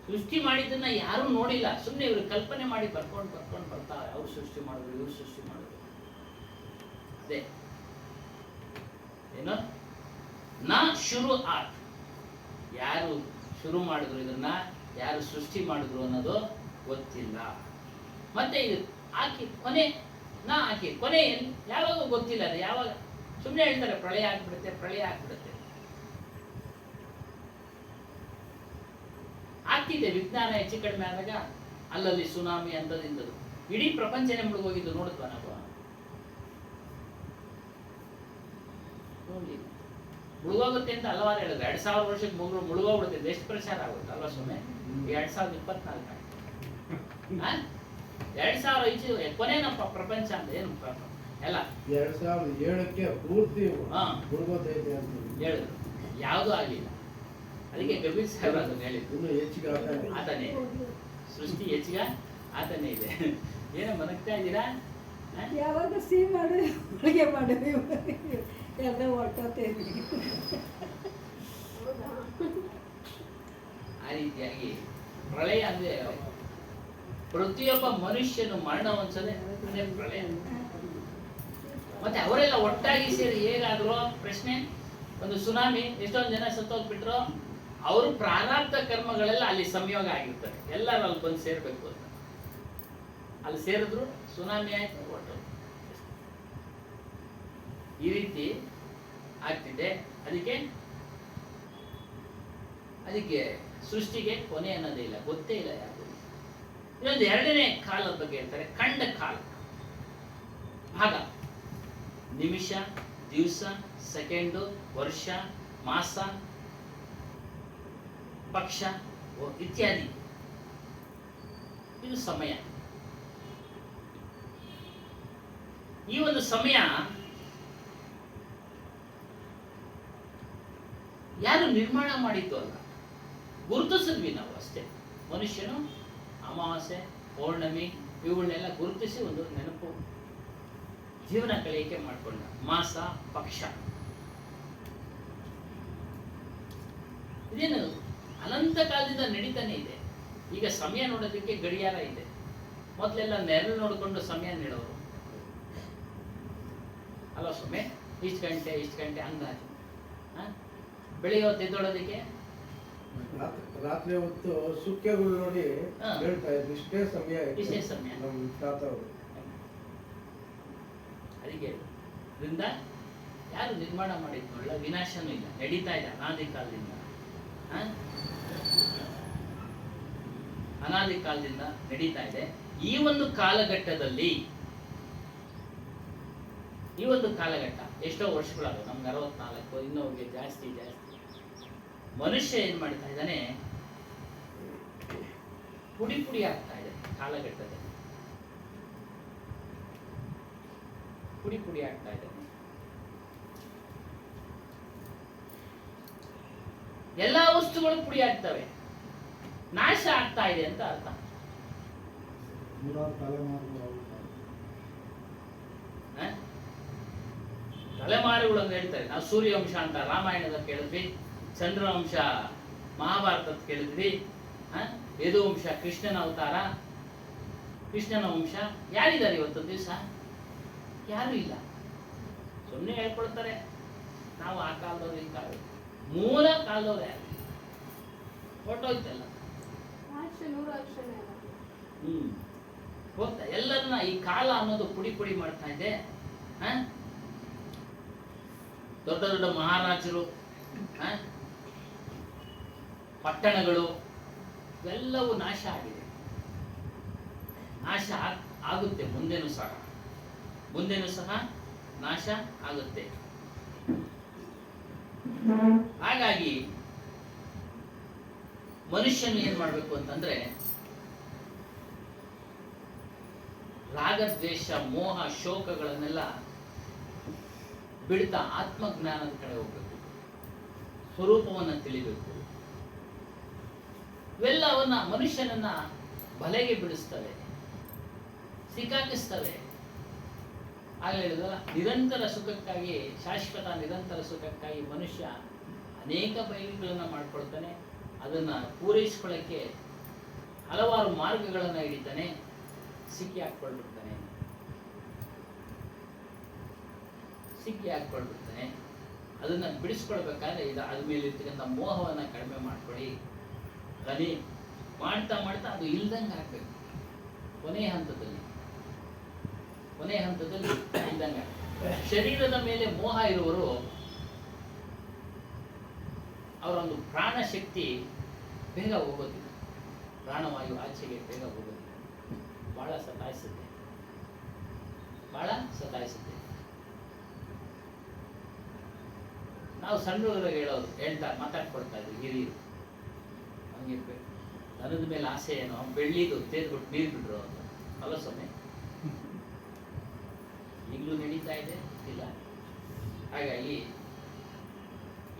ಸೃಷ್ಟಿ ಮಾಡಿದ್ದನ್ನ ಯಾರು ನೋಡಿಲ್ಲ, ಸುಮ್ಮನೆ ಇವರು ಕಲ್ಪನೆ ಮಾಡಿ ಬರ್ಕೊಂಡು ಬರ್ತಾರೆ. ಅವ್ರು ಸೃಷ್ಟಿ ಮಾಡಿದ್ರು, ಇವ್ರು ಸೃಷ್ಟಿ ಮಾಡಿದ್ರು. ಅದೇ ಏನು ನಾ ಶುರು ಆತ್, ಯಾರು ಶುರು ಮಾಡಿದ್ರು ಇದನ್ನ, ಯಾರು ಸೃಷ್ಟಿ ಮಾಡಿದ್ರು ಅನ್ನೋದು ಗೊತ್ತಿಲ್ಲ. ಮತ್ತೆ ಇದು ಹಾಕಿ ಕೊನೆ, ನಾ ಹಾಕಿ ಕೊನೆ ಯಾವಾಗ ಗೊತ್ತಿಲ್ಲ. ಅದು ಯಾವಾಗ ಸುಮ್ಮನೆ ಹೇಳ್ತಾರೆ ಪ್ರಳಯ ಆಗ್ಬಿಡುತ್ತೆ, ಪ್ರಳಯ ಆಗ್ಬಿಡುತ್ತೆ. ಆಗ್ತಿದೆ ವಿಜ್ಞಾನ ಹೆಚ್ಚು ಕಡಿಮೆ ಆದಾಗ ಅಲ್ಲಲ್ಲಿ ಸುನಾಮಿ ಅಂತದಿಂದದು ಇಡೀ ಪ್ರಪಂಚನೇ ಮುಳುಗೋಗಿದ್ದು ನೋಡುತ್ವಾ ನಾವು? ನೋಡಿ, ಮುಳುಗೋಗುತ್ತೆ ಅಂತ ಹಲವಾರು ಹೇಳಿದ್ರು. 2000 ವರ್ಷಕ್ಕೆ ಮುಳುಗೋಗ್ಬಿಡುತ್ತೆ, ಎಷ್ಟು ಪ್ರಚಾರ ಆಗುತ್ತೆ ಅಲ್ವಾ ಸುಮ್ಮನೆ? 2024 2000 ಕೊನೆನಪ್ಪ ಪ್ರಪಂಚ ಅಂತ ಏನು ಎಲ್ಲ 2007ಕ್ಕೆ ಪೂರ್ತಿ ಮುಳುಗೋದೈತೆ ಅಂತ ಹೇಳಿದ್ರು, ಯಾವುದೂ ಆಗಲಿಲ್ಲ. ಅದಕ್ಕೆ ಕಬೀರ್ ಸಾಹೇಬ್ ಅದನ್ನ ಹೇಳಿದ್ರು, ಇನ್ನು ಹೆಚ್ಚಿಗೆ ಆತನೇ ಸೃಷ್ಟಿ, ಹೆಚ್ಚಿಗೆ ಆತನೇ ಇದೆ. ಏನೋ ಮನಗ್ತಾ ಇದ್ದೀರಾ? ಯಾವಾಗ ಸಿಹಿ ಮಾಡಿ ಅಡುಗೆ ಮಾಡಿ ಎಲ್ಲ ಹೊರಟೋತೇವೆ. ಆ ರೀತಿಯಾಗಿ ಪ್ರಳಯ ಅಂದ್ರೆ ಪ್ರತಿಯೊಬ್ಬ ಮನುಷ್ಯನು ಮರಣ ಹೊಂದದೆ ಅದೇ ಪ್ರಳಯ. ಮತ್ತೆ ಅವರೆಲ್ಲ ಒಟ್ಟಾಗಿ ಸೇರಿ ಹೇಗಾದ್ರು ಪ್ರಶ್ನೆ, ಒಂದು ಸುನಾಮಿ ಎಷ್ಟೊಂದು ಜನ ಸತ್ತೋಗ್ಬಿಟ್ರು, ಅವರು ಪ್ರಾರಬ್ಧ ಕರ್ಮಗಳೆಲ್ಲ ಅಲ್ಲಿ ಸಂಯೋಗ ಆಗಿರ್ತಾರೆ, ಎಲ್ಲರೂ ಅಲ್ಲಿ ಬಂದು ಸೇರ್ಬೇಕು ಅಂತ. ಅಲ್ಲಿ ಸೇರಿದ್ರು ಸುನಾಮಿ ಆಯ್ತು, ಒಟ್ಟು ಈ ರೀತಿ ಆಗ್ತಿದೆ. ಅದಕ್ಕೆ ಸೃಷ್ಟಿಗೆ ಕೊನೆ ಅನ್ನೋದೇ ಇಲ್ಲ, ಗೊತ್ತೇ ಇಲ್ಲ ಯಾರು. ಇನ್ನೊಂದು ಎರಡನೇ ಕಾಲದ ಬಗ್ಗೆ ಹೇಳ್ತಾರೆ, ಖಂಡ ಕಾಲ ಭಾಗ. ನಿಮಿಷ, ದಿವಸ, ಸೆಕೆಂಡು, ವರ್ಷ, ಮಾಸ, ಪಕ್ಷ ಇತ್ಯಾದಿ. ಇದು ಸಮಯ. ಈ ಒಂದು ಸಮಯ ಯಾರು ನಿರ್ಮಾಣ ಮಾಡಿದ್ದು ಅಲ್ಲ, ಗುರುತಿಸಿದ್ವಿ ನಾವು ಅಷ್ಟೇ. ಮನುಷ್ಯನು ಅಮಾವಾಸ್ಯೆ, ಪೌರ್ಣಮಿ ಇವುಗಳನ್ನೆಲ್ಲ ಗುರುತಿಸಿ ಒಂದು ನೆನಪು, ಜೀವನ ಕಲಿಕೆ ಮಾಡಿಕೊಂಡ. ಮಾಸ, ಪಕ್ಷ ಇದೇನು ಅನಂತ ಕಾಲದಿಂದ ನಡೀತಾನೆ ಇದೆ. ಈಗ ಸಮಯ ನೋಡೋದಕ್ಕೆ ಗಡಿಯಾರ ಇದೆ, ಮೊದಲೆಲ್ಲ ನೆರಳು ನೋಡಿಕೊಂಡು ಸಮಯ ನೀಡೋರು ಅಲ್ಲ ಸುಮ್ಮನೆ ಇಷ್ಟು ಗಂಟೆ ಅಂದಾಜು. ಬೆಳೆಯೋ ಎದ್ದೊಳೋದಕ್ಕೆ ರಾತ್ರಿ ಹೊತ್ತು ಸುಕ್ಕೆಗಳು ನೋಡಿ ಹಾ. ಹೇಳ್ತಾ ಇದ್ರು ಇಷ್ಟೇ ಸಮಯ ಆಯ್ತು. ಇಷ್ಟೇ ಸಮಯ. ನಮ್ಮ ತಾತ ಅವರು ಅದಕ್ಕೆ ಇದರಿಂದ ಯಾರು ನಿರ್ಮಾಣ ಮಾಡಿದ್ನಲ್ಲ ವಿನಾಶನೂ ಇಲ್ಲ, ನಡೀತಾ ಇದೆ ಅನಾದಿ ಕಾಲದಿಂದ. ಆ? ಅನಾದಿ ಕಾಲದಿಂದ ನಡೀತಾ ಇದೆ. ಈ ಒಂದು ಕಾಲಘಟ್ಟದಲ್ಲಿ ಈ ಒಂದು ಕಾಲಘಟ್ಟ ಎಷ್ಟೋ ವರ್ಷಗಳಾಗವು, ನಮ್ಗೆ 64, ಇನ್ನೊಂದು ಜಾಸ್ತಿ ಮನುಷ್ಯ ಏನ್ ಮಾಡ್ತಾ ಇದ್ದಾನೆ, ಪುಡಿ ಪುಡಿ ಆಗ್ತಾ ಇದೆ ಕಾಲಘಟ್ಟದಲ್ಲಿ, ಪುಡಿ ಪುಡಿ ಆಗ್ತಾ ಇದ್ದಾನೆ. ಎಲ್ಲಾ ವಸ್ತುಗಳು ಪುಡಿ ಆಗ್ತವೆ, ನಾಶ ಆಗ್ತಾ ಇದೆ ಅಂತ ಅರ್ಥ. ಹ? ತಲೆಮಾರುಗಳು ಅಂತ ಹೇಳ್ತಾರೆ. ನಾವು ಸೂರ್ಯವಂಶ ಅಂತ ರಾಮಾಯಣದ ಕೇಳಿದ್ವಿ, ಚಂದ್ರವಂಶ ಮಹಾಭಾರತದ ಕೇಳಿದ್ವಿ, ಯದುವಂಶ ಕೃಷ್ಣನ ಅವತಾರ, ಕೃಷ್ಣನ ವಂಶ. ಯಾರಿದ್ದಾರೆ ಇವತ್ತು ದಿವಸ? ಯಾರು ಇಲ್ಲ. ಸುಮ್ಮನೆ ಹೇಳ್ಕೊಳ್ತಾರೆ ನಾವು ಆ ಕಾಲದವ್ರು ಈ ಕಾಲ. ಮೂಲ ಕಾಲದವ್ರು ಯಾರು? ಹೊರಟೋಯ್ತಲ್ಲ. ಹೋಗ್ತಾ ಎಲ್ಲರನ್ನ ಈ ಕಾಲ ಅನ್ನೋದು ಪುಡಿ ಪುಡಿ ಮಾಡ್ತಾ ಇದೆ. ದೊಡ್ಡ ದೊಡ್ಡ ಮಹಾರಾಜರು, ಪಟ್ಟಣಗಳು ಇವೆಲ್ಲವೂ ನಾಶ ಆಗಿದೆ. ನಾಶ ಆಗುತ್ತೆ, ಮುಂದೆನೂ ಸಹ ನಾಶ ಆಗುತ್ತೆ. ಹಾಗಾಗಿ ಮನುಷ್ಯನು ಏನ್ ಮಾಡ್ಬೇಕು ಅಂತಂದ್ರೆ, ರಾಗದ್ವೇಷ ಮೋಹ ಶೋಕಗಳನ್ನೆಲ್ಲ ಬಿಡ್ತಾ ಆತ್ಮಜ್ಞಾನದ ಕಡೆ ಹೋಗ್ಬೇಕು, ಸ್ವರೂಪವನ್ನ ತಿಳಿಬೇಕು. ಇವೆಲ್ಲವನ್ನ ಮನುಷ್ಯನನ್ನ ಬಲೆಗೆ ಬಿಡಿಸ್ತವೆ, ಸಿಕ್ಕಾಕಿಸ್ತವೆ. ಆಗ ಹೇಳಿದಲ್ಲ, ನಿರಂತರ ಸುಖಕ್ಕಾಗಿ, ಶಾಶ್ವತ ನಿರಂತರ ಸುಖಕ್ಕಾಗಿ ಮನುಷ್ಯ ಅನೇಕ ಬಯಕೆಗಳನ್ನ ಮಾಡ್ಕೊಳ್ತಾನೆ. ಅದನ್ನ ಪೂರೈಸ್ಕೊಳ್ಳಕ್ಕೆ ಹಲವಾರು ಮಾರ್ಗಗಳನ್ನ ಹಿಡಿತಾನೆ, ಸಿಕ್ಕಿ ಹಾಕ್ಕೊಳ್ಬಿಡ್ತಾನೆ. ಅದನ್ನ ಬಿಡಿಸ್ಕೊಳ್ಬೇಕಾದ್ರೆ ಅದ್ರ ಮೇಲೆ ಇರ್ತಕ್ಕಂಥ ಮೋಹವನ್ನ ಕಡಿಮೆ ಮಾಡ್ಕೊಳ್ಳಿ. ಕಲಿ ಮಾಡ್ತಾ ಅದು ಇಲ್ದಂಗೆ ಆಗ್ಬೇಕು. ಕೊನೆಯ ಹಂತದಲ್ಲಿ ಇಲ್ದಂಗೆ. ಶರೀರದ ಮೇಲೆ ಮೋಹ ಇರುವರು ಅವರೊಂದು ಪ್ರಾಣ ಶಕ್ತಿ ಬೇಗ ಹೋಗೋದಿಲ್ಲ, ಪ್ರಾಣವಾಯು ಆಚೆಗೆ ಬೇಗ ಹೋಗೋದಿಲ್ಲ. ಬಹಳ ಸತಾಯಿಸುತ್ತೆ. ನಾವು ಸಣ್ಣವರಿಗೆ ಮಾತಾಡ್ಕೊಳ್ತಾ ಇದ್ವಿ ಹಿರಿಯರು, ಹಂಗೆ ದನದ ಮೇಲೆ ಆಸೆ ಏನೋ, ಬೆಳ್ಳಿದು ತೇರ್ಬಿಟ್ಟು ನೀರು ಬಿಡ್ರು ಅಂತ. ಅಲ್ಲ ಸೊನ್ನೆ ಈಗಲೂ ನಡೀತಾ ಇದೆ ಇಲ್ಲ. ಹಾಗಾಗಿ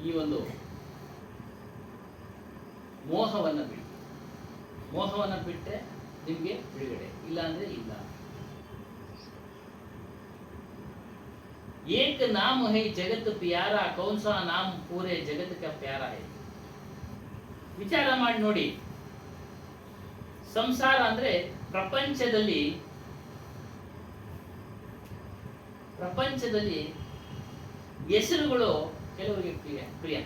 ಈ ಒಂದು ಮೋಹವನ್ನು ಬಿಟ್ಟರೆ ನಿಮ್ಗೆ ಬಿಡುಗಡೆ, ಇಲ್ಲ ಅಂದ್ರೆ ಇಲ್ಲ. ಏಕ ನಾಮ ಹೈ ಜಗತ್ ಪ್ಯಾರ, ಕೌನ್ಸಾ ನಾಮ ಪೂರೆ ಜಗತ್ ಕ ಪ್ಯಾರ ಹೈ. ವಿಚಾರ ಮಾಡಿ ನೋಡಿ. ಸಂಸಾರ ಅಂದ್ರೆ ಪ್ರಪಂಚದಲ್ಲಿ ಹೆಸರುಗಳು ಕೆಲವರಿಗೆ ಪ್ರಿಯ.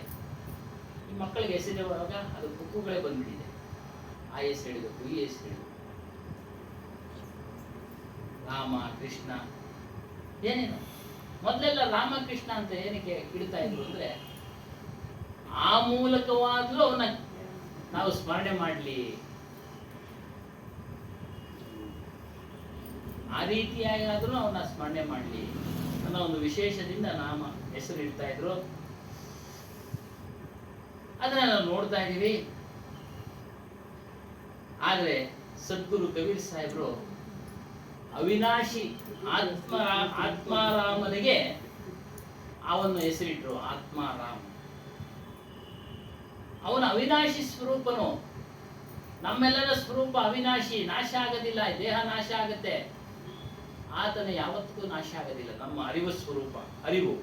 ಈ ಮಕ್ಕಳಿಗೆ ಹೆಸರಿರುವಾಗ ಅದು ಬುಕ್ಕುಗಳೇ ಬಂದ್ಬಿಟ್ಟಿದೆ. ಆ ಹೆಸರು ಹಿಡಿಬೇಕು, ಈ ಹೆಸರು ಹಿಡಿಬೇಕು, ರಾಮ ಕೃಷ್ಣ ಏನೇನು. ಮೊದಲೆಲ್ಲ ರಾಮಕೃಷ್ಣ ಅಂತ ಏನಕ್ಕೆ ಇಡ್ತಾ ಇದ್ರು ಅಂದ್ರೆ, ಆ ಮೂಲಕವಾದ್ರೂ ಅವನ್ನ ನಾವು ಸ್ಮರಣೆ ಮಾಡಲಿ, ಆ ರೀತಿಯಾಗಾದ್ರೂ ಅವನ್ನ ಸ್ಮರಣೆ ಮಾಡಲಿ ಅನ್ನೋ ಒಂದು ವಿಶೇಷದಿಂದ ನಾಮ ಹೆಸರು ಇಡ್ತಾ ಇದ್ರು. ಅದನ್ನ ನಾವು ನೋಡ್ತಾ ಇದ್ದೀವಿ. ಆದ್ರೆ ಸದ್ಗುರು ಕಬೀರ್ ಸಾಹೇಬ್ರು ಅವಿನಾಶಿ ಆತ್ಮಾರಾಮನಿಗೆ ಅವನ ಹೆಸರಿಟ್ರು, ಆತ್ಮಾರಾಮ್. ಅವನ ಅವಿನಾಶಿ ಸ್ವರೂಪನು. ನಮ್ಮೆಲ್ಲರ ಸ್ವರೂಪ ಅವಿನಾಶಿ, ನಾಶ ಆಗೋದಿಲ್ಲ. ದೇಹ ನಾಶ ಆಗತ್ತೆ, ಆತನ ಯಾವತ್ತಿಗೂ ನಾಶ ಆಗೋದಿಲ್ಲ. ನಮ್ಮ ಅರಿವು ಸ್ವರೂಪ, ಅರಿವು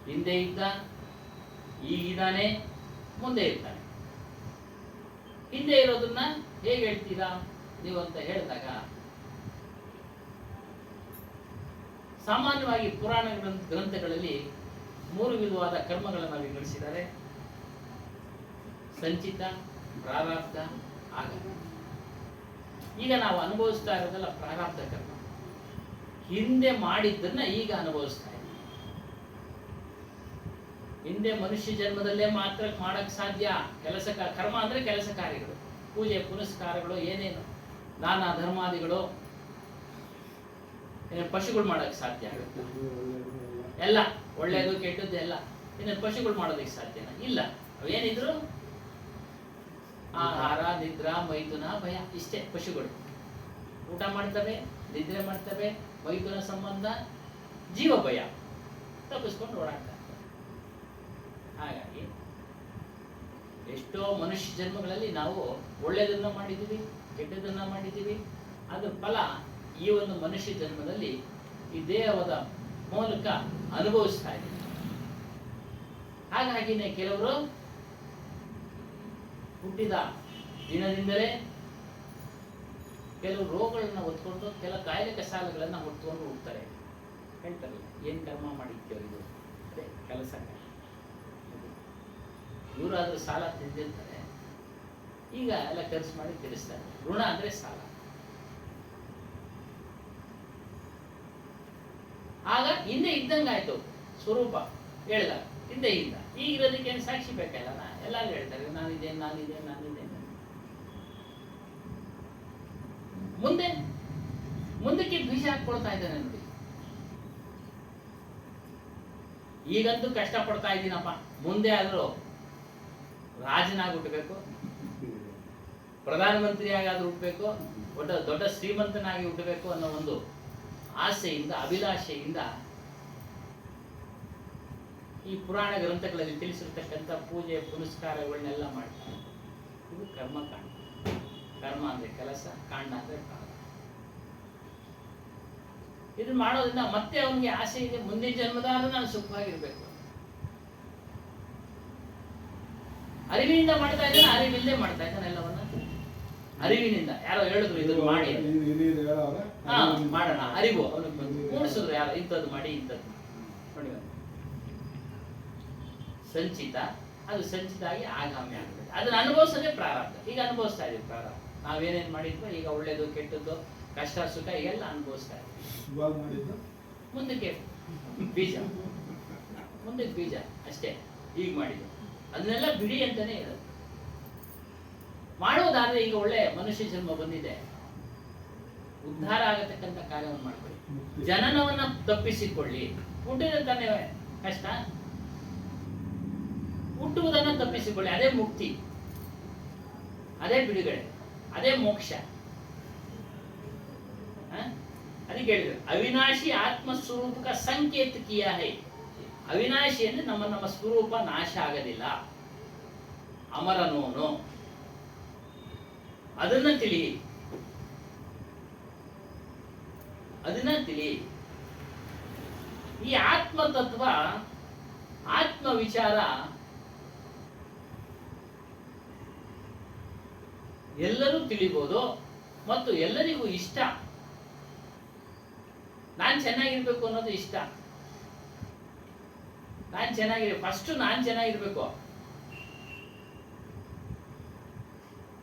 ಹಿಂದೆ ಇದ್ದ, ಈಗಿದ್ದಾನೆ, ಮುಂದೆ ಇರ್ತಾನೆ. ಹಿಂದೆ ಇರೋದನ್ನ ಹೇಗೆ ಹೇಳ್ತೀರಾ ನೀವು ಅಂತ ಹೇಳಿದಾಗ, ಸಾಮಾನ್ಯವಾಗಿ ಪುರಾಣ ಗ್ರಂಥಗಳಲ್ಲಿ 3 ವಿಧವಾದ ಕರ್ಮಗಳನ್ನು ವಿಂಗಡಿಸಿದ್ದಾರೆ. ಸಂಚಿತ, ಪ್ರಾರಬ್ಧ, ಆಗಮ. ಈಗ ನಾವು ಅನುಭವಿಸ್ತಾ ಇರೋದಲ್ಲ ಪ್ರಾರಬ್ಧ ಕರ್ಮ. ಹಿಂದೆ ಮಾಡಿದ್ದನ್ನ ಈಗ ಅನುಭವಿಸ್ತಾ ಇದ್ದೀವಿ. ಹಿಂದೆ ಮನುಷ್ಯ ಜನ್ಮದಲ್ಲೇ ಮಾತ್ರ ಮಾಡಕ್ ಸಾಧ್ಯ ಕೆಲಸ ಕರ್ಮ ಅಂದ್ರೆ ಕೆಲಸ ಕಾರ್ಯಗಳು, ಪೂಜೆ ಪುನಸ್ಕಾರಗಳು, ಏನೇನು ನಾನಾ ಧರ್ಮಾದಿಗಳು, ಪಶುಗಳು ಮಾಡಕ್ ಸಾಧ್ಯ ಆಗುತ್ತೆ. ಎಲ್ಲ ಒಳ್ಳೇದು ಕೆಟ್ಟದ್ದು ಎಲ್ಲ ಇನ್ನು ಪಶುಗಳು ಮಾಡೋದಕ್ಕೆ ಸಾಧ್ಯನಾ? ಇಲ್ಲ. ಅವೇನಿದ್ರು ಆಹಾರ, ನಿದ್ರಾ, ಮೈಥುನ, ಭಯ, ಇಷ್ಟೇ ಪಶುಗಳು. ಊಟ ಮಾಡ್ತವೆ, ನಿದ್ರೆ ಮಾಡ್ತವೆ, ಮೈಥುನ ಸಂಬಂಧ, ಜೀವ ಭಯ ತಪ್ಪಿಸ್ಕೊಂಡು ಓಡಾಡ್ತಾರೆ. ಹಾಗಾಗಿ ಎಷ್ಟೋ ಮನುಷ್ಯ ಜನ್ಮಗಳಲ್ಲಿ ನಾವು ಒಳ್ಳೆಯದನ್ನ ಮಾಡಿದ್ದೀವಿ, ಕೆಟ್ಟದನ್ನ ಮಾಡಿದ್ದೀವಿ. ಅದ್ರ ಫಲ ಈ ಒಂದು ಮನುಷ್ಯ ಜನ್ಮದಲ್ಲಿ ಈ ದೇಹದ ಮೂಲಕ ಅನುಭವಿಸ್ತಾ ಇದ್ದೀವಿ. ಹಾಗಾಗಿನೇ ಕೆಲವರು ಹುಟ್ಟಿದ ದಿನದಿಂದಲೇ ಕೆಲವು ರೋಗಗಳನ್ನ ಹೊತ್ಕೊಂಡು, ಕೆಲ ಕಾಯಿಲೆ ಕಸಾಲಗಳನ್ನ ಹೊತ್ಕೊಂಡು ಹೋಗ್ತಾರೆ. ಹೇಳ್ತಾರಲ್ಲ, ಏನ್ ಕರ್ಮ ಮಾಡಿದ್ದೇವೆ ಇದು, ಅದೇ ಕೆಲಸ. ಇವರಾದ್ರೂ ಸಾಲ ತಿಂದಿರ್ತಾರೆ, ಈಗ ಎಲ್ಲ ಖರ್ಚು ಮಾಡಿ ತೀರಿಸ್ತಾರೆ. ಋಣ ಅಂದ್ರೆ ಸಾಲ. ಆಗ ಹಿಂದೆ ಇದ್ದಂಗಾಯ್ತು ಸ್ವರೂಪ ಹೇಳಿದ ಹಿಂದೆ ಇಲ್ಲ. ಈಗ ಇರೋದಕ್ಕೆ ಏನು ಸಾಕ್ಷಿ ಬೇಕಲ್ಲ? ಎಲ್ಲರೂ ಹೇಳ್ತಾರೆ ನಾನಿದ್ದೇನೆ, ನಾನಿದ್ದೇನೆ, ನಾನಿದ್ದೇನೆ. ಮುಂದಕ್ಕೆ ಬೀಜ ಹಾಕೊಳ್ತಾ ಇದ್ದಾನೆ ನೋಡಿ. ಈಗಂತೂ ಕಷ್ಟ ಪಡ್ತಾ ಇದ್ದೀನಪ್ಪ, ಮುಂದೆ ಆದ್ರೂ ರಾಜನಾಗಿ ಹುಟ್ಟಬೇಕು, ಪ್ರಧಾನಮಂತ್ರಿ ಆಗಾದ್ರೂ ಹುಟ್ಟಬೇಕು, ದೊಡ್ಡ ಶ್ರೀಮಂತನಾಗಿ ಹುಟ್ಟಬೇಕು ಅನ್ನೋ ಒಂದು ಆಸೆಯಿಂದ, ಅಭಿಲಾಷೆಯಿಂದ ಈ ಪುರಾಣ ಗ್ರಂಥಗಳಲ್ಲಿ ತಿಳಿಸಿರ್ತಕ್ಕಂಥ ಪೂಜೆ ಪುನಸ್ಕಾರಗಳನ್ನೆಲ್ಲ ಮಾಡ್ತಾರೆ. ಇದು ಕರ್ಮಕಾಂಡ. ಕರ್ಮ ಅಂದ್ರೆ ಕೆಲಸ, ಕಾಂಡ ಅಂದ್ರೆ ಕಾಲ. ಇದು ಮಾಡೋದ್ರಿಂದ ಮತ್ತೆ ಅವನಿಗೆ ಆಸೆ ಇದೆ, ಮುಂದಿನ ಜನ್ಮದಾದ್ರೂ ನಾನು ಸುಖವಾಗಿರ್ಬೇಕು. ಅರಿವಿನಿಂದ ಮಾಡ್ತಾ ಇದ್ದಾನೆ, ಅರಿವಿಲ್ಲದೆ ಮಾಡ್ತಾ ಇದ್ದಾನೆ ಎಲ್ಲವನ್ನ. ಅರಿವಿನಿಂದ ಯಾರೋ ಹೇಳಿದ್ರು ಇದನ್ನು ಮಾಡಿ, ಮಾಡೋಣ, ಅರಿವು ಅವನಿಗೆ ಬಂದು ಕೂಡಿಸಿದ್ರು. ಯಾರು ಇಂಥದ್ದು ಮಾಡಿ, ಇಂಥದ್ದು ನೋಡಿ. ಸಂಚಿತ, ಅದು ಸಂಚಿತ ಆಗಿ ಆಗಾಮಿ ಆಗ್ತದೆ. ಅದನ್ನ ಅನುಭವಿಸೋದೇ ಪ್ರಾರಬ್ಧ. ಈಗ ಅನುಭವಿಸ್ತಾ ಇದೀವಿ ಪ್ರಾರಬ್ಧ. ನಾವೇನೇನ್ ಮಾಡಿದ್ವೋ ಈಗ ಒಳ್ಳೇದು ಕೆಟ್ಟದ್ದು, ಕಷ್ಟ ಸುಖ ಎಲ್ಲ ಅನುಭವಿಸ್ತಾ ಇದ್ದೀವಿ. ಮುಂದಕ್ಕೆ ಬೀಜ, ಮುಂದಕ್ಕೆ ಬೀಜ ಅಷ್ಟೇ. ಈಗ ಮಾಡಿದ್ದು ಅದನ್ನೆಲ್ಲ ಬಿಡಿ ಅಂತಾನೆ ಹೇಳೋದು. ಮಾಡೋದಾದ್ರೆ ಈಗ ಒಳ್ಳೆ ಮನುಷ್ಯ ಜನ್ಮ ಬಂದಿದೆ, ಉದ್ಧಾರ ಆಗತಕ್ಕಂಥ ಕಾರ್ಯವನ್ನು ಮಾಡ್ಕೊಳ್ಳಿ. ಜನನವನ್ನ ತಪ್ಪಿಸಿಕೊಳ್ಳಿ. ಹುಟ್ಟಿದ ತಾನೇ ಕಷ್ಟ, ಹುಟ್ಟುವುದನ್ನ ತಪ್ಪಿಸಿಕೊಳ್ಳಿ. ಅದೇ ಮುಕ್ತಿ, ಅದೇ ಬಿಡುಗಡೆ, ಅದೇ ಮೋಕ್ಷ. ಅದಕ್ಕೆ ಹೇಳಿದ್ರು ಅವಿನಾಶಿ ಆತ್ಮ ಸ್ವರೂಪಕ ಸಂಕೇತ ಕಿಯಾ ಹೈ. ಅವಿನಾಶಿ ಅಂದ್ರೆ ನಮ್ಮ ಸ್ವರೂಪ ನಾಶ ಆಗದಿಲ್ಲ, ಅಮರನೋನು. ಅದನ್ನ ತಿಳಿ, ಅದನ್ನ ತಿಳಿ. ಈ ಆತ್ಮ ತತ್ವ, ಆತ್ಮ ವಿಚಾರ ಎಲ್ಲರೂ ತಿಳಿಬಹುದು ಮತ್ತು ಎಲ್ಲರಿಗೂ ಇಷ್ಟ. ನಾನ್ ಚೆನ್ನಾಗಿರ್ಬೇಕು ಅನ್ನೋದು ಇಷ್ಟ. ಫಸ್ಟ್ ನಾನ್ ಚೆನ್ನಾಗಿರ್ಬೇಕು,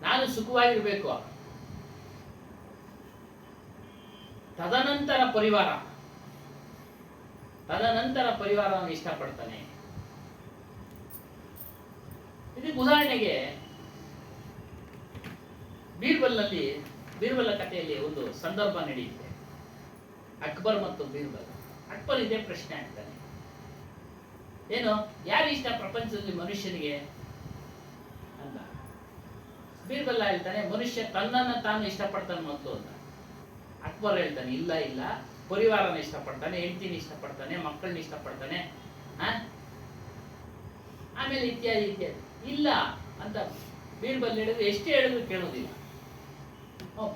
ನಾನು ಸುಖವಾಗಿರ್ಬೇಕು. ತದನಂತರ ಪರಿವಾರವನ್ನು ಇಷ್ಟಪಡ್ತಾನೆ. ಇದಕ್ಕೆ ಉದಾಹರಣೆಗೆ ಬೀರ್ಬಲ್ ಕಥೆಯಲ್ಲಿ ಒಂದು ಸಂದರ್ಭ ನಡೆಯುತ್ತೆ. ಅಕ್ಬರ್ ಮತ್ತು ಬೀರ್ಬಲ್. ಅಕ್ಬರ್ ಇದೇ ಪ್ರಶ್ನೆ ಆಗ್ತಾನೆ, ಏನು ಯಾರು ಇಷ್ಟ ಪ್ರಪಂಚದಲ್ಲಿ ಮನುಷ್ಯನಿಗೆ ಅಂತ. ಬೀರ್ಬಲ್ ಹೇಳ್ತಾನೆ, ಮನುಷ್ಯ ತನ್ನನ್ನು ತಾನು ಇಷ್ಟಪಡ್ತಾನೆ ಮೊದಲು ಅಂತ. ಅಕ್ಬರ್ ಹೇಳ್ತಾನೆ, ಇಲ್ಲ, ಪರಿವಾರನ ಇಷ್ಟಪಡ್ತಾನೆ, ಹೆಂಡತಿನ ಇಷ್ಟಪಡ್ತಾನೆ, ಮಕ್ಕಳನ್ನ ಇಷ್ಟಪಡ್ತಾನೆ, ಆಮೇಲೆ ಇತ್ಯಾದಿ ಇತ್ಯಾದಿ. ಇಲ್ಲ ಅಂತ ಬೀರ್ಬಲ್ ಹೇಳಿದ್ರೆ ಎಷ್ಟೇ ಹೇಳಿದ್ರು ಕೇಳೋದಿಲ್ಲ.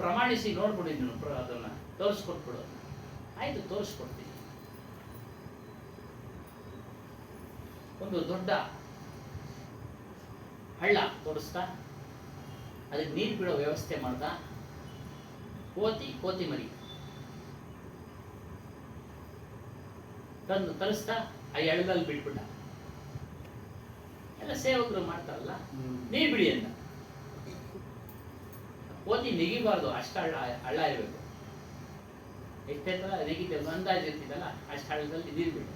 ಪ್ರಮಾಣಿಸಿ ನೋಡ್ಬಿಡಿ, ನೀನು ಅದನ್ನ ತೋರಿಸ್ಕೊಟ್ಬಿಡು. ಆಯ್ತು, ತೋರಿಸ್ಕೊಡ್ತೀನಿ. ಒಂದು ದೊಡ್ಡ ಹಳ್ಳ ತೋರಿಸ್ತಾ, ಅದಕ್ಕೆ ನೀರು ಬಿಡೋ ವ್ಯವಸ್ಥೆ ಮಾಡ್ದ. ಕೋತಿ ಮರಿ ತಂದು ತರಿಸ್ತಾ ಆ ಹಳ್ಳದಲ್ಲಿ ಬಿಟ್ಬಿಟ್ಟ. ಎಲ್ಲ ಸೇವಕರು ಮಾಡ್ತಾರಲ್ಲ, ನೀರು ಬಿಡಿ ಅಂತ. ಕೋತಿ ನೆಗಿಬಾರ್ದು, ಅಷ್ಟು ಹಳ್ಳ ಇರಬೇಕು. ಎಷ್ಟೆಲ್ಲ ನೆಗಿತೇವೆ ಅಂದಾಜು ಇರ್ತಿದ್ದಲ್ಲ, ಅಷ್ಟು ಹಳ್ಳದಲ್ಲಿ ನೀರು ಬಿಡಿ.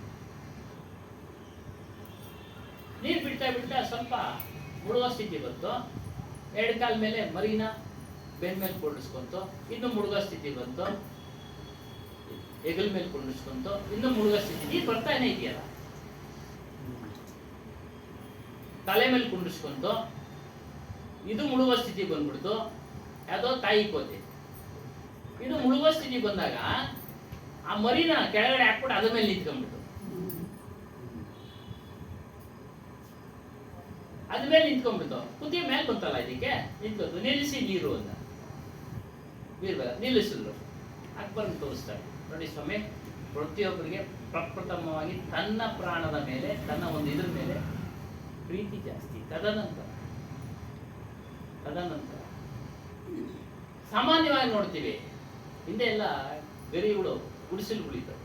ನೀರು ಬಿಡ್ತಾ ಬಿಡ್ತಾ ಸ್ವಲ್ಪ ಮುಳುಗೋ ಸ್ಥಿತಿ ಬಂತು. ಎರಡು ಕಾಲ ಮೇಲೆ ಮರಿನ ಬೆನ್ ಮೇಲೆ ಕೊಂಡಿಸ್ಕೊಂತು, ಇನ್ನು ಮುಳುಗೋ ಸ್ಥಿತಿ ಬಂತು. ಹೆಗಲ ಮೇಲೆ ಕೊಂಡಿಸ್ಕೊಂತು, ಇನ್ನು ಮುಳುಗೋ ಸ್ಥಿತಿ. ನೀರು ಬರ್ತಾನೆ ಇದೆಯಲ್ಲ, ತಲೆ ಮೇಲೆ ಕುಂಡಿಸ್ಕೊಂತು, ಇದು ಮುಳುಗೋ ಸ್ಥಿತಿ ಬಂದ್ಬಿಡ್ತು. ಯಾವುದೋ ತಾಯಿ ಕೋತಿ. ಇದು ಮುಳುಗೋ ಸ್ಥಿತಿ ಬಂದಾಗ ಆ ಮರಿನ ಕೆಳಗಡೆ ಹಾಕ್ಬಿಟ್ಟು ಅದ್ರ ಮೇಲೆ ನಿಂತ್ಕೊಂಡ್ಬಿಟ್ಟು, ಅದ್ರ ಮೇಲೆ ನಿಂತ್ಕೊಂಡ್ಬಿಡ್ತು. ಕುತ್ತಿಗೆ ಮೇಲೆ ಬಂತಲ್ಲ, ಇದಕ್ಕೆ ನಿಂತ್ಕೊಂಡು ನಿಲ್ಲಿಸಿ ನೀರು ಅಂತ ಬೀರ್ಬಲ ನಿಲ್ಲಿಸಿದ್ರು. ಅಕ್ಬರ್ನ ತೋರಿಸ್ತಾರೆ, ನೋಡಿ ಸ್ವಾಮಿ, ಪ್ರತಿಯೊಬ್ಬರಿಗೆ ಪ್ರಪ್ರಥಮವಾಗಿ ತನ್ನ ಪ್ರಾಣದ ಮೇಲೆ, ತನ್ನ ಒಂದು ಇದ್ರ ಮೇಲೆ ಪ್ರೀತಿ ಜಾಸ್ತಿ. ತದನಂತರ ಸಾಮಾನ್ಯವಾಗಿ ನೋಡ್ತೀವಿ, ಹಿಂದೆ ಎಲ್ಲ ಗರಿಗಳು ಗುಡಿಸಲು ಕುಳಿತವೆ.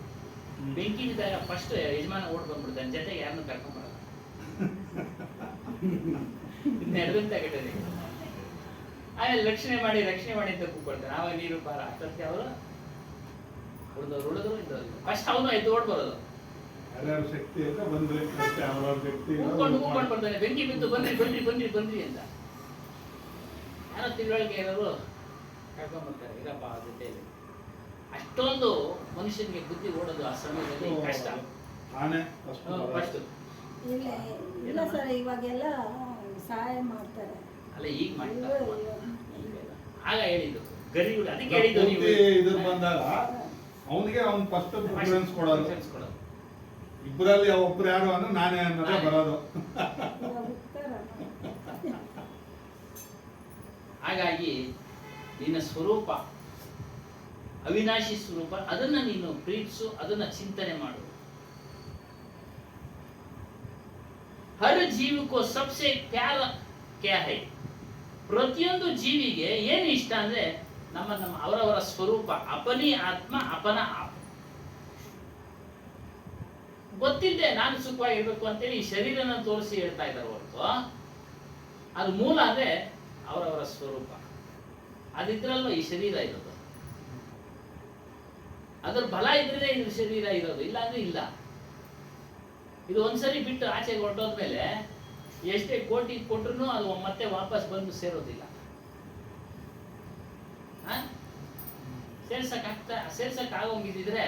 ಬೆಂಕಿ ಇದ್ದಾಗ ಫಸ್ಟ್ ಯಜಮಾನ ಓಡ್ ಬಂದ್ಬಿಡ್ತಾನೆ, ಜೊತೆಗೆ ಯಾರನ್ನು ಕರ್ಕೊಂಡ್ಬರಲ್ಲ. ನಡೆದಂತ ಘಟನೆ. ಆಮೇಲೆ ರಕ್ಷಣೆ ಮಾಡಿ ಅಂತ ಕೂತ್ಕೊಳ್ತಾರೆ. ಆವಾಗ ನೀರು ಪಾರ ಅಷ್ಟೊತ್ತಿಗೆ ಅವರು ಉಳಿದ್ರು ಫಸ್ಟ್ ಅವನು ಎದ್ದು ಓಡ್ ಬರೋದು. ಶಕ್ತಿ ಅಂತ ಬಂದ್ರೆ ಕೂತ್ಕೊಂಡು ಬರ್ತಾನೆ, ಬೆಂಕಿ ಬಿದ್ದು ಬನ್ರಿ ಅಂತ. ಯಾರೋ ತಿಳುವಳಿಕೆ ಇರೋರು ಕರ್ಕೊಂಡ್ಬರ್ತಾರೆ, ಇರಪ್ಪ ಜೊತೆಯಲ್ಲಿ. ಅಷ್ಟೊಂದು ಮನುಷ್ಯನಿಗೆ ಬುದ್ಧಿ ಓಡೋದು ಆ ಸಮಯದಲ್ಲಿ ಕಷ್ಟ. ಫಸ್ಟ್ ಇಲ್ಲ ಸರ್, ಇವಾಗೆಲ್ಲ ಸಹಾಯ ಮಾಡ್ತಾರೆ. ಅಲ್ಲ, ಈಗ ಮಾಡ್ತಾರೆ. ಆಗ ಹೇಳಿದ್ದು ಗರಿಗಳು, ಅದಕ್ಕೆ ಹೇಳಿದ್ದು ನೀವು ಇದು ಬಂದಾಗ ಅವನಿಗೆ ಅವ್ನು ಫಸ್ಟ್ ಪ್ರಿಫರೆನ್ಸ್ ಕೊಡೋದು. ಇಬ್ಬರಲ್ಲಿ ಒಬ್ರು ಯಾರು ಅಂದ್ರೆ ನಾನೇ ಅನ್ನೋದೇ ಬರೋದು. ಹಾಗಾಗಿ ನಿನ್ನ ಸ್ವರೂಪ ಅವಿನಾಶಿ ಸ್ವರೂಪ, ಅದನ್ನ ನೀನು ಪ್ರೀತಿಸು, ಅದನ್ನ ಚಿಂತನೆ ಮಾಡು. ಹರ್ ಜೀವಕ್ಕೋ ಸಬ್ಸೆ ಪ್ಯಾರ ಕ್ಯಾ ಹೈ. ಪ್ರತಿಯೊಂದು ಜೀವಿಗೆ ಏನು ಇಷ್ಟ ಅಂದ್ರೆ ನಮ್ಮ ಅವರವರ ಸ್ವರೂಪ. ಅಪನಿ ಆತ್ಮ ಅಪನ ಆಪ. ಗೊತ್ತಿದ್ದೆ ನಾನು ಸುಖವಾಗಿರ್ಬೇಕು ಅಂತೇಳಿ ಈ ಶರೀರನ ತೋರಿಸಿ ಹೇಳ್ತಾ ಇದ್ದಾರೆ ಹೊರತು, ಅದು ಮೂಲ ಅಂದ್ರೆ ಅವರವರ ಸ್ವರೂಪ. ಅದಿದ್ರಲ್ವ ಈ ಶರೀರ ಇರೋದು. ಅದ್ರ ಬಲ ಇದ್ರೆ ಇದ್ರ ಶರೀರ ಇರೋದು, ಇಲ್ಲ ಅಂದ್ರೆ ಇಲ್ಲ. ಇದು ಒಂದ್ಸರಿ ಬಿಟ್ಟು ಆಚೆಗೆ ಹೊರಟೋದ್ಮೇಲೆ ಎಷ್ಟೇ ಕೋಟಿ ಕೊಟ್ರು ಅದು ಮತ್ತೆ ವಾಪಸ್ ಬಂದು ಸೇರೋದಿಲ್ಲ. ಸೇರ್ಸಕ್ ಆಗೋಂಗಿದ್ರೆ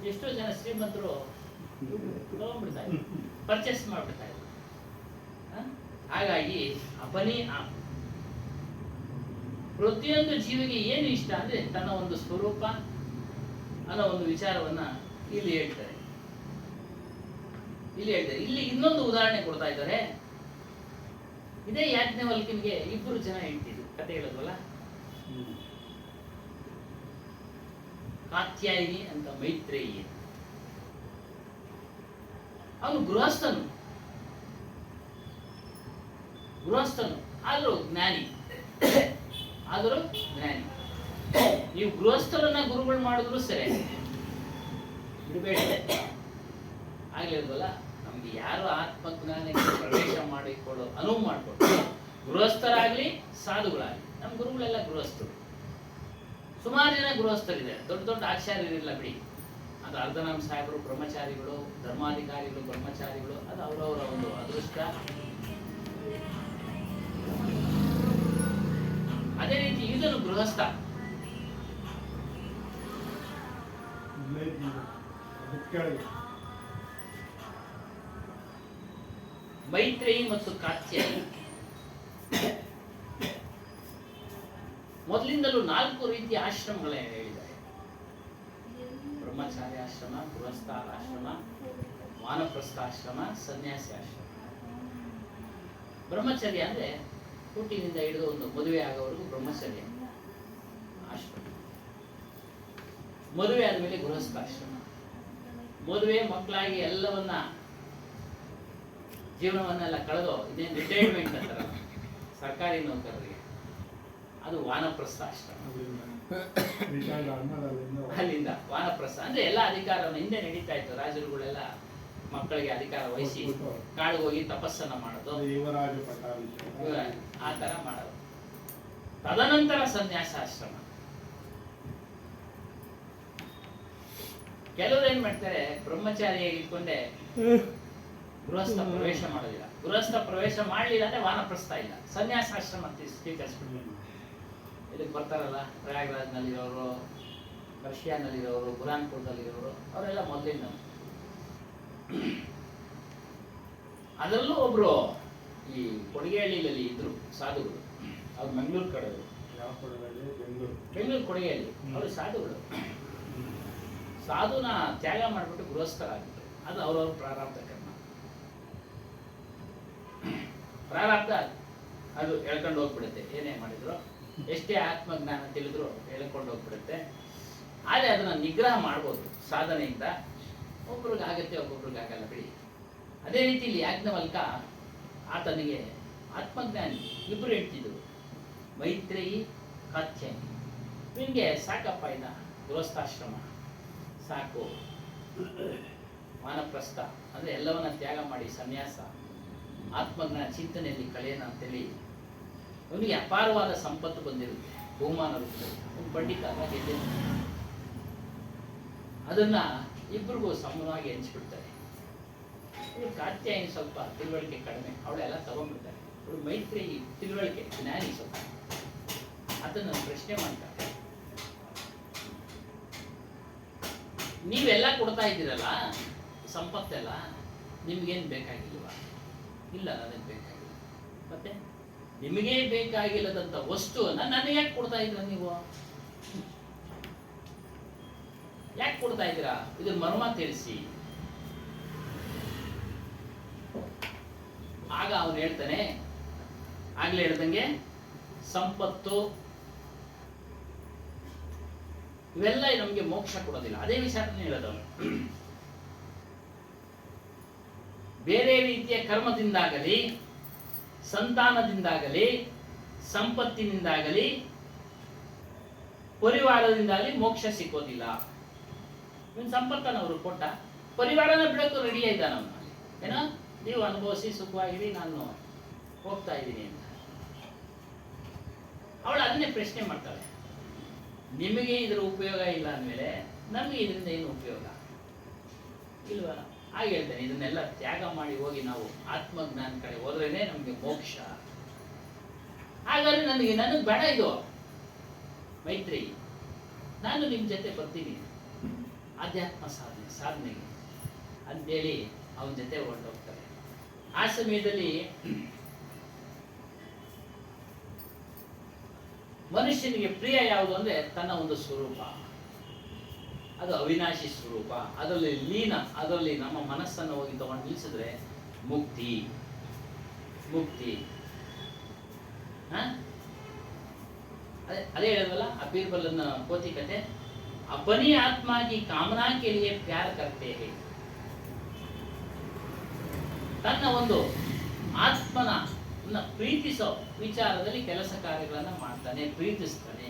ಎಷ್ಟೋ ಜನ ಶ್ರೀಮಂತರು ತಗೊಂಡ್ಬಿಡ್ತಾ ಇದ್ರು, ಪರ್ಚೇಸ್ ಮಾಡ್ಬಿಡ್ತಾ ಇದ್ರು. ಹಾಗಾಗಿ ಅಪನಿ ಆಪ್. ಪ್ರತಿಯೊಂದು ಜೀವಿಗೆ ಏನು ಇಷ್ಟ ಅಂದ್ರೆ ತನ್ನ ಒಂದು ಸ್ವರೂಪ ಅನ್ನೋ ಒಂದು ವಿಚಾರವನ್ನ ಇಲ್ಲಿ ಹೇಳ್ತಾರೆ. ಇಲ್ಲಿ ಇನ್ನೊಂದು ಉದಾಹರಣೆ ಕೊಡ್ತಾ ಇದ್ದಾರೆ. ಇದೇ ಯಾಜ್ಞವಲ್ಕ್ಯನಿಗೆ ಇಬ್ಬರು ಜನ ಹೇಳ್ತಿದ್ರು, ಕತೆ ಹೇಳೋದ್ವಲ್ಲ, ಕಾತ್ಯಾಯಿನಿ ಅಂತ ಮೈತ್ರೇಯಿ. ಅವನು ಗೃಹಸ್ಥನು ಆದರೂ ಜ್ಞಾನಿ. ನೀವು ಗೃಹಸ್ಥರನ್ನ ಗುರುಗಳು ಮಾಡಿದ್ರು ಸರಿ, ಬಿಡಬೇಡಿ. ಆಗ್ಲಿಲ್ವಲ್ಲ, ನಮ್ಗೆ ಯಾರು ಆತ್ಮಜ್ಞಾನಕ್ಕೆ ಪ್ರವೇಶ ಮಾಡಿಕೊಳ್ಳೋ ಅನುವು ಮಾಡಿಕೊಡು. ಗೃಹಸ್ಥರಾಗ್ಲಿ ಸಾಧುಗಳಾಗ್ಲಿ, ನಮ್ಮ ಗುರುಗಳೆಲ್ಲ ಗೃಹಸ್ಥರು. ಸುಮಾರು ಜನ ಗೃಹಸ್ಥರಿದ್ದಾರೆ, ದೊಡ್ಡ ದೊಡ್ಡ ಆಚಾರ್ಯರಿಲ್ಲ ಬಿಡಿ. ಅದು ಅರ್ಧನಾಮ ಸಾಹೇಬರು ಬ್ರಹ್ಮಚಾರಿಗಳು, ಧರ್ಮಾಧಿಕಾರಿಗಳು ಬ್ರಹ್ಮಚಾರಿಗಳು, ಅದು ಅವರವರ ಒಂದು ಅದೃಷ್ಟ. ಅದೇ ರೀತಿ ಇದನ್ನು ಗೃಹಸ್ಥ. ಮೈತ್ರೇಯಿ ಮತ್ತು ಕಾತ್ಯಾಯಿ ಮೊದಲಿಂದಲೂ 4 ರೀತಿಯ ಆಶ್ರಮಗಳನ್ನ ಹೇಳಿದ್ದಾರೆ. ಬ್ರಹ್ಮಚಾರ್ಯ ಆಶ್ರಮ, ಗೃಹಸ್ಥ ಆಶ್ರಮ, ವಾನಪ್ರಸ್ಥಾಶ್ರಮ, ಸನ್ಯಾಸಿ ಆಶ್ರಮ. ಬ್ರಹ್ಮಚರ್ಯ ಅಂದ್ರೆ ಹುಟ್ಟಿನಿಂದ ಹಿಡಿದು ಒಂದು ಮದುವೆ ಆಗೋವರೆಗೂ ಬ್ರಹ್ಮಚರ್ಯ ಆಶ್ರಮ. ಮದುವೆ ಆದಮೇಲೆ ಗೃಹಸ್ಥಾಶ್ರಮ. ಮದುವೆ ಮಕ್ಕಳಾಗಿ ಎಲ್ಲವನ್ನ ಜೀವನವನ್ನೆಲ್ಲ ಕಳೆದು ಇದೇನು ರಿಟೈರ್ಮೆಂಟ್ ಅಂತಾರಲ್ಲ ಸರ್ಕಾರಿ ನೌಕರರಿಗೆ, ಅದು ವಾನಪ್ರಸ್ಥಾಶ್ರಮ. ಅಲ್ಲಿಂದ ವಾನಪ್ರಸ್ಥ ಅಂದ್ರೆ ಎಲ್ಲ ಅಧಿಕಾರವನ್ನು ಹಿಂದೆ ನಡೀತಾ ಇತ್ತು. ರಾಜರುಗಳೆಲ್ಲ ಮಕ್ಕಳಿಗೆ ಅಧಿಕಾರ ವಹಿಸಿ ಕಾಡಿಗೆ ಹೋಗಿ ತಪಸ್ಸನ್ನ ಮಾಡೋದು, ಯುವರಾಜ ಪಟ್ಟಾಭಿಷೇಕ ಆ ತರ ಮಾಡೋದು. ತದನಂತರ ಸನ್ಯಾಸಾಶ್ರಮ. ಕೆಲವರು ಏನ್ ಮಾಡ್ತಾರೆ, ಬ್ರಹ್ಮಚಾರಿಯಾಗಿ ಇಟ್ಕೊಂಡೆ ಗೃಹಸ್ಥ ಪ್ರವೇಶ ಮಾಡೋದಿಲ್ಲ. ಗೃಹಸ್ಥ ಪ್ರವೇಶ ಮಾಡ್ಲಿಲ್ಲ ಅಂದ್ರೆ ವಾನಪ್ರಸ್ಥ ಇಲ್ಲ, ಸನ್ಯಾಸಾಶ್ರಮ ಸ್ವೀಕರಿಸ್ಬಿಡ್ಬೇಕು. ಇದಕ್ಕೆ ಬರ್ತಾರಲ್ಲ, ಪ್ರಯಾಗ್ರಾಜ್ನಲ್ಲಿರೋರು, ರಷ್ಯಾನಲ್ಲಿರೋರು, ಬುರಾನ್ಪುರದಲ್ಲಿರೋರು, ಅವರೆಲ್ಲ ಮೊದಲಿಂದ. ಅದರಲ್ಲೂ ಒಬ್ರು ಈ ಕೊಡಗೇಹಳ್ಳಿಯಲ್ಲಿ ಇದ್ರು ಸಾಧುಗಳು, ಅವ್ರು ಮಂಗಳೂರು ಕಡೆಯವರು. ಯಾವ ಕೊಡಗಲ್ಲಿ? ಬೆಂಗಳೂರು ಕೊಡಗೇಹಳ್ಳಿ. ಅವರು ಸಾಧುಗಳು. ಸಾಧುನ ತ್ಯಾಗ ಮಾಡಿಬಿಟ್ಟು ಗೃಹಸ್ಥರಾಗಿದ್ರು. ಅದು ಅವರವ್ರ ಪ್ರಾರಬ್ಧ ಕರ್ಮ. ಪ್ರಾರಬ್ಧ ಅದು ಎಳ್ಕೊಂಡು ಹೋಗ್ಬಿಡುತ್ತೆ. ಏನೇ ಮಾಡಿದ್ರು, ಎಷ್ಟೇ ಆತ್ಮಜ್ಞಾನ ತಿಳಿದ್ರು ಎಳ್ಕೊಂಡು ಹೋಗ್ಬಿಡುತ್ತೆ. ಆದರೆ ಅದನ್ನ ನಿಗ್ರಹ ಮಾಡ್ಬೋದು ಸಾಧನೆಯಿಂದ. ಒಬ್ರಿಗೆ ಆಗತ್ತೆ, ಒಬ್ಬೊಬ್ರಿಗೆ ಆಗಲ್ಲ ಬಿಡಿ. ಅದೇ ರೀತಿ ಇಲ್ಲಿ ಯಾಜ್ಞವಲ್ಕ ಆತನಿಗೆ ಆತ್ಮಜ್ಞಾನಿ ಇಬ್ಬರು ಹೇಳ್ತಿದ್ರು, ಮೈತ್ರೇಯಿ, ಕಾತ್ಯಾಯನಿ. ನಿಮಗೆ ಸಾಕಪ್ಪ ಇದ ಗೃಹಸ್ಥಾಶ್ರಮ ಸಾಕು, ವಾನಪ್ರಸ್ಥ ಅಂದರೆ ಎಲ್ಲವನ್ನ ತ್ಯಾಗ ಮಾಡಿ ಸನ್ಯಾಸ, ಆತ್ಮಜ್ಞಾನ ಚಿಂತನೆಯಲ್ಲಿ ಕಳೆಯೋಣ ಅಂತೇಳಿ ಅವನಿಗೆ ಅಪಾರವಾದ ಸಂಪತ್ತು ಬಂದಿರುತ್ತೆ, ಬಹುಮಾನ ರೂಪದಲ್ಲಿ. ಒಂದು ಪಂಡಿತ ಗೆದ್ದೆ. ಅದನ್ನ ಇಬ್ಬರಿಗೂ ಸಮವಾಗಿ ಹಂಚ್ಬಿಡ್ತಾರೆ. ಇವರು ಕಾತ್ಯಾಯನಿ ಸ್ವಲ್ಪ ತಿಳುವಳಿಕೆ ಕಡಿಮೆ, ಅವಳೆಲ್ಲ ತಗೊಂಡ್ಬಿಡ್ತಾರೆ. ಅವಳು ಮೈತ್ರಿ ತಿಳುವಳಿಕೆ ಜ್ಞಾನಿ ಸ್ವಲ್ಪ. ಅದನ್ನು ಪ್ರಶ್ನೆ ಮಾಡ್ತಾರೆ, ನೀವೆಲ್ಲ ಕೊಡ್ತಾ ಇದ್ದೀರಲ್ಲ ಸಂಪತ್ತೆಲ್ಲ, ನಿಮ್ಗೇನು ಬೇಕಾಗಿಲ್ವಾ? ಇಲ್ಲ, ನನಗೆ ಬೇಕಾಗಿಲ್ಲ. ಮತ್ತೆ ನಿಮಗೇ ಬೇಕಾಗಿಲ್ಲದಂತ ವಸ್ತುವನ್ನ ನನಗೆ ಯಾಕೆ ಕೊಡ್ತಾ ಇದ್ರ ನೀವು? ಯಾಕೆ ಕೊಡ್ತಾ ಇದ್ದೀರಾ? ಇದ್ರ ಮರ್ಮ ತಿಳಿಸಿ. ಆಗ ಅವನು ಹೇಳ್ತಾನೆ, ಆಗ್ಲೇ ಹೇಳ್ದಂಗೆ ಸಂಪತ್ತು ಇವೆಲ್ಲ ನಮಗೆ ಮೋಕ್ಷ ಕೊಡೋದಿಲ್ಲ. ಅದೇ ವಿಚಾರನೇ ಹೇಳೋದವನು. ಬೇರೆ ರೀತಿಯ ಕರ್ಮದಿಂದಾಗಲಿ, ಸಂತಾನದಿಂದಾಗಲಿ, ಸಂಪತ್ತಿನಿಂದಾಗಲಿ, ಪರಿವಾರದಿಂದಾಗಲಿ ಮೋಕ್ಷ ಸಿಕ್ಕೋದಿಲ್ಲ. ಇವನ್ ಸಂಪತ್ತನ್ನು ಅವರು ಕೊಟ್ಟ, ಪರಿವಾರನ ಬಿಡೋಕೆ ರೆಡಿ ಇದ್ದಾನ ಅವನಲ್ಲಿ. ಏನೋ ನೀವು ಅನುಭವಿಸಿ ಸುಖವಾಗಿರಿ, ನಾನು ಹೋಗ್ತಾ ಇದ್ದೀನಿ ಅಂತ. ಅವಳು ಅದನ್ನೇ ಪ್ರಶ್ನೆ ಮಾಡ್ತಾಳೆ, ನಿಮಗೆ ಇದರ ಉಪಯೋಗ ಇಲ್ಲ ಅಂದಮೇಲೆ ನಮಗೆ ಇದರಿಂದ ಏನು ಉಪಯೋಗ ಇಲ್ವಾ? ಹಾಗೆ ಹೇಳ್ತೇನೆ, ಇದನ್ನೆಲ್ಲ ತ್ಯಾಗ ಮಾಡಿ ಹೋಗಿ ನಾವು ಆತ್ಮಜ್ಞಾನ ಕಡೆ ಹೋದ್ರೇನೆ ನಮಗೆ ಮೋಕ್ಷ. ಹಾಗಾದ್ರೆ ನನಗೆ ಬೇಡ ಇದು ಮೈತ್ರಿ, ನಾನು ನಿಮ್ಮ ಜೊತೆ ಬರ್ತೀನಿ ಆಧ್ಯಾತ್ಮ ಸಾಧನೆಗೆ ಅಂತೇಳಿ ಅವನ ಜೊತೆ ಹೊರಟೋಗ್ತಾರೆ. ಆ ಸಮಯದಲ್ಲಿ ಮನುಷ್ಯನಿಗೆ ಪ್ರಿಯ ಯಾವುದು ಅಂದ್ರೆ ತನ್ನ ಒಂದು ಸ್ವರೂಪ, ಅದು ಅವಿನಾಶಿ ಸ್ವರೂಪ, ಅದರಲ್ಲಿ ಲೀನ, ಅದರಲ್ಲಿ ನಮ್ಮ ಮನಸ್ಸನ್ನು ಹೋಗಿ ತಗೊಂಡು ನಿಲ್ಲಿಸಿದ್ರೆ ಮುಕ್ತಿ. ಮುಕ್ತಿ ಅದೇ ಹೇಳಿದ್ವಲ್ಲ ಆ ಬೀರ್ಬಲನ ಕೋತಿ ಕತೆ, अपनी आत्मा की कामना के लिए प्यार करते हैं. ತನ್ನ ಒಂದು ಆತ್ಮನ ಪ್ರೀತಿಸೋ ವಿಚಾರದಲ್ಲಿ ಕೆಲಸ ಕಾರ್ಯಗಳನ್ನ ಮಾಡ್ತಾನೆ, ಪ್ರೀತಿಸ್ತಾನೆ.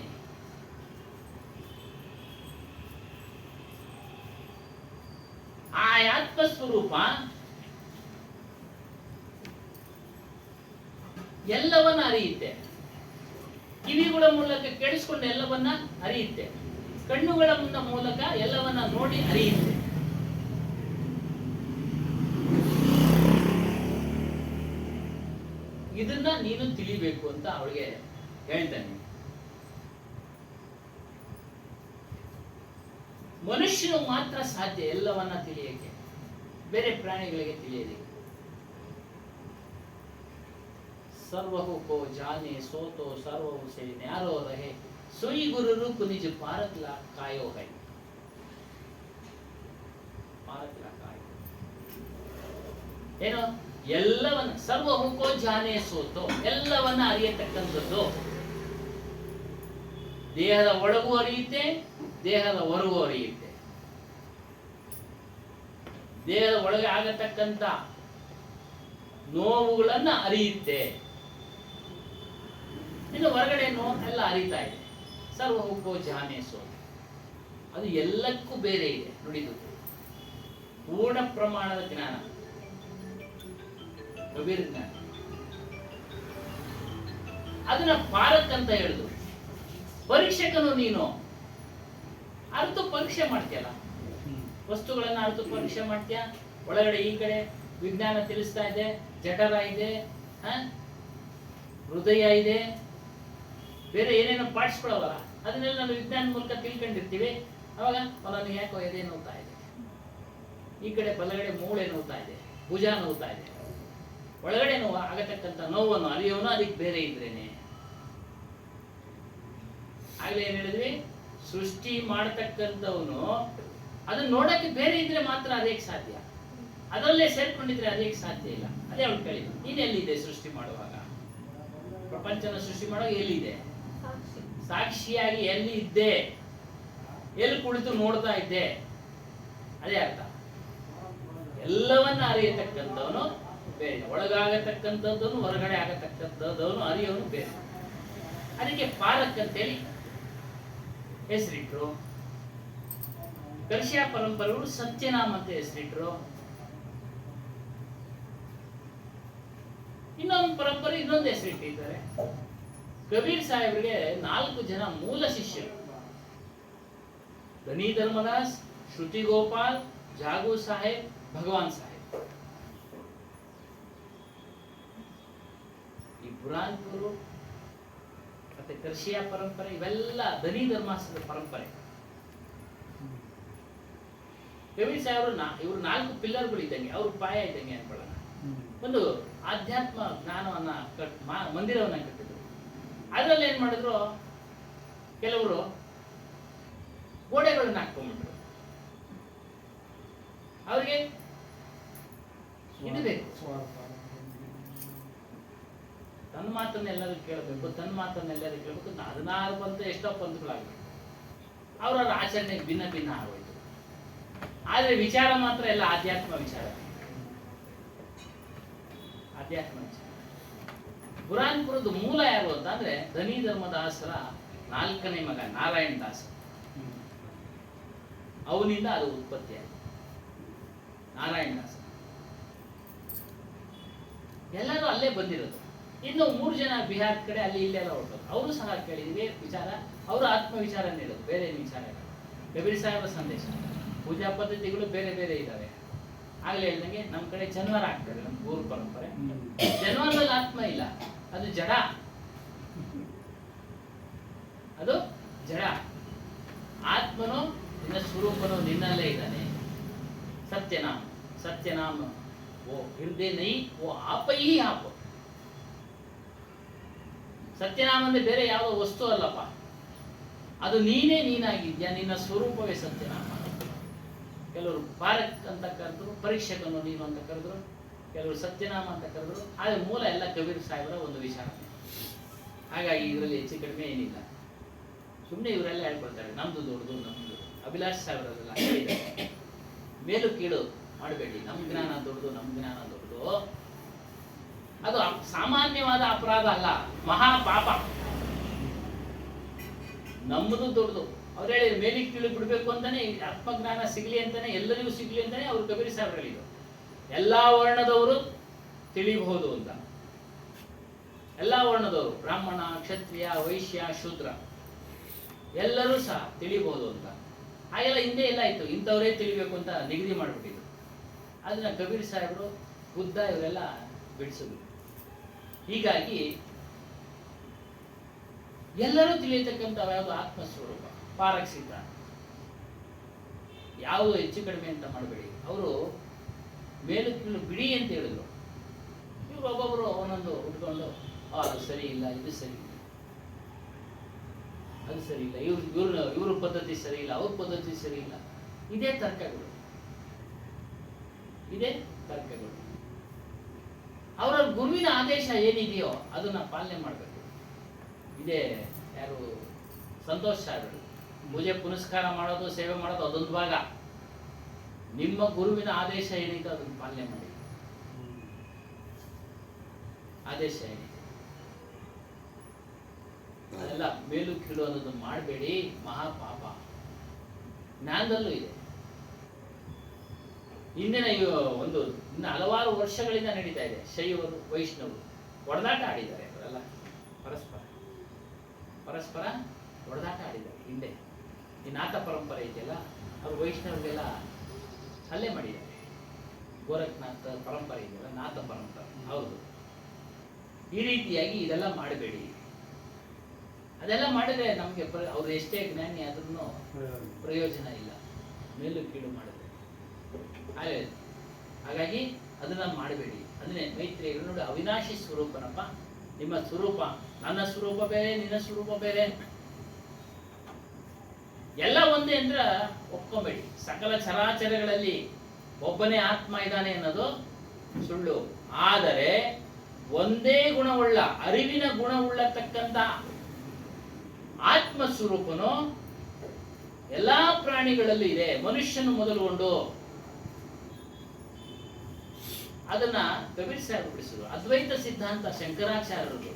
ಆ ಆತ್ಮ ಸ್ವರೂಪ ಎಲ್ಲವನ್ನ ಅರಿಯುತ್ತೆ. ಕಿವಿಗಳ ಮೂಲಕ ಕೇಳಿಸ್ಕೊಂಡು ಎಲ್ಲವನ್ನ ಅರಿಯುತ್ತೆ, ಕಣ್ಣುಗಳ ಮೂಲಕ ಎಲ್ಲವನ್ನ ನೋಡಿ ಅರಿಯುತ್ತೆ. ಇದನ್ನ ನೀನು ತಿಳಿಬೇಕು ಅಂತ ಅವಳಿಗೆ ಹೇಳ್ತಾನೆ. ಮನುಷ್ಯನು ಮಾತ್ರ ಸಾಧ್ಯ ಎಲ್ಲವನ್ನ ತಿಳಿಯಕ್ಕೆ, ಬೇರೆ ಪ್ರಾಣಿಗಳಿಗೆ ತಿಳಿಯಲಿಕ್ಕೆ. ಸರ್ವಹು ಕೋ ಜಾನೆ ಸೋತೋ ಸರ್ವಹು ಸೇ ನ್ಯಾರೋ ರಹೆ सोई गुरु रूप निज पारक ला कायो है. पारक ला कायो ಏನೋ ಎಲ್ಲವನ್ನ ಸರ್ವಹುಕೋ ಜಾನೆ ಸೋತೋ, ಎಲ್ಲವನ್ನ ಅರಿಯತಕ್ಕಂಥದ್ದು. ದೇಹದ ಒಳಗೂ ಅರಿಯುತ್ತೆ, ದೇಹದ ಹೊರಗೂ ಅರಿಯುತ್ತೆ. ದೇಹದ ಒಳಗೆ ಆಗತಕ್ಕಂಥ ನೋವುಗಳನ್ನ ಅರಿಯುತ್ತೆ, ಇನ್ನು ಹೊರಗಡೆ ನೋವು ಎಲ್ಲ ಅರಿತಾ ಇದೆ. ಸರ್ವಹುಕೋ ಜಾನೆ ಸೋತೋ, ಅದು ಎಲ್ಲಕ್ಕೂ ಬೇರೆ ಇದೆ ನುಡಿದು. ಪೂರ್ಣ ಪ್ರಮಾಣದ ಜ್ಞಾನ, ಕಬೀರ್ ಜ್ಞಾನ. ಅದನ್ನ ಪಾರಕ್ ಅಂತ ಹೇಳಿದ್ರು. ಪರೀಕ್ಷಕನು ನೀನು ಅರ್ಥ ಪರೀಕ್ಷೆ ಮಾಡ್ತೀಯಲ್ಲ, ವಸ್ತುಗಳನ್ನ ಅರ್ಥ ಪರೀಕ್ಷೆ ಮಾಡ್ತೀಯ. ಒಳಗಡೆ ಈ ಕಡೆ ವಿಜ್ಞಾನ ತಿಳಿಸ್ತಾ ಇದೆ, ಜಠರ ಇದೆ, ಹೃದಯ ಇದೆ, ಬೇರೆ ಏನೇನೋ ಪಾರ್ಟ್ಸ್ಗಳವಲ್ಲ, ಅದನ್ನೆಲ್ಲ ನಾವು ವಿಜ್ಞಾನ ಮೂಲಕ ತಿಳ್ಕೊಂಡಿರ್ತೀವಿ. ಅವಾಗ ನನಗೆ ಯಾಕೋ ಎದೆ ನೋವ್ತಾ ಇದೆ, ಈ ಕಡೆ ಬಲಗಡೆ ಮೂಳೆ ನೋವ್ತಾ ಇದೆ, ಭುಜ ನೋವ್ತಾ ಇದೆ. ಒಳಗಡೆ ನೋವು ಆಗತಕ್ಕಂಥ ನೋವನ್ನು ಅರಿಯೋನು ಅದಕ್ಕೆ ಬೇರೆ ಇದ್ರೇನೆ. ಆಗ್ಲೇ ಏನ್ ಹೇಳಿದ್ವಿ, ಸೃಷ್ಟಿ ಮಾಡತಕ್ಕಂಥವನು ಅದನ್ನ ನೋಡಕ್ಕೆ ಬೇರೆ ಇದ್ರೆ ಮಾತ್ರ ಅರಿಯಕ್ಕೆ ಸಾಧ್ಯ. ಅದರಲ್ಲೇ ಸೇರ್ಕೊಂಡಿದ್ರೆ ಅರಿಯಕ್ಕೆ ಸಾಧ್ಯ ಇಲ್ಲ. ಅದೇ ಅವ್ಳು ಕೇಳಿದ್ರು, ನೀನ್ ಎಲ್ಲಿದೆ ಸೃಷ್ಟಿ ಮಾಡುವಾಗ? ಪ್ರಪಂಚನ ಸೃಷ್ಟಿ ಮಾಡುವಾಗ ಎಲ್ಲಿದೆ? ಸಾಕ್ಷಿಯಾಗಿ ಎಲ್ಲಿ ಇದ್ದೆ? ಎಲ್ಲಿ ಕುಳಿತು ನೋಡ್ತಾ ಇದ್ದೆ? ಅದೇ ಅರ್ಥ. ಎಲ್ಲವನ್ನ ಅರಿಯತಕ್ಕಂಥವನು ಬೇರೆ, ಒಳಗಾಗತಕ್ಕಂಥದ್ದವನು ಹೊರಗಡೆ ಆಗತಕ್ಕಂಥದ್ದವನು ಅರಿಯೋನು ಬೇರೆ. ಅದಕ್ಕೆ ಪಾರಕ್ ಅಂತೇಳಿ ಹೆಸರಿಟ್ರು. ಕರ್ಷಿಯ ಪರಂಪರೆಗಳು ಸತ್ಯನಾಮ ಅಂತ ಹೆಸರಿಟ್ರು. ಇನ್ನೊಂದು ಪರಂಪರೆ ಇನ್ನೊಂದು ಹೆಸರಿಟ್ಟಿದ್ದಾರೆ. ಕಬೀರ್ ಸಾಹೇಬ್ರಿಗೆ 4 ಜನ ಮೂಲ ಶಿಷ್ಯರು, ಧನಿ ಧರ್ಮದಾಸ್, ಶ್ರುತಿ ಗೋಪಾಲ್, ಜಾಗು ಸಾಹೇಬ್, ಭಗವಾನ್ ಸಾಹೇಬ್. ಈ ಬುರಾನ್ಪುರು ಮತ್ತೆ ಕರ್ಷಿಯ ಪರಂಪರೆ ಇವೆಲ್ಲ ಧನಿ ಧರ್ಮಾಸದ ಪರಂಪರೆ. ಕಬೀರ್ ಸಾಹೇಬರು ಇವರು 4 ಪಿಲ್ಲರ್ಗಳು ಇದ್ದಂಗೆ, ಅವ್ರ ಪಾಯ ಇದ್ದಂಗೆ ಅನ್ಕೊಳ್ಳೋಣ. ಒಂದು ಆಧ್ಯಾತ್ಮ ಜ್ಞಾನವನ್ನ ಮಂದಿರವನ್ನ ಕಟ್ಟಿದ್ರು. ಅದರಲ್ಲಿ ಏನ್ ಮಾಡಿದ್ರು, ಕೆಲವರು ಗೋಡೆಗಳನ್ನ ಹಾಕೊಂಡ್ಬಿಟ್ರು. ಅವ್ರಿಗೆ ಇದು ಬೇಕು, ತನ್ನ ಮಾತನ್ನ ಎಲ್ಲರೂ ಕೇಳಬೇಕು, ತನ್ನ ಮಾತನ್ನ ಎಲ್ಲರೂ ಕೇಳಬೇಕು. 16 ಪಂಥ ಎಷ್ಟೋ ಪಂಥಗಳಾಗಬೇಕು. ಅವ್ರವ್ರ ಆಚರಣೆ ಭಿನ್ನ ಭಿನ್ನ ಆಗೋಯ್ತು. ಆದ್ರೆ ವಿಚಾರ ಮಾತ್ರ ಎಲ್ಲ ಆಧ್ಯಾತ್ಮ ವಿಚಾರ. ಆಧ್ಯಾತ್ಮ ವಿಚಾರ. ಬುರಾನ್ಪುರದ ಮೂಲ ಯಾರು ಅಂತ ಅಂದ್ರೆ ಧನಿ ಧರ್ಮದಾಸರ 4ನೇ ಮಗ ನಾರಾಯಣ ದಾಸ. ಅವನಿಂದ ಅದು ಉತ್ಪತ್ತಿ ಆಯಿತು, ನಾರಾಯಣ ದಾಸ. ಎಲ್ಲರೂ ಅಲ್ಲೇ ಬಂದಿರೋದು. ಇನ್ನು 3 ಜನ ಬಿಹಾರ್ ಕಡೆ ಅಲ್ಲಿ ಇಲ್ಲೆಲ್ಲ ಹೊರಟೋದು. ಅವರು ಸಹ ಕೇಳಿದ್ವಿ ವಿಚಾರ. ಅವರು ಆತ್ಮ ವಿಚಾರ ನೀಡೋದು, ಬೇರೆ ವಿಚಾರ. ಕಬೀರ್ ಸಾಹೇಬರ ಸಂದೇಶ, ಪೂಜಾ ಪದ್ಧತಿಗಳು ಬೇರೆ ಬೇರೆ ಇದ್ದಾವೆ. ಆಗ್ಲೇ ಹೇಳ್ದಂಗೆ ನಮ್ಮ ಕಡೆ ಜನವರ ಆಗ್ತದೆ, ನಮ್ಮ ಊರು ಪರಂಪರೆ. ಜನವರದಲ್ಲಿ ಆತ್ಮ ಇಲ್ಲ, ಅದು ಜಡ. ಅದು ಜಡ. ಆತ್ಮನು ನಿನ್ನ ಸ್ವರೂಪನು ನಿನ್ನಲ್ಲೇ ಇದ್ದಾನೆ. ಸತ್ಯನಾಮ, ಸತ್ಯನಾಮ ಓ ಹೃದಯ ನೈ ಓ ಆಪ ಈ ಆಪ. ಸತ್ಯನಾಮ ಅಂದ್ರೆ ಬೇರೆ ಯಾವುದೋ ವಸ್ತು ಅಲ್ಲಪ್ಪ, ಅದು ನೀನೇ ನೀನಾಗಿದ್ಯಾ, ನಿನ್ನ ಸ್ವರೂಪವೇ ಸತ್ಯನಾಮ. ಕೆಲವರು ಪಾರಕ್ ಅಂತ ಕರೆದ್ರು, ಪರೀಕ್ಷಕನು ನೀನು ಅಂತ ಕರೆದ್ರು, ಕೆಲವರು ಸತ್ಯನಾಮ ಅಂತ ಕರೆದ್ರು. ಆದ್ರೆ ಮೂಲ ಎಲ್ಲ ಕಬೀರ್ ಸಾಹೇಬರ ಒಂದು ವಿಚಾರನೆ. ಹಾಗಾಗಿ ಇದರಲ್ಲಿ ಹೆಚ್ಚು ಕಡಿಮೆ ಏನಿಲ್ಲ. ಸುಮ್ಮನೆ ಇವರೆಲ್ಲ ಹೇಳ್ಕೊಳ್ತಾರೆ ನಮ್ದು ದೊಡ್ಡದು, ನಮ್ದು. ಅಭಿಲಾಷ್ ಸಾಹೇಬರೆಲ್ಲ ಮೇಲು ಕೀಳು ಮಾಡಬೇಡಿ, ನಮ್ ಜ್ಞಾನ ದೊಡ್ಡದು, ನಮ್ ಜ್ಞಾನ ದೊಡ್ಡದು. ಅದು ಸಾಮಾನ್ಯವಾದ ಅಪರಾಧ ಅಲ್ಲ, ಮಹಾ ಪಾಪ. ನಮ್ಮದು ದೊಡ್ಡದು. ಅವ್ರು ಹೇಳಿ ಮೇಲಿಗೆ ಕೀಳು ಬಿಡ್ಬೇಕು ಅಂತಾನೆ, ಆತ್ಮಜ್ಞಾನ ಸಿಗ್ಲಿ ಅಂತಾನೆ, ಎಲ್ಲರಿಗೂ ಸಿಗ್ಲಿ ಅಂತಾನೆ ಅವ್ರು ಕಬೀರ್ ಸಾಹೇಬ್ ಹೇಳಿದ್ರು. ಎಲ್ಲಾ ವರ್ಣದವರು ತಿಳಿಬಹುದು ಅಂತ. ಎಲ್ಲಾ ವರ್ಣದವರು, ಬ್ರಾಹ್ಮಣ, ಕ್ಷತ್ರಿಯ, ವೈಶ್ಯ, ಶೂದ್ರ, ಎಲ್ಲರೂ ಸಹ ತಿಳಿಬಹುದು ಅಂತ. ಹಾಗೆಲ್ಲ ಹಿಂದೆ ಎಲ್ಲ ಇತ್ತು, ಇಂಥವರೇ ತಿಳಿಬೇಕು ಅಂತ ನಿಗದಿ ಮಾಡಿಬಿಟ್ಟಿದ್ರು. ಅದನ್ನ ಕಬೀರ್ ಸಾಹೇಬರು, ಬುದ್ಧ ಇವರೆಲ್ಲ ಬಿಡಿಸಿದ್ರು. ಹೀಗಾಗಿ ಎಲ್ಲರೂ ತಿಳಿಯತಕ್ಕಂಥ ಯಾವುದು ಆತ್ಮಸ್ವರೂಪ, ಪಾರಕ್ ಸಿದ್ಧಾಂತ. ಯಾವುದು ಹೆಚ್ಚು ಕಡಿಮೆ ಅಂತ ಮಾಡಬೇಡಿ. ಅವರು ಮೇಲು ಕೀಳು ಬಿಡಿ ಅಂತ ಹೇಳಿದ್ರು. ಇವ್ರು ಒಬ್ಬೊಬ್ರು ಒಂದೊಂದು ಉಟ್ಕೊಂಡು ಅದು ಸರಿ ಇಲ್ಲ, ಇದು ಸರಿ ಇಲ್ಲ, ಅದು ಸರಿ ಇಲ್ಲ, ಇವ್ರ ಪದ್ಧತಿ ಸರಿ ಇಲ್ಲ, ಅವ್ರ ಪದ್ಧತಿ ಸರಿ ಇಲ್ಲ. ಇದೇ ತರ್ಕಗಳು, ಇದೇ ತರ್ಕಗಳು. ಅವರ ಗುರುವಿನ ಆದೇಶ ಏನಿದೆಯೋ ಅದನ್ನ ಪಾಲನೆ ಮಾಡಬೇಕು. ಇದೇ ಯಾರು ಸಂತೋಷ್ ಸಾಹೇಬರು, ಪೂಜೆ ಪುನಸ್ಕಾರ ಮಾಡೋದು, ಸೇವೆ ಮಾಡೋದು ಅದೊಂದು ಭಾಗ. ನಿಮ್ಮ ಗುರುವಿನ ಆದೇಶ ಏನಿದೆ ಅದನ್ನು ಪಾಲನೆ ಮಾಡಿ. ಆದೇಶ ಏನಿದೆ ಅದೆಲ್ಲ ಮೇಲು ಕೀಳು ಅನ್ನೋದು ಮಾಡಬೇಡಿ, ಮಹಾಪಾಪ. ಜ್ಞಾನದಲ್ಲೂ ಇದೆ. ಇಂದಿನ ಒಂದು ಇನ್ನು ಹಲವಾರು ವರ್ಷಗಳಿಂದ ನಡೀತಾ ಇದೆ. ಶೈವರು ವೈಷ್ಣವರು ಹೊಡೆದಾಟ ಆಡಿದ್ದಾರೆ ಅವರೆಲ್ಲ, ಪರಸ್ಪರ ಹೊಡೆದಾಟ ಆಡಿದ್ದಾರೆ. ಹಿಂದೆ ಈ ನಾಥ ಪರಂಪರೆ ಇದೆಯಲ್ಲ, ಅವರು ವೈಷ್ಣವರಿಗೆಲ್ಲ ಹಲ್ಲೆ ಮಾಡಿದ್ದಾರೆ. ಗೋರಖನಾಥ ಪರಂಪರೆ ಇದೆಯಲ್ಲ, ನಾಥ ಪರಂಪರೆ, ಹೌದು. ಈ ರೀತಿಯಾಗಿ ಇದೆಲ್ಲ ಮಾಡಬೇಡಿ. ಅದೆಲ್ಲ ಮಾಡಿದ್ರೆ ನಮಗೆ ಅವ್ರು ಎಷ್ಟೇ ಜ್ಞಾನಿ ಆದ್ರೂ ಪ್ರಯೋಜನ ಇಲ್ಲ, ಮೇಲೂ ಕೀಳು ಮಾಡಿದ್ರೆ. ಹಾಗಾಗಿ ಅದನ್ನ ಮಾಡಬೇಡಿ. ಅದನ್ನೇ ಮೈತ್ರಿಗಳು ನೋಡಿ, ಅವಿನಾಶಿ ಸ್ವರೂಪನಪ್ಪ ನಿಮ್ಮ ಸ್ವರೂಪ, ನನ್ನ ಸ್ವರೂಪ ಬೇರೆ, ನಿನ್ನ ಸ್ವರೂಪ ಬೇರೆ, ಎಲ್ಲ ಒಂದೇ ಅಂದ್ರೆ ಒಪ್ಕೊಂಬೇಡಿ. ಸಕಲ ಚರಾಚರಗಳಲ್ಲಿ ಒಬ್ಬನೇ ಆತ್ಮ ಇದ್ದಾನೆ ಅನ್ನೋದು ಸುಳ್ಳು. ಆದರೆ ಒಂದೇ ಗುಣವುಳ್ಳ, ಅರಿವಿನ ಗುಣವುಳ್ಳತಕ್ಕಂಥ ಆತ್ಮ ಸ್ವರೂಪನು ಎಲ್ಲಾ ಪ್ರಾಣಿಗಳಲ್ಲೂ ಇದೆ, ಮನುಷ್ಯನು ಮೊದಲುಗೊಂಡು. ಅದನ್ನ ಕಬೀರ್ ಸಾಹೇಬ್ ಬಿಡಿಸಿದ್ರು. ಅದ್ವೈತ ಸಿದ್ಧಾಂತ ಶಂಕರಾಚಾರ್ಯರು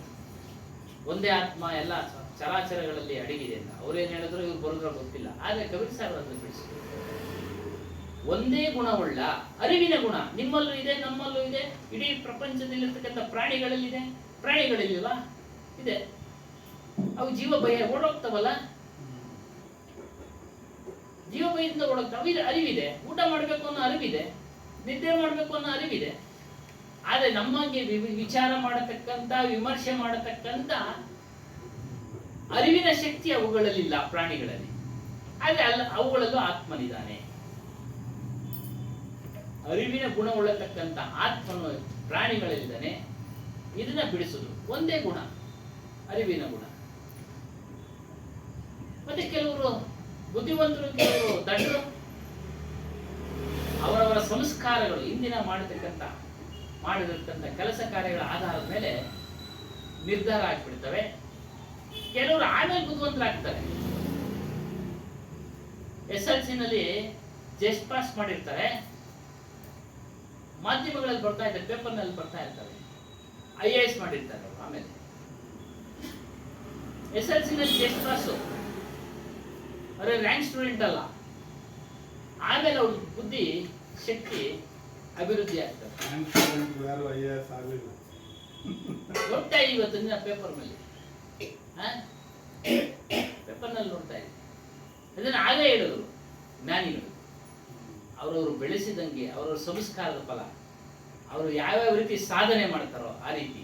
ಒಂದೇ ಆತ್ಮ ಎಲ್ಲ ಚರಾಚರಗಳಲ್ಲಿ ಅಡಗಿದೆ ಅಂತ ಅವ್ರೇನ್ ಹೇಳಿದ್ರು, ಇವ್ರು ಬರೋದ್ರ ಗೊತ್ತಿಲ್ಲ. ಆದ್ರೆ ಕಬೀರ್ ಸಾಹೇಬ್ ಅದನ್ನು ಬಿಡಿಸಿದ್ರು. ಒಂದೇ ಗುಣವುಳ್ಳ ಅರಿವಿನ ಗುಣ ನಿಮ್ಮಲ್ಲೂ ಇದೆ, ನಮ್ಮಲ್ಲೂ ಇದೆ, ಇಡೀ ಪ್ರಪಂಚದಲ್ಲಿರ್ತಕ್ಕಂಥ ಪ್ರಾಣಿಗಳಲ್ಲಿದೆ. ಪ್ರಾಣಿಗಳಿಲ್ವಾ? ಇದೆ. ಅವು ಜೀವ ಭಯ ಓಡೋಗ್ತಾವಲ್ಲ, ಜೀವ ಭಯದಿಂದ ಓಡೋಗ್ತಾವ. ಅರಿವಿದೆ. ಊಟ ಮಾಡ್ಬೇಕು ಅನ್ನೋ ಅರಿವಿದೆ, ನಿದ್ದೆ ಮಾಡ್ಬೇಕು ಅನ್ನೋ ಅರಿವಿದೆ. ಆದ್ರೆ ನಮಗೆ ವಿಚಾರ ಮಾಡತಕ್ಕಂತ, ವಿಮರ್ಶೆ ಮಾಡತಕ್ಕಂತ ಅರಿವಿನ ಶಕ್ತಿ ಅವುಗಳಲ್ಲಿಲ್ಲ, ಪ್ರಾಣಿಗಳಲ್ಲಿ. ಆದ್ರೆ ಅವುಗಳಲ್ಲೂ ಆತ್ಮನಿದ್ದಾನೆ. ಅರಿವಿನ ಗುಣವುಳ್ಳತಕ್ಕಂಥ ಆತ್ಮನು ಪ್ರಾಣಿಗಳಲ್ಲಿದ್ದಾನೆ. ಇದನ್ನ ಬಿಡಿಸುದು ಒಂದೇ ಗುಣ, ಅರಿವಿನ ಗುಣ. ಮತ್ತೆ ಕೆಲವರು ಬುದ್ಧಿವಂತರು, ಕೆಲವರು ದಡ್ಡರು, ಅವರವರ ಸಂಸ್ಕಾರಗಳು, ಇಂದಿನ ಮಾಡಿರ್ತಕ್ಕಂಥ ಕೆಲಸ ಕಾರ್ಯಗಳ ಆಧಾರದ ಮೇಲೆ ನಿರ್ಧಾರ ಆಗ್ಬಿಡ್ತವೆ. ಕೆಲವರು ಆಮೇಲೆ ಬುದ್ಧಿವಂತರಾಗ್ತಾರೆ. SLC ನಲ್ಲಿ ಜಸ್ಟ್ ಪಾಸ್ ಮಾಡಿರ್ತಾರೆ, ಮಾಧ್ಯಮಗಳಲ್ಲಿ ಬರ್ತಾ ಇರ್ತಾರೆ, ಪೇಪರ್ನಲ್ಲಿ ಬರ್ತಾ ಇರ್ತಾರೆ. IAS ಮಾಡಿರ್ತಾರೆ ಆಮೇಲೆ. SLC ನಲ್ಲಿ ಜಸ್ಟ್ ಪಾಸು, ಅವರೇ ರ್ಯಾಂಕ್ ಸ್ಟೂಡೆಂಟ್ ಅಲ್ಲ. ಆಮೇಲೆ ಅವ್ರ ಬುದ್ಧಿ ಶಕ್ತಿ ಅಭಿವೃದ್ಧಿ ಆಗ್ತದೆ. ದೊಡ್ಡ ಇವತ್ತಿನ ಪೇಪರ್ನಲ್ಲಿ ನೋಡ್ತಾ ಇದ್ದೀವಿ. ಅದನ್ನ ಆಗೇ ಹೇಳಿದ್ರು ಜ್ಞಾನಿಗಳು. ಅವರವರು ಬೆಳೆಸಿದಂಗೆ ಅವರವ್ರ ಸಂಸ್ಕಾರದ ಫಲ, ಅವರು ಯಾವ್ಯಾವ ರೀತಿ ಸಾಧನೆ ಮಾಡ್ತಾರೋ ಆ ರೀತಿ.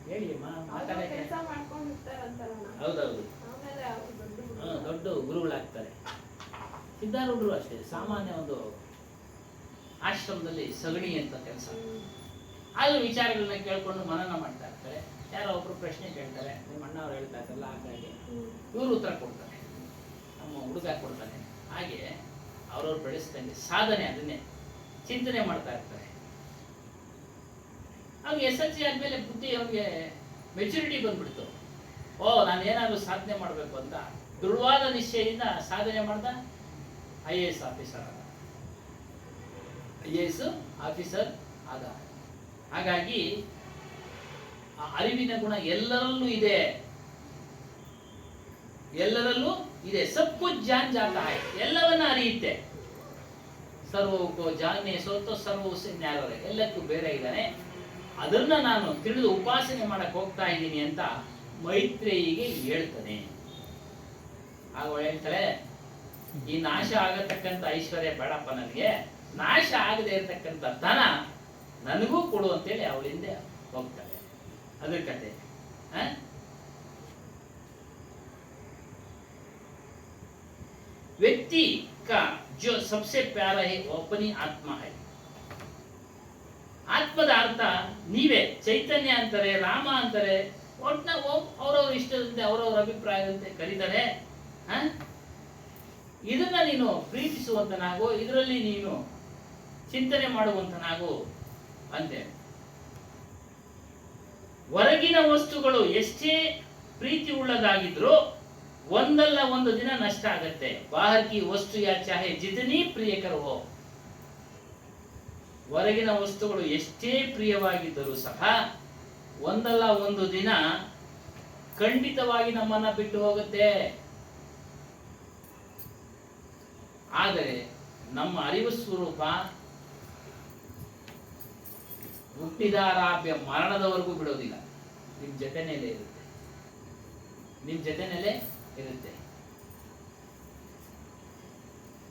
ಹೇಳಿ ಮಾತಾಡಕ್ಕೆ. ಹೌದೌದು, ದೊಡ್ಡ ಗುರುಗಳಾಗ್ತಾರೆ. ಸಿದ್ಧಾರೂಢರು ಅಷ್ಟೇ, ಸಾಮಾನ್ಯ ಒಂದು ಆಶ್ರಮದಲ್ಲಿ ಸಗಣಿ ಅಂತ ಕೆಲಸ. ಆದ್ರೂ ವಿಚಾರಗಳನ್ನ ಕೇಳ್ಕೊಂಡು ಮನನ ಮಾಡ್ತಾ ಇರ್ತಾರೆ. ಯಾರೋ ಒಬ್ರು ಪ್ರಶ್ನೆ ಕೇಳ್ತಾರೆ, ನಿಮ್ಮ ಅಣ್ಣ ಅವ್ರು ಹೇಳ್ತಾ ಇದ್ದಲ್ಲ, ಹಾಗಾಗಿ ಇವರು ಉತ್ತರ ಕೊಡ್ತಾರೆ, ನಮ್ಮ ಹುಡುಗ ಕೊಡ್ತಾನೆ. ಹಾಗೆ ಅವ್ರವ್ರು ಬೆಳೆಸ್ದಂಗೆ ಸಾಧನೆ ಅದನ್ನೇ ಚಿಂತನೆ ಮಾಡ್ತಾ ಇರ್ತಾರೆ. ಅವ್ರಿಗೆ SLC ಆದ್ಮೇಲೆ ಬುದ್ಧಿ ಅವ್ರಿಗೆ ಮೆಚುರಿಟಿ ಬಂದ್ಬಿಡ್ತು. ನಾನು ಏನಾದ್ರು ಸಾಧನೆ ಮಾಡಬೇಕು ಅಂತ ದೃಢವಾದ ನಿಶ್ಚಯದಿಂದ ಸಾಧನೆ ಮಾಡ್ದ. IAS ಆಫೀಸರ್ ಆದ. ಹಾಗಾಗಿ ಆ ಅರಿವಿನ ಗುಣ ಎಲ್ಲರಲ್ಲೂ ಇದೆ, ಎಲ್ಲರಲ್ಲೂ ಇದೆ. ಸಬ್ ಕುಚ್ ಜಾನ್ ಜಾತಾ ಹೈ, ಎಲ್ಲವನ್ನ ಅರಿಯುತ್ತೆ. ಸರ್ವಕ್ಕೂ ಜಾನ್ನೇ ಸೋತೋ ಸರ್ವಸೆ ನ್ಯಾರರೆ, ಎಲ್ಲಕ್ಕೂ ಬೇರೆ ಇದ್ದಾನೆ. ಅದನ್ನ ನಾನು ತಿಳಿದು ಉಪಾಸನೆ ಮಾಡಕ್ ಹೋಗ್ತಾ ಇದ್ದೀನಿ ಅಂತ ಮೈತ್ರೇಯಿಗೆ ಹೇಳ್ತಾನೆ. ಆಗ ಹೇಳ್ತಾಳೆ, ಈ ನಾಶ ಆಗತಕ್ಕಂಥ ಐಶ್ವರ್ಯ ಬೇಡಪ್ಪ ನನಗೆ, ನಾಶ ಆಗದೆ ಇರತಕ್ಕಂಥ ಧನ ನನಗೂ ಕೊಡು ಅಂತೇಳಿ ಅವಳಿಂದ ಹೋಗ್ತಾಳೆ. ಅದ್ರ ಕತೆ. ವ್ಯಕ್ತಿ का जो सबसे प्यारा है वो अपनी आत्मा है. ಆತ್ಮದ ಅರ್ಥ ನೀವೇ. ಚೈತನ್ಯ ಅಂತಾರೆ, ರಾಮ ಅಂತಾರೆ, ಒಟ್ನ ಅವ್ರವ್ರ ಇಷ್ಟದಂತೆ ಅವ್ರವ್ರ ಅಭಿಪ್ರಾಯದಂತೆ ಕರೀತಾರೆ. ಇದನ್ನ ನೀನು ಪ್ರೀತಿಸುವಂತನಾಗು, ಇದರಲ್ಲಿ ನೀನು ಚಿಂತನೆ ಮಾಡುವಂತನಾಗು ಅಂತೆ. ಹೊರಗಿನ ವಸ್ತುಗಳು ಎಷ್ಟೇ ಪ್ರೀತಿ ಉಳ್ಳದಾಗಿದ್ರು ಒಂದಲ್ಲ ಒಂದು ದಿನ ನಷ್ಟ ಆಗತ್ತೆ. ಬಾಹರ್ ಕಿ ವಸ್ತು ಯಾ ಚಾಹೆ ಜಿತನಿ ಪ್ರಿಯಕರ ಹೋ, ಹೊರಗಿನ ವಸ್ತುಗಳು ಎಷ್ಟೇ ಪ್ರಿಯವಾಗಿದ್ದರೂ ಸಹ ಒಂದಲ್ಲ ಒಂದು ದಿನ ಖಂಡಿತವಾಗಿ ನಮ್ಮನ್ನ ಬಿಟ್ಟು ಹೋಗುತ್ತೆ. ಆದರೆ ನಮ್ಮ ಅರಿವು ಸ್ವರೂಪ ಹುಟ್ಟಿದಾರಾಭ್ಯ ಮರಣದವರೆಗೂ ಬಿಡೋದಿಲ್ಲ. ನಿಮ್ಮ ಜೊತೆನೇಲೆ ಇರುತ್ತೆ, ನಿಮ್ಮ ಜೊತೆನೇಲೆ ಇರುತ್ತೆ.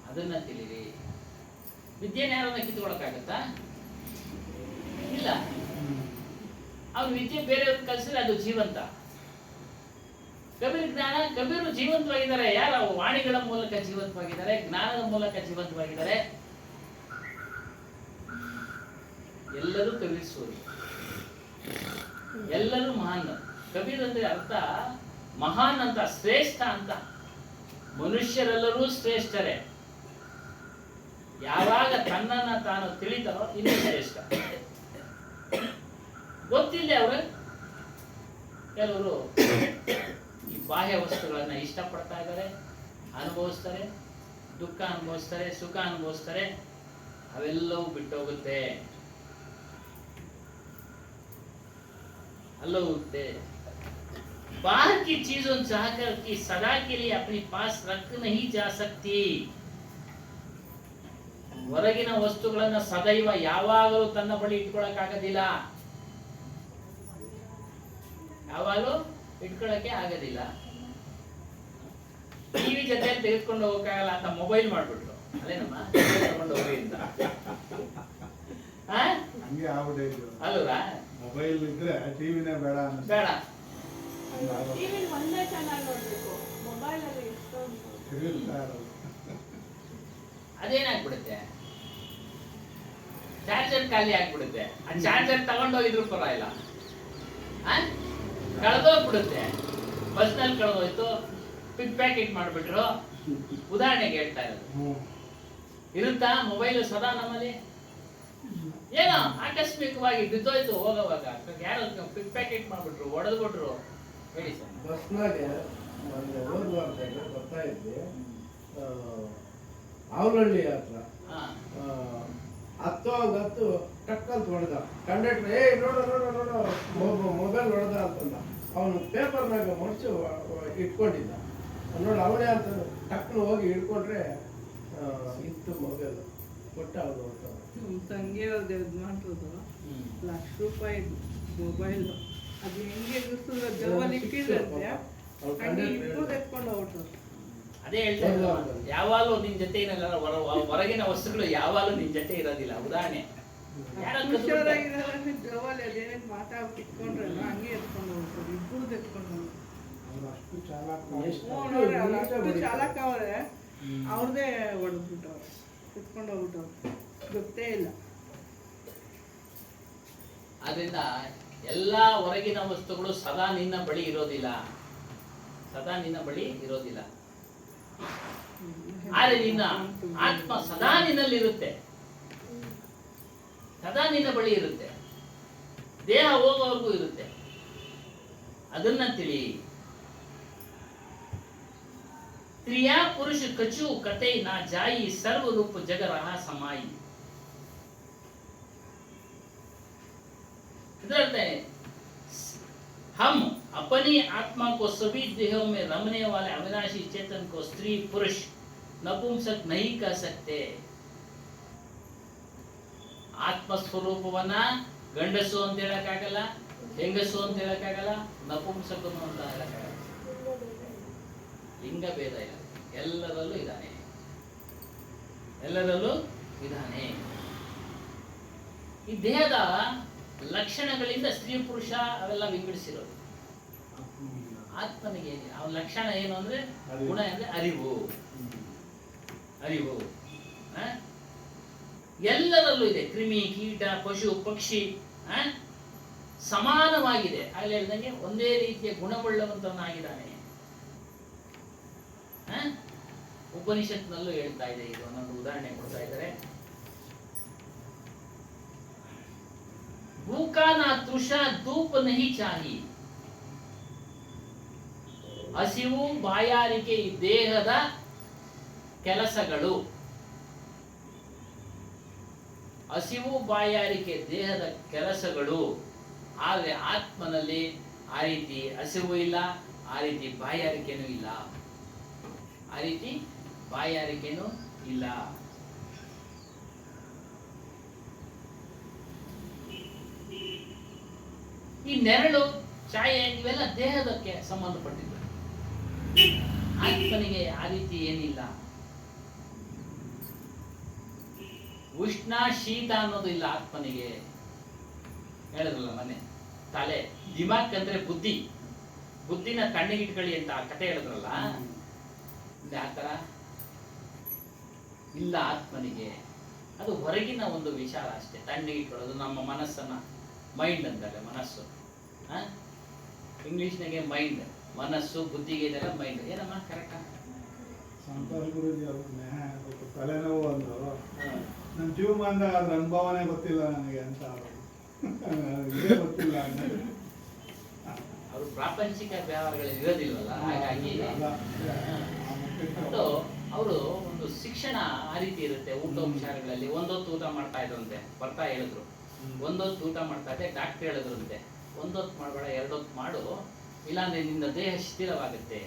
ಅದನ್ನ ತಿಳಿರಿ. ವಿದ್ಯೆನ ಯಾರನ್ನ ಕಿತ್ಕೊಳಕ್ಕಾಗತ್ತಾ? ಇಲ್ಲ. ಅವ್ರ ವಿದ್ಯೆ ಬೇರೆಯವ್ರಿಗೆ ಕಲಿಸಿದ್ರೆ ಅದು ಜೀವಂತ. ಕಬೀರ್ ಜ್ಞಾನ, ಕಬೀರು ಜೀವಂತವಾಗಿದ್ದಾರೆ. ಯಾರು? ವಾಣಿಗಳ ಮೂಲಕ ಜೀವಂತವಾಗಿದ್ದಾರೆ, ಜ್ಞಾನದ ಮೂಲಕ ಜೀವಂತವಾಗಿದ್ದಾರೆ. ಎಲ್ಲರೂ ಕಬೀರ್ ಸೂರಿ, ಎಲ್ಲರೂ ಮಹಾನ್. ಕಬೀರ್ ಅಂದ್ರೆ ಅರ್ಥ ಮಹಾನ್ ಅಂತ, ಶ್ರೇಷ್ಠ ಅಂತ. ಮನುಷ್ಯರೆಲ್ಲರೂ ಶ್ರೇಷ್ಠರೇ. ಯಾವಾಗ ತನ್ನನ್ನ ತಾನು ತಿಳಿತಾರೋ ಇನ್ನೂ ಶ್ರೇಷ್ಠ. ಗೊತ್ತಿಲ್ಲ ಅವರು ಕೆಲವರು ಈ ಬಾಹ್ಯ ವಸ್ತುಗಳನ್ನ ಇಷ್ಟಪಡ್ತಾ ಇದ್ದಾರೆ, ಅನುಭವಿಸ್ತಾರೆ, ದುಃಖ ಅನುಭವಿಸ್ತಾರೆ, ಸುಖ ಅನುಭವಿಸ್ತಾರೆ. ಅವೆಲ್ಲವೂ ಬಿಟ್ಟೋಗುತ್ತೆ, अल्लाह उठते। बाहर की चीजों चाहकर कि सदा के लिए अपने पास रख नहीं जा सकती। ಹೊರಗಿನ ವಸ್ತುಗಳನ್ನ ಸದೈವ ಯಾವಾಗಲೂ ತನ್ನ ಬಳಿ ಇಟ್ಕೊಳ್ಳಕ್ಕಾಗೋದಿಲ್ಲ, ಯಾವಾಗಲೂ ಇಟ್ಕೊಳ್ಳಕ್ಕೆ ಆಗೋದಿಲ್ಲ. ಟಿವಿ ಜೊತೆ ತೆಗೆದುಕೊಂಡು ಹೋಗಕ್ಕಾಗಲ್ಲ ಅಂತ ಮೊಬೈಲ್ ಮಾಡ್ಬಿಟ್ರು, ಅಲ್ಲೇನಮ್ಮ ತಗೊಂಡು ಹೋಗಿ ಅಂತ. ಹಂಗೆ ಆಗ್ಬಿಟ್ಟೈತೆ ಅಲ್ವಾ? ಮೊಬೈಲ್ ಇದ್ರೆ ಟಿವಿನೇ ಬೇಡ ಬೇಡ. ಟಿವಿ ಒಂದೇ ಚಾನಲ್ ನೋಡ್ಬೇಕು, ಮೊಬೈಲ್ ಅಲ್ಲಿ ಎಷ್ಟೊಂದು ಅದೇನಾಗ್ಬಿಡುತ್ತೆ, ಚಾರ್ಜರ್ ಖಾಲಿ ಆಗ್ಬಿಡುತ್ತೆ. ಆ ಚಾರ್ಜರ್ ತಗೊಂಡೋಗಿದ್ರು ಪರವಾಗಿಲ್ಲ, ಕಳೆದೋಗ್ಬಿಡುತ್ತೆ. ಬಸ್ನಲ್ಲಿ ಕಳೆದೋಯ್ತು, ಪಿಕ್ ಪ್ಯಾಕೆಟ್ ಮಾಡ್ಬಿಟ್ರು. ಉದಾಹರಣೆಗೆ ಹೇಳ್ತಾ ಇರೋದು. ಇರುತ್ತಾ ಮೊಬೈಲ್ ಸದಾ ನಮ್ಮಲ್ಲಿ? ಏನೋ ಆಕಸ್ಮಿಕವಾಗಿ ಬಿದ್ದೋಯ್ತು ಹೋಗೋವಾಗ, ಯಾರು ಪಿಕ್ ಪ್ಯಾಕೆಟ್ ಮಾಡ್ಬಿಟ್ರು, ಹೊಡೆದ್ಬಿಟ್ರು. ಹೇಳಿ ಸರ್. ಬಸ್ನಾಗೆ ಮೊನ್ನೆ ಹೋದ್ವಾರದಾಗ ಬರ್ತಾ ಇದ್ವಿ, ಅವಲಹಳ್ಳಿ ಹತ್ರ ಹತ್ತು ಟಕ್ಕಂತ ಹೊಡೆದ ಕಂಡಕ್ಟರ್. ನೋಡು ನೋಡು ನೋಡು ಮೊಬೈಲ್ ಹೊಡೆದ ಅಂತಂದ. ಅವನು ಪೇಪರ್ನಾಗ ಮಡ್ಚು ಇಟ್ಕೊಂಡಿದ್ದ. ನೋಡಿ ಅವನೇ ಅಂತ ಟಕ್ಕನ ಹೋಗಿ ಹಿಡ್ಕೊಂಡ್ರೆ ಇತ್ತು ಮೊಬೈಲ್. ಕೊಟ್ಟ ಅವನು ನಮ್ಮ ತಂಗಿ ಅವ್ರದ್ದು ಇದು ಮಾಡಿರೋದು ₹1,00,000 ಮೊಬೈಲ್. ಅದು ಹೆಂಗೆ ಗುರ್ತಿಲ್ಲ, ಜವಲ್ಲಿ ಇಟ್ಟಿರುತ್ತೆ, ಹಂಗೆ ಇಬ್ಬರು ಎತ್ಕೊಂಡು ಹೋಗ್ಬಿಟ್ರು. ಅದೇ ಹೇಳ್ತಾ ಇರೋದು, ಯಾವಾಗಲೂ ನಿನ್ ಜೊತೆ ಇರಲ್ಲ. ಹೊರಗಿನ ವಸ್ತುಗಳು ಯಾವಾಗಲೂ ನಿನ್ ಜೊತೆ ಇರೋದಿಲ್ಲ. ಉದಾಹರಣೆ ಹುಷಾರಾಗಿರೋದ್ರೆ ಜವಲ್ಲಿ ಅದೇನೇನು ಮಾತಾಡ್ಬಿಟ್ಟು ಇಟ್ಕೊಂಡ್ರಲ್ಲ ಹಂಗೆ ಎತ್ಕೊಂಡು ಹೋಗ್ತಾರೆ, ಇಬ್ಬರು ಎತ್ಕೊಂಡು ಹೋಗ್ತಾರೆ. ಅಷ್ಟು ಚಾಲಾಕ. ಅಷ್ಟು ಚಾಲಕ ಅವ್ರೆ, ಅವ್ರದೇ ಹೊಡೆದ್ಬಿಟ್ಟವ್ರೆ, ಎತ್ಕೊಂಡು ಹೋಗ್ಬಿಟ್ಟವ್ರೆ, ಗೊತ್ತೇ ಇಲ್ಲ. ಆದ್ರಿಂದ ಎಲ್ಲಾ ಹೊರಗಿನ ವಸ್ತುಗಳು ಸದಾ ನಿನ್ನ ಬಳಿ ಇರೋದಿಲ್ಲ, ಸದಾ ನಿನ್ನ ಬಳಿ ಇರೋದಿಲ್ಲ. ಆದ್ರೆ ನಿನ್ನ ಆತ್ಮ ಸದಾ ನಿನ್ನಲ್ಲಿರುತ್ತೆ, ಸದಾ ನಿನ್ನ ಬಳಿ ಇರುತ್ತೆ. ದೇಹ ಹೋಗೋವರೆಗೂ ಇರುತ್ತೆ. ಅದನ್ನ ತಿಳಿ. ಕ್ರಿಯಾ ಪುರುಷ ಕಚು ಕತೆ ನಾ ಜಾಯಿ ಸರ್ವ ರೂಪ ಜಗ ರಹಾ समाई। ಇದರರ್ಥ हम अपनी आत्मा को सभी देहों में रमने वाले अविनाशी चेतन को स्त्री पुरुष नपुंसक नहीं कह सकते। ಆತ್ಮ ಸ್ವರೂಪವನ್ನ ಗಂಡಸು ಅಂತ ಹೇಳಕ್ಕಾಗಲ್ಲ, ಹೆಂಗಸು ಅಂತ ಹೇಳಕ್ಕಾಗಲ್ಲ, ನಪುಂಸಕನು ಅಂತ ಹೇಳಕ್ಕಾಗಲ್ಲ. ಲಿಂಗ ಭೇದ ಇಲ್ಲ, ಎಲ್ಲರಲ್ಲೂ ಇದ್ದಾನೆ, ಎಲ್ಲರಲ್ಲೂ ಇದ್ದಾನೆ. ಈ ದೇಹದ ಲಕ್ಷಣಗಳಿಂದ ಸ್ತ್ರೀ ಪುರುಷ ಅವೆಲ್ಲ ವಿಂಗಡಿಸಿರೋದು. ಆತ್ಮನಿಗೆ ಅವನ ಲಕ್ಷಣ ಏನು ಅಂದ್ರೆ, ಗುಣ ಅಂದ್ರೆ ಅರಿವು. ಅರಿವು ಎಲ್ಲರಲ್ಲೂ ಇದೆ. ಕ್ರಿಮಿ, ಕೀಟ, ಪಶು, ಪಕ್ಷಿ ಸಮಾನವಾಗಿದೆ. ಆಗಲೇ ಹೇಳ್ದಂಗೆ ಒಂದೇ ರೀತಿಯ ಗುಣವುಳ್ಳವಂತವನಾಗಿದ್ದಾನೆ. ಉಪನಿಷತ್ನಲ್ಲೂ ಹೇಳ್ತಾ ಇದೆ. ಇದು ಒಂದೊಂದು ಉದಾಹರಣೆ ಕೊಡ್ತಾ ಇದ್ದಾರೆ. ಭೂಕಾ ನಾ ತೃಷಾ ಧೂಪ ನಹಿ ಚಾಹಿ. ಹಸಿವು, ಬಾಯಾರಿಕೆ ಈ ದೇಹದ ಕೆಲಸಗಳು. ಹಸಿವು, ಬಾಯಾರಿಕೆ ದೇಹದ ಕೆಲಸಗಳು. ಆದರೆ ಆತ್ಮನಲ್ಲಿ ಆ ರೀತಿ ಹಸಿವು ಇಲ್ಲ, ಆ ರೀತಿ ಬಾಯಾರಿಕೆನೂ ಇಲ್ಲ, ಆ ರೀತಿ ಬಾಯಾರಿಕೆನೂ ಇಲ್ಲ. ಈ ನೆರಳು ಛಾಯೆ ಇವೆಲ್ಲ ದೇಹದಕ್ಕೆ ಸಂಬಂಧಪಟ್ಟಿದ್ದು. ಆತ್ಮನಿಗೆ ಆ ರೀತಿ ಏನಿಲ್ಲ. ಉಷ್ಣ ಶೀತ ಅನ್ನೋದು ಇಲ್ಲ ಆತ್ಮನಿಗೆ. ಹೇಳಿದ್ರಲ್ಲ ಮೊನ್ನೆ ತಲೆ ದಿಮಾಕ್ ಅಂದ್ರೆ ಬುದ್ಧಿ, ಬುದ್ಧಿನ ತಣ್ಣಗಿಟ್ಕೊಳ್ಳಿ ಅಂತ ಕತೆ ಹೇಳಿದ್ರಲ್ಲ, ಆ ಥರ ಇಲ್ಲ ಆತ್ಮನಿಗೆ. ಅದು ಹೊರಗಿನ ಒಂದು ವಿಚಾರ ಅಷ್ಟೇ, ತಣ್ಣಗಿಟ್ಕೊಳ್ಳೋದು. ನಮ್ಮ ಮನಸ್ಸನ್ನ ಮೈಂಡ್ ಅಂತಾರೆ, ಮನಸ್ಸು. ಇಂಗ್ಲಿಷ್ನಾಗೆ ಮೈಂಡ್, ಮನಸ್ಸು, ಬುದ್ಧಿಗೆ ಇದೆಲ್ಲ ಮೈಂಡ್. ಏನಮ್ಮ ಕರೆಕ್ಟಾ? ಸಂತೋಷ್ ಗುರುಜಿ ಅವರು ತಲೆನೋವು ಅಂದ್ರು, ನನ್ನ ಜೀವಮಾನದಾಗ ಅದ್ರ ಅನುಭವನೇ ಗೊತ್ತಿಲ್ಲ ನನಗೆ ಅಂತ. ಇದೇ ಗೊತ್ತಿಲ್ಲ ಅವರು ಪ್ರಾಪಂಚಿಕ ವ್ಯವಹಾರಗಳಲ್ಲಿ ಇರೋದಿಲ್ವಲ್ಲ, ಹಾಗಾಗಿ ಮತ್ತು ಅವರು ಒಂದು ಶಿಕ್ಷಣ ಆ ರೀತಿ ಇರುತ್ತೆ. ಊಟೋಪಚಾರಗಳಲ್ಲಿ ಒಂದೊತ್ತು ಊಟ ಮಾಡ್ತಾ ಇದ್ರಂತೆ, ಬರ್ತಾ ಹೇಳಿದ್ರು. ಒಂದೊತ್ತು ಊಟ ಮಾಡ್ತಾ ಇದ್ದೆ, ಡಾಕ್ಟರ್ ಹೇಳಿದ್ರಂತೆ ಒಂದೊತ್ತು ಮಾಡಬೇಡ, ಎರಡೊತ್ತು ಮಾಡು, ಇಲ್ಲಾಂದ್ರೆ ನಿನ್ನ ದೇಹ ಶಿಥಿಲವಾಗುತ್ತೆ,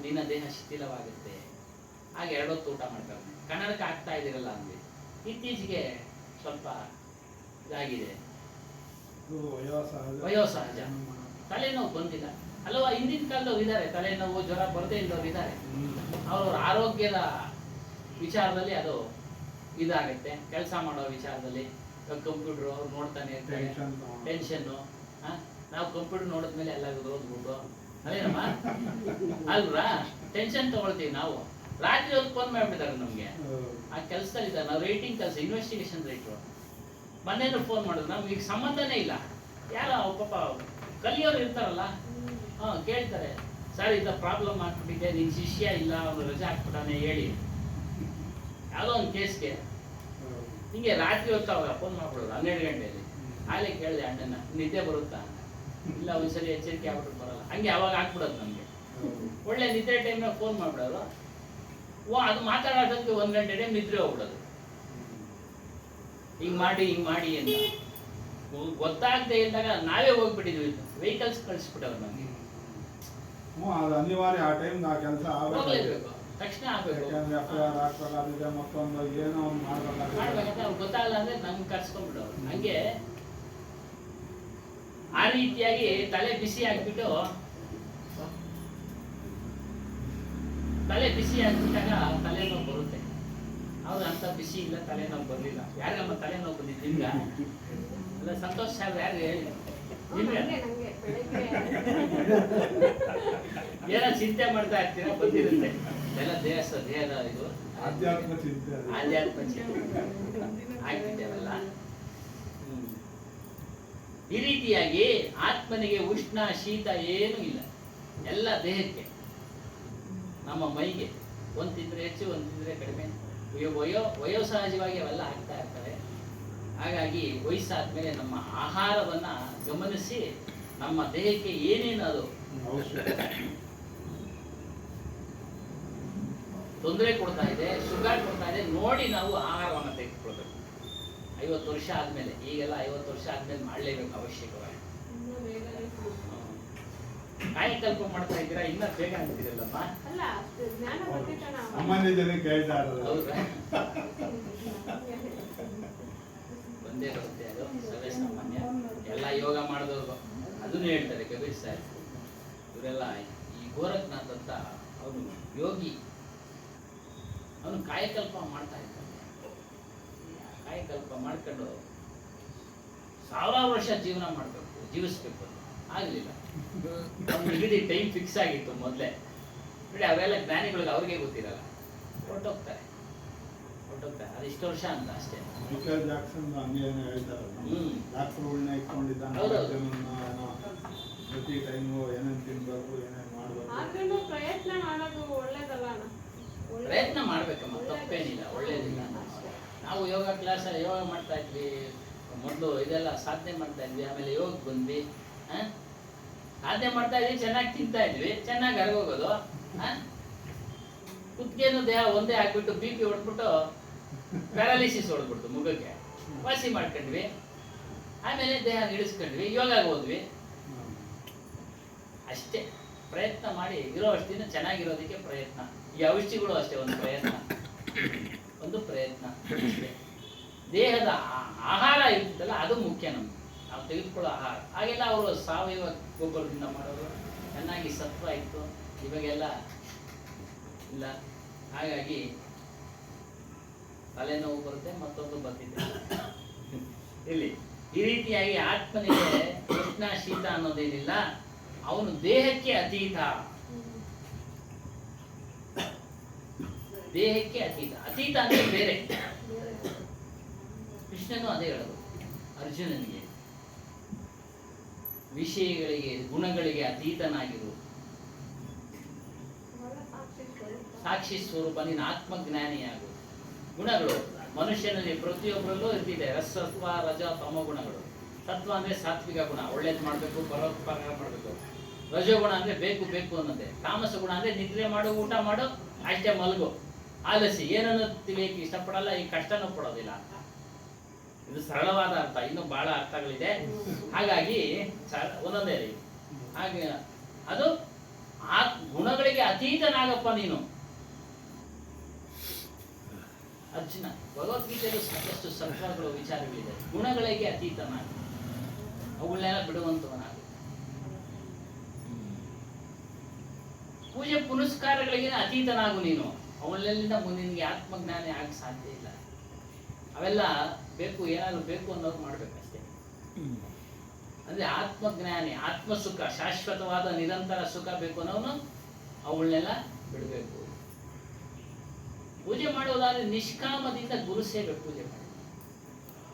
ನಿನ್ನ ದೇಹ ಶಿಥಿಲವಾಗುತ್ತೆ. ಹಾಗೆ ಎರಡೊತ್ತು ಊಟ ಮಾಡ್ತಾರೆ. ಕನ್ನಡಕ್ಕೆ ಆಗ್ತಾ ಇದ್ದೀರಲ್ಲ ಅಂದ್ವಿ. ಇತ್ತೀಚೆಗೆ ಸ್ವಲ್ಪ ಇದಾಗಿದೆ, ವಯೋಸಹಜ ತಲೆನೋವು ಬಂದಿಲ್ಲ ಅಲ್ವಾ. ಹಿಂದಿನ ಕಾಲದವ್ರು ಇದ್ದಾರೆ, ತಲೆನೋವು ಜ್ವರ ಬರದೇ ಇದ್ದವ್ರು ಇದ್ದಾರೆ. ಅವ್ರವ್ರ ಆರೋಗ್ಯದ ವಿಚಾರದಲ್ಲಿ ಅದು ಇದಾಗುತ್ತೆ. ಕೆಲಸ ಮಾಡೋ ವಿಚಾರದಲ್ಲಿ ಕಂಪ್ಯೂಟರ್ ಅವ್ರು ನೋಡ್ತಾನೆ ಇರ್ತಾರೆ, ಟೆನ್ಷನ್ನು. ನಾವು ಕಂಪ್ಯೂಟರ್ ನೋಡಿದ್ಮೇಲೆ ಎಲ್ಲ ಓದ್ಬಿಟ್ಟು ಅದೇನಮ್ಮ ಅಲ್ವಾ, ಟೆನ್ಷನ್ ತಗೊಳ್ತೀವಿ ನಾವು. ರಾತ್ರಿ ಹೊತ್ತು ಫೋನ್ ಮಾಡ್ಬಿಟ್ಟಿದ್ದಾರೆ ನಮ್ಗೆ, ಆ ಕೆಲಸದಲ್ಲಿ ಇದ್ದಾರೆ. ನಾವು ರೇಟಿಂಗ್ ಕೆಲಸ, ಇನ್ವೆಸ್ಟಿಗೇಷನ್ ರೈಟ್ರು. ಮನೇಲಿ ಫೋನ್ ಮಾಡಿದ್ರು, ನಮ್ಗೆ ಈಗ ಸಂಬಂಧನೇ ಇಲ್ಲ. ಯಾರೋ ಪಾಪ ಕಲಿಯೋರು ಇರ್ತಾರಲ್ಲ, ಕೇಳ್ತಾರೆ, ಸರ್ ಇಂಥ ಪ್ರಾಬ್ಲಮ್ ಆಗ್ಬಿಟ್ಟಿದೆ, ನಿನ್ನ ಶಿಷ್ಯ ಇಲ್ಲ, ಅವನು ರಜೆ ಹಾಕ್ಬಿಟ್ಟಾನೆ ಹೇಳಿ. ಯಾವುದೋ ಒಂದು ಕೇಸ್ಗೆ ಹಿಂಗೆ ರಾತ್ರಿ ಹೊತ್ತು ಅವಾಗ ಫೋನ್ ಮಾಡ್ಬಿಡೋದು 12 ಗಂಟೆಯಲ್ಲಿ. ಆಗಲೇ ಕೇಳಿದೆ ಅಣ್ಣನ, ನಿದ್ದೆ ಬರುತ್ತಾ? ಇಲ್ಲ, ಒಂದ್ಸರಿ ಎಚ್ಚರಿಕೆ ಆಗ್ಬಿಟ್ಟು ಬರಲ್ಲ. ಹಂಗೆ ಅವಾಗ ಹಾಕ್ಬಿಡೋದು ನಮಗೆ. ಒಳ್ಳೆ ನಿದ್ದೆ ಟೈಮ್ನಾಗ ಫೋನ್ ಮಾಡ್ಬಿಡೋರು. ಅದು ಮಾತಾಡೋದಕ್ಕೆ 1 ಗಂಟೆ ಟೈಮ್ ನಿದ್ರೆ ಹೋಗ್ಬಿಡೋದು. ಹಿಂಗೆ ಮಾಡಿ ಅಂತ ಗೊತ್ತಾಗದೆ ಇದ್ದಾಗ ನಾವೇ ಹೋಗ್ಬಿಟ್ಟಿದ್ವಿ, ವೆಹಿಕಲ್ಸ್ ಕಳಿಸ್ಬಿಟ್ಟವ್ರು ನಮಗೆ. ಅದು ಅನಿವಾರ್ಯ, ಆ ಟೈಮ್ ಆ ಕೆಲಸ ಹೋಗ್ಲೇಬೇಕು, ತಕ್ಷಣ ಆಗ್ಬೇಕು. ಮತ್ತೊಂದು ಏನೋ ಒಂದು ಮಾಡ್ಬೇಕಂತ ಅವ್ರು ಗೊತ್ತಾಗಲ್ಲ ಅಂದ್ರೆ ನಮ್ಗೆ ಕರ್ಸ್ಕೊಂಡ್ಬಿಡೋರು. ಹಂಗೆ ಆ ರೀತಿಯಾಗಿ ತಲೆ ಬಿಸಿ ಆಗ್ಬಿಟ್ಟಾಗ ತಲೆನೋವು ಬರುತ್ತೆ. ಹೌದು, ಅಂತ ಬಿಸಿ ಇಲ್ಲ, ತಲೆನೋವು ಬರಲಿಲ್ಲ. ಯಾರಿಗಮ್ಮ ತಲೆನೋವು ಬಂದಿದ್ದು? ನಿಮ್ಗ ಅಲ್ಲ, ಸಂತೋಷ್ ಸಾಹೇಬ್ ಯಾರು ಹೇಳಿ? ನಿಮ್ಗೆ ಏನೋ ಚಿಂತೆ ಮಾಡ್ತಾ ಇರ್ತೀರಾ, ಬಂದಿರುತ್ತೆ ಎಲ್ಲ ದೇಹದ ಇದು ಆಧ್ಯಾತ್ಮ ಚಿಂತೆ ಆಗ್ತಿದ್ದೇವಲ್ಲ. ಈ ರೀತಿಯಾಗಿ ಆತ್ಮನಿಗೆ ಉಷ್ಣ ಶೀತ ಏನೂ ಇಲ್ಲ, ಎಲ್ಲ ದೇಹಕ್ಕೆ, ನಮ್ಮ ಮೈಗೆ. ಒಂದು ತಿಂದರೆ ಹೆಚ್ಚು, ಒಂದು ತಿಂದರೆ ಕಡಿಮೆ. ವಯೋಸಹಜವಾಗಿ ಅವೆಲ್ಲ ಆಗ್ತಾ ಇರ್ತವೆ. ಹಾಗಾಗಿ ವಯಸ್ಸಾದ್ಮೇಲೆ ನಮ್ಮ ಆಹಾರವನ್ನ ಗಮನಿಸಿ ನಮ್ಮ ದೇಹಕ್ಕೆ ಏನೇನು ಅದು ತೊಂದರೆ ಕೊಡ್ತಾ ಇದೆ, ಶುಗರ್ ಕೊಡ್ತಾ ಇದೆ ನೋಡಿ ನಾವು ಆಹಾರವನ್ನು ತೆಗೆದುಕೊಳ್ಬೇಕು. 50 ವರ್ಷ ಆದ್ಮೇಲೆ, ಈಗೆಲ್ಲ 50 ವರ್ಷ ಆದ್ಮೇಲೆ ಮಾಡಲೇಬೇಕು ಅವಶ್ಯಕವಾಗಿ. ಕಾಯಕಲ್ಪ ಮಾಡ್ತಾ ಇದ್ದೀರಾ, ಇನ್ನ ಬೇಗ ಅಂತೀರಲ್ಲಮ್ಮ. ಸಾಮಾನ್ಯ ಜನ ಕೇಳ್ತಾ ಇರೋದು. ಹೌದಾ? ಬಂದೇ ಬರುತ್ತೆ, ಅದು ಸರ್ವೇ ಸಾಮಾನ್ಯ. ಎಲ್ಲ ಯೋಗ ಮಾಡಿದವ್ರು ಅದನ್ನು ಹೇಳ್ತಾರೆ ಕಬೀರ್ ಸಾಹೇಬ್. ಇವರೆಲ್ಲ ಈ ಗೋರಖ್ನಾಥ್ ಅಂತ ಅವನು ಯೋಗಿ, ಅವನು ಕಾಯಕಲ್ಪ ಮಾಡ್ತಾ ಇದ್ದಾನೆ. ಕಾಯಕಲ್ಪ ಮಾಡ್ಕೊಂಡು 1000 ವರ್ಷ ಜೀವಿಸ್ಬೇಕು ಆಗಲಿಲ್ಲ. ನಿಗದಿ ಟೈಮ್ ಫಿಕ್ಸ್ ಆಗಿತ್ತು ಮೊದಲೇ. ನೋಡಿ, ಅವೆಲ್ಲ ಜ್ಞಾನಿಗಳಿಗೆ ಅವ್ರಿಗೆ ಗೊತ್ತಿರಲ್ಲ, ಹೊರಟೋಗ್ತಾರೆ. ಅದು ಇಷ್ಟು ವರ್ಷ ಅಂತ ಅಷ್ಟೇ. ಮೈಕಲ್ ಜಾಕ್ಸನ್ ಹಂಗೇನು ಹೇಳ್ತಾರಲ್ಲ, ಡಾಕ್ಟರ್ಗಳನ್ನ ಇಟ್ಕೊಂಡಿದ್ದಾನೆ, ಪ್ರತಿ ಟೈಮು ಏನೇನು ತಿನ್ಬೇಕು, ಏನೇನು ಮಾಡ್ಬೇಕು. ಪ್ರಯತ್ನ ಮಾಡೋದು ಒಳ್ಳೇದಲ್ಲ. ಪ್ರಯತ್ನ ಮಾಡ್ಬೇಕಮ್ಮ, ತಪ್ಪೇನಿಲ್ಲ, ಒಳ್ಳೇದಿಲ್ಲ. ನಾವು ಯೋಗ ಕ್ಲಾಸ್ ಯೋಗ ಮಾಡ್ತಾ ಇದ್ವಿ ಮೊದಲು, ಇದೆಲ್ಲ ಸಾಧನೆ ಮಾಡ್ತಾ ಇದ್ವಿ, ಆಮೇಲೆ ಯೋಗಕ್ಕೆ ಬಂದ್ವಿ. ಸಾಧನೆ ಮಾಡ್ತಾ ಇದ್ವಿ, ಚೆನ್ನಾಗಿ ತಿಂತಾ ಇದ್ವಿ, ಚೆನ್ನಾಗಿ ಹರಗೋಗೋದು. ಕುತ್ತಿಗೆನೂ ದೇಹ ಒಂದೇ ಆಗ್ಬಿಟ್ಟು BP ಹೊಡ್ಬಿಟ್ಟು ಪ್ಯಾರಾಲಿಸಿಸ್ ಹೊಡ್ಬಿಡ್ತು ಮುಖಕ್ಕೆ. ವಾಸಿ ಮಾಡ್ಕೊಂಡ್ವಿ, ಆಮೇಲೆ ದೇಹ ಇಳಿಸ್ಕೊಂಡ್ವಿ, ಯೋಗ ಹೋದ್ವಿ. ಅಷ್ಟೇ. ಪ್ರಯತ್ನ ಮಾಡಿ ಇರೋ ಅಷ್ಟು ದಿನ ಚೆನ್ನಾಗಿರೋದಕ್ಕೆ ಪ್ರಯತ್ನ. ಈ ಔಷಧಿಗಳು ಅಷ್ಟೇ, ಒಂದು ಪ್ರಯತ್ನ ಅಷ್ಟೇ. ದೇಹದ ಆಹಾರ ಇರ್ತದಲ್ಲ, ಅದು ಮುಖ್ಯ ನಮ್ಗೆ. ಆ ನಾವು ತೆಗೆದುಕೊಳ್ಳೋ ಆಹಾರ. ಹಾಗೆಲ್ಲ ಅವರು ಸಾವಯವ ಗೊಬ್ಬರದಿಂದ ಮಾಡೋರು, ಚೆನ್ನಾಗಿ ಸತ್ವ ಇತ್ತು, ಇವಾಗೆಲ್ಲ ಇಲ್ಲ. ಹಾಗಾಗಿ ತಲೆನೋವು ಬರುತ್ತೆ, ಮತ್ತೊಂದು ಬರ್ತಿದೆ ಇಲ್ಲಿ. ಈ ರೀತಿಯಾಗಿ ಆತ್ಮನಿಗೆ ಉಷ್ಣ ಶೀತ ಅನ್ನೋದೇನಿಲ್ಲ, ಅವನು ದೇಹಕ್ಕೆ ಅತೀತ. ದೇಹಕ್ಕೆ ಅತೀತ. ಅತೀತ ಅಂದ್ರೆ ಬೇರೆ. ಕೃಷ್ಣನು ಅದೇ ಹೇಳೋದು ಅರ್ಜುನನಿಗೆ, ವಿಷಯಗಳಿಗೆ ಗುಣಗಳಿಗೆ ಅತೀತನಾಗಿರು, ಸಾಕ್ಷಿ ಸ್ವರೂಪ, ನೀನು ಆತ್ಮಜ್ಞಾನಿಯಾಗು. ಗುಣಗಳು ಮನುಷ್ಯನಲ್ಲಿ ಪ್ರತಿಯೊಬ್ಬರಲ್ಲೂ ಇರ್ತಿದೆ, ರಸತ್ವ ರಜ ತಮ ಗುಣಗಳು. ಸತ್ವ ಅಂದ್ರೆ ಸಾತ್ವಿಕ ಗುಣ, ಒಳ್ಳೇದು ಮಾಡಬೇಕು, ಪರೋಪಕಾರ ಮಾಡಬೇಕು. ರಜೋಗುಣ ಅಂದ್ರೆ ಬೇಕು ಬೇಕು ಅನ್ನೋದೇ. ತಾಮಸ ಗುಣ ಅಂದ್ರೆ ನಿದ್ರೆ ಮಾಡು, ಊಟ ಮಾಡು, ಅಷ್ಟೇ ಮಲಗು, ಆಲಸಿ, ಏನನ್ನು ತಿಳಿಯಕ್ಕೆ ಇಷ್ಟಪಡಲ್ಲ, ಈ ಕಷ್ಟನೂ ಪಡೋದಿಲ್ಲ. ಇದು ಸರಳವಾದ ಅರ್ಥ, ಇನ್ನು ಬಹಳ ಅರ್ಥಗಳಿದೆ. ಹಾಗಾಗಿ ಒಂದೊಂದೇ ರೀ. ಹಾಗೆ ಅದು ಆ ಗುಣಗಳಿಗೆ ಅತೀತನಾಗಪ್ಪ ನೀನು ಅರ್ಜುನ. ಭಗವದ್ಗೀತೆಯಲ್ಲೂ ಸಾಕಷ್ಟು ಸತ್ವಗಳು ವಿಚಾರಗಳಿದೆ. ಗುಣಗಳಿಗೆ ಅತೀತನಾಗ, ಅವುಗಳನ್ನೆಲ್ಲ ಬಿಡುವಂತವನಾಗ. ಪೂಜೆ ಪುನಸ್ಕಾರಗಳಿಗೆ ಅತೀತನಾಗು ನೀನು. ಅವಳೆಲ್ಲಿಂದ ನಿನಗೆ ಆತ್ಮಜ್ಞಾನಿ ಆಗ ಸಾಧ್ಯ ಇಲ್ಲ. ಅವೆಲ್ಲ ಬೇಕು, ಏನಾದ್ರು ಬೇಕು ಅನ್ನೋದು ಮಾಡ್ಬೇಕಷ್ಟೇ. ಅಂದ್ರೆ ಆತ್ಮಜ್ಞಾನಿ, ಆತ್ಮ ಸುಖ, ಶಾಶ್ವತವಾದ ನಿರಂತರ ಸುಖ ಬೇಕು ಅನ್ನೋನು ಅವಳನ್ನೆಲ್ಲ ಬಿಡಬೇಕು. ಪೂಜೆ ಮಾಡುವುದಾದ್ರೆ ನಿಷ್ಕಾಮದಿಂದ ಗುರು ಸೇವೆ ಪೂಜೆ ಮಾಡಿ.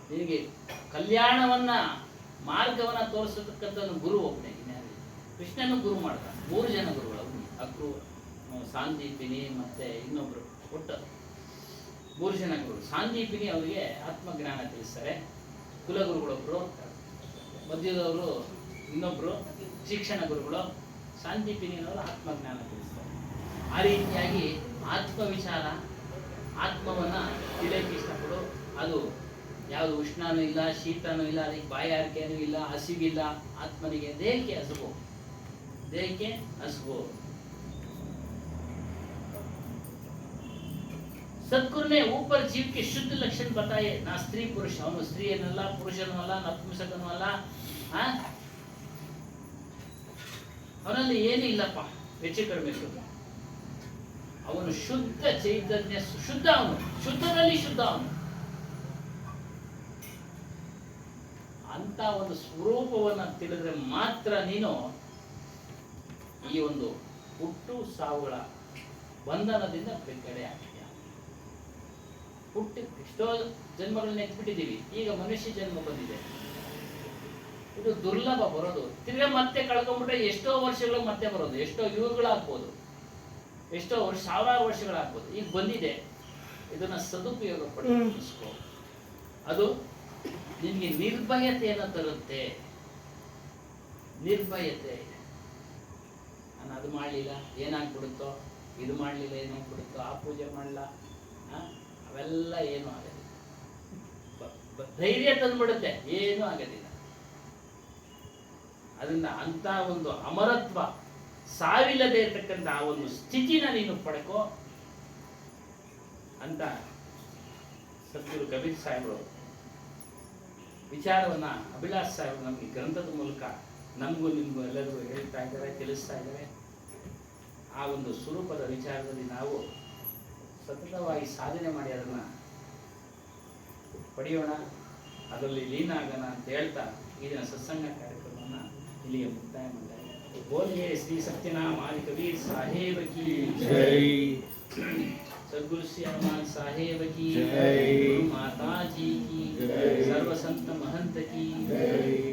ನಿನಗೆ ಕಲ್ಯಾಣವನ್ನ ಮಾರ್ಗವನ್ನ ತೋರಿಸತಕ್ಕಂಥ ಗುರು ಒಬ್ಬನೇ. ಕೃಷ್ಣನು ಗುರು ಮಾಡ್ತಾನೆ. 3 ಜನ ಗುರುಗಳು, ಅಕ್ರು, ಸಾಂದೀಪಿನಿ ಮತ್ತೆ ಇನ್ನೊಬ್ರು, ಒಟ್ಟು 3 ಜನ ಗುರು. ಸಾಂದೀಪಿನಿ ಅವರಿಗೆ ಆತ್ಮಜ್ಞಾನ ತಿಳಿಸ್ತಾರೆ, ಕುಲಗುರುಗಳೊಬ್ರು, ಮಧ್ಯದವರು ಇನ್ನೊಬ್ರು ಶಿಕ್ಷಣ ಗುರುಗಳು, ಸಾಂದೀಪಿನಿಯವರು ಆತ್ಮಜ್ಞಾನ ತಿಳಿಸ್ತಾರೆ. ಆ ರೀತಿಯಾಗಿ ಆತ್ಮ ವಿಚಾರ, ಆತ್ಮವನ್ನ ತಿಳಿಯಕ್ಕೆ ಇಷ್ಟಪಡು. ಅದು ಯಾವುದು ಉಷ್ಣನೂ ಇಲ್ಲ, ಶೀತನೂ ಇಲ್ಲ, ಅದಕ್ಕೆ ಬಾಯಾರಿಕೆನೂ ಇಲ್ಲ, ಹಸಿವಿಲ್ಲ. ಆತ್ಮನಿಗೆ ದೇಹಕ್ಕೆ ಹಸುವು, ದೇಹಕ್ಕೆ ಹಸುವು. सदगुरु ने ऊपर जीव के शुद्ध लक्षण बताए, ना स्त्री पुरुष, ಅವನು ಸ್ತ್ರೀ ಏನಲ್ಲ, ಪುರುಷನೂ ಅಲ್ಲ, ನಪುಂಸಕನೂ ಅಲ್ಲ. ಅವನಲ್ಲಿ ಏನು ಇಲ್ಲಪ್ಪ ಹೆಚ್ಚು ಕಡಿಮೆ. ಅವನು ಶುದ್ಧ ಚೈತನ್ಯ, ಶುದ್ಧ. ಅವನು ಶುದ್ಧನಲ್ಲಿ ಶುದ್ಧ. ಅವನು ಅಂತ ಒಂದು ಸ್ವರೂಪವನ್ನ ತಿಳಿದ್ರೆ ಮಾತ್ರ ನೀನು ಈ ಒಂದು ಹುಟ್ಟು ಸಾವುಗಳ ಬಂಧನದಿಂದ ಬಿಡುಗಡೆ ಆಗ್ತೀಯ. ಹುಟ್ಟಿ ಎಷ್ಟೋ ಜನ್ಮಗಳನ್ನ ಎತ್ಬಿಟ್ಟಿದ್ದೀವಿ, ಈಗ ಮನುಷ್ಯ ಜನ್ಮ ಬಂದಿದೆ. ಇದು ದುರ್ಲಭ ಬರೋದು. ತಿರ್ಗಾ ಮತ್ತೆ ಕಳ್ಕೊಂಡ್ಬಿಟ್ರೆ ಎಷ್ಟೋ ವರ್ಷಗಳು ಮತ್ತೆ ಬರೋದು, ಎಷ್ಟೋ ಯುಗಗಳಾಗ್ಬೋದು, ಎಷ್ಟೋ ವರ್ಷ, ಸಾವಿರಾರು ವರ್ಷಗಳಾಗ್ಬೋದು. ಈಗ ಬಂದಿದೆ, ಇದನ್ನ ಸದುಪಯೋಗ ಪಡಿಸ್ಕೋ. ಅದು ನಿನ್ಗೆ ನಿರ್ಭಯತೆಯನ್ನು ತರುತ್ತೆ. ನಿರ್ಭಯತೆ. ನಾನು ಅದು ಮಾಡಲಿಲ್ಲ ಏನಾಗ್ಬಿಡುತ್ತೋ, ಇದು ಮಾಡಲಿಲ್ಲ ಏನಾಗ್ಬಿಡುತ್ತೋ, ಆ ಪೂಜೆ ಮಾಡಲ್ಲ, ಅವೆಲ್ಲ ಏನೂ ಆಗೋದಿಲ್ಲ. ಧೈರ್ಯ ತಂದ್ಬಿಡುತ್ತೆ, ಏನೂ ಆಗೋದಿಲ್ಲ. ಅದರಿಂದ ಅಂತ ಒಂದು ಅಮರತ್ವ, ಸಾವಿಲ್ಲದೆ ಇರ್ತಕ್ಕಂಥ ಆ ಒಂದು ಸ್ಥಿತಿನ ನೀನು ಪಡ್ಕೋ ಅಂತ ಸದ್ಗುರು ಕಬೀರ್ ಸಾಹೇಬರು ವಿಚಾರವನ್ನ, ಅಭಿಲಾಷ್ ಸಾಹೇಬರು ನಮಗೆ ಗ್ರಂಥದ ಮೂಲಕ ನಮಗೂ ನಿಮಗೂ ಎಲ್ಲರಿಗೂ ಹೇಳ್ತಾ ಇದ್ದಾರೆ, ತಿಳಿಸ್ತಾ ಇದ್ದಾರೆ. ಆ ಒಂದು ಸ್ವರೂಪದ ವಿಚಾರದಲ್ಲಿ ನಾವು ಸತತವಾಗಿ ಸಾಧನೆ ಮಾಡಿ ಅದನ್ನ ಪಡೆಯೋಣ, ಅದರಲ್ಲಿ ಲೀನ ಆಗೋಣ ಅಂತ ಹೇಳ್ತಾ ಈ ದಿನ ಸತ್ಸಂಗ ಕಾರ್ಯಕ್ರಮವನ್ನು ಇಲ್ಲಿಗೆ ಮುಕ್ತಾಯ ಮಾಡಿದ್ದಾರೆ. ಬೋಲಿಯೇ ಶ್ರೀ ಸತ್ಯನಾಮ ಆದಿ ಕಬೀರ್ ಸಾಹೇಬ ಕಿ ಜೈ, सदगुरु श्री हनुमान साहेब की जय, माता जी की जय, सर्व संत महंत की जय।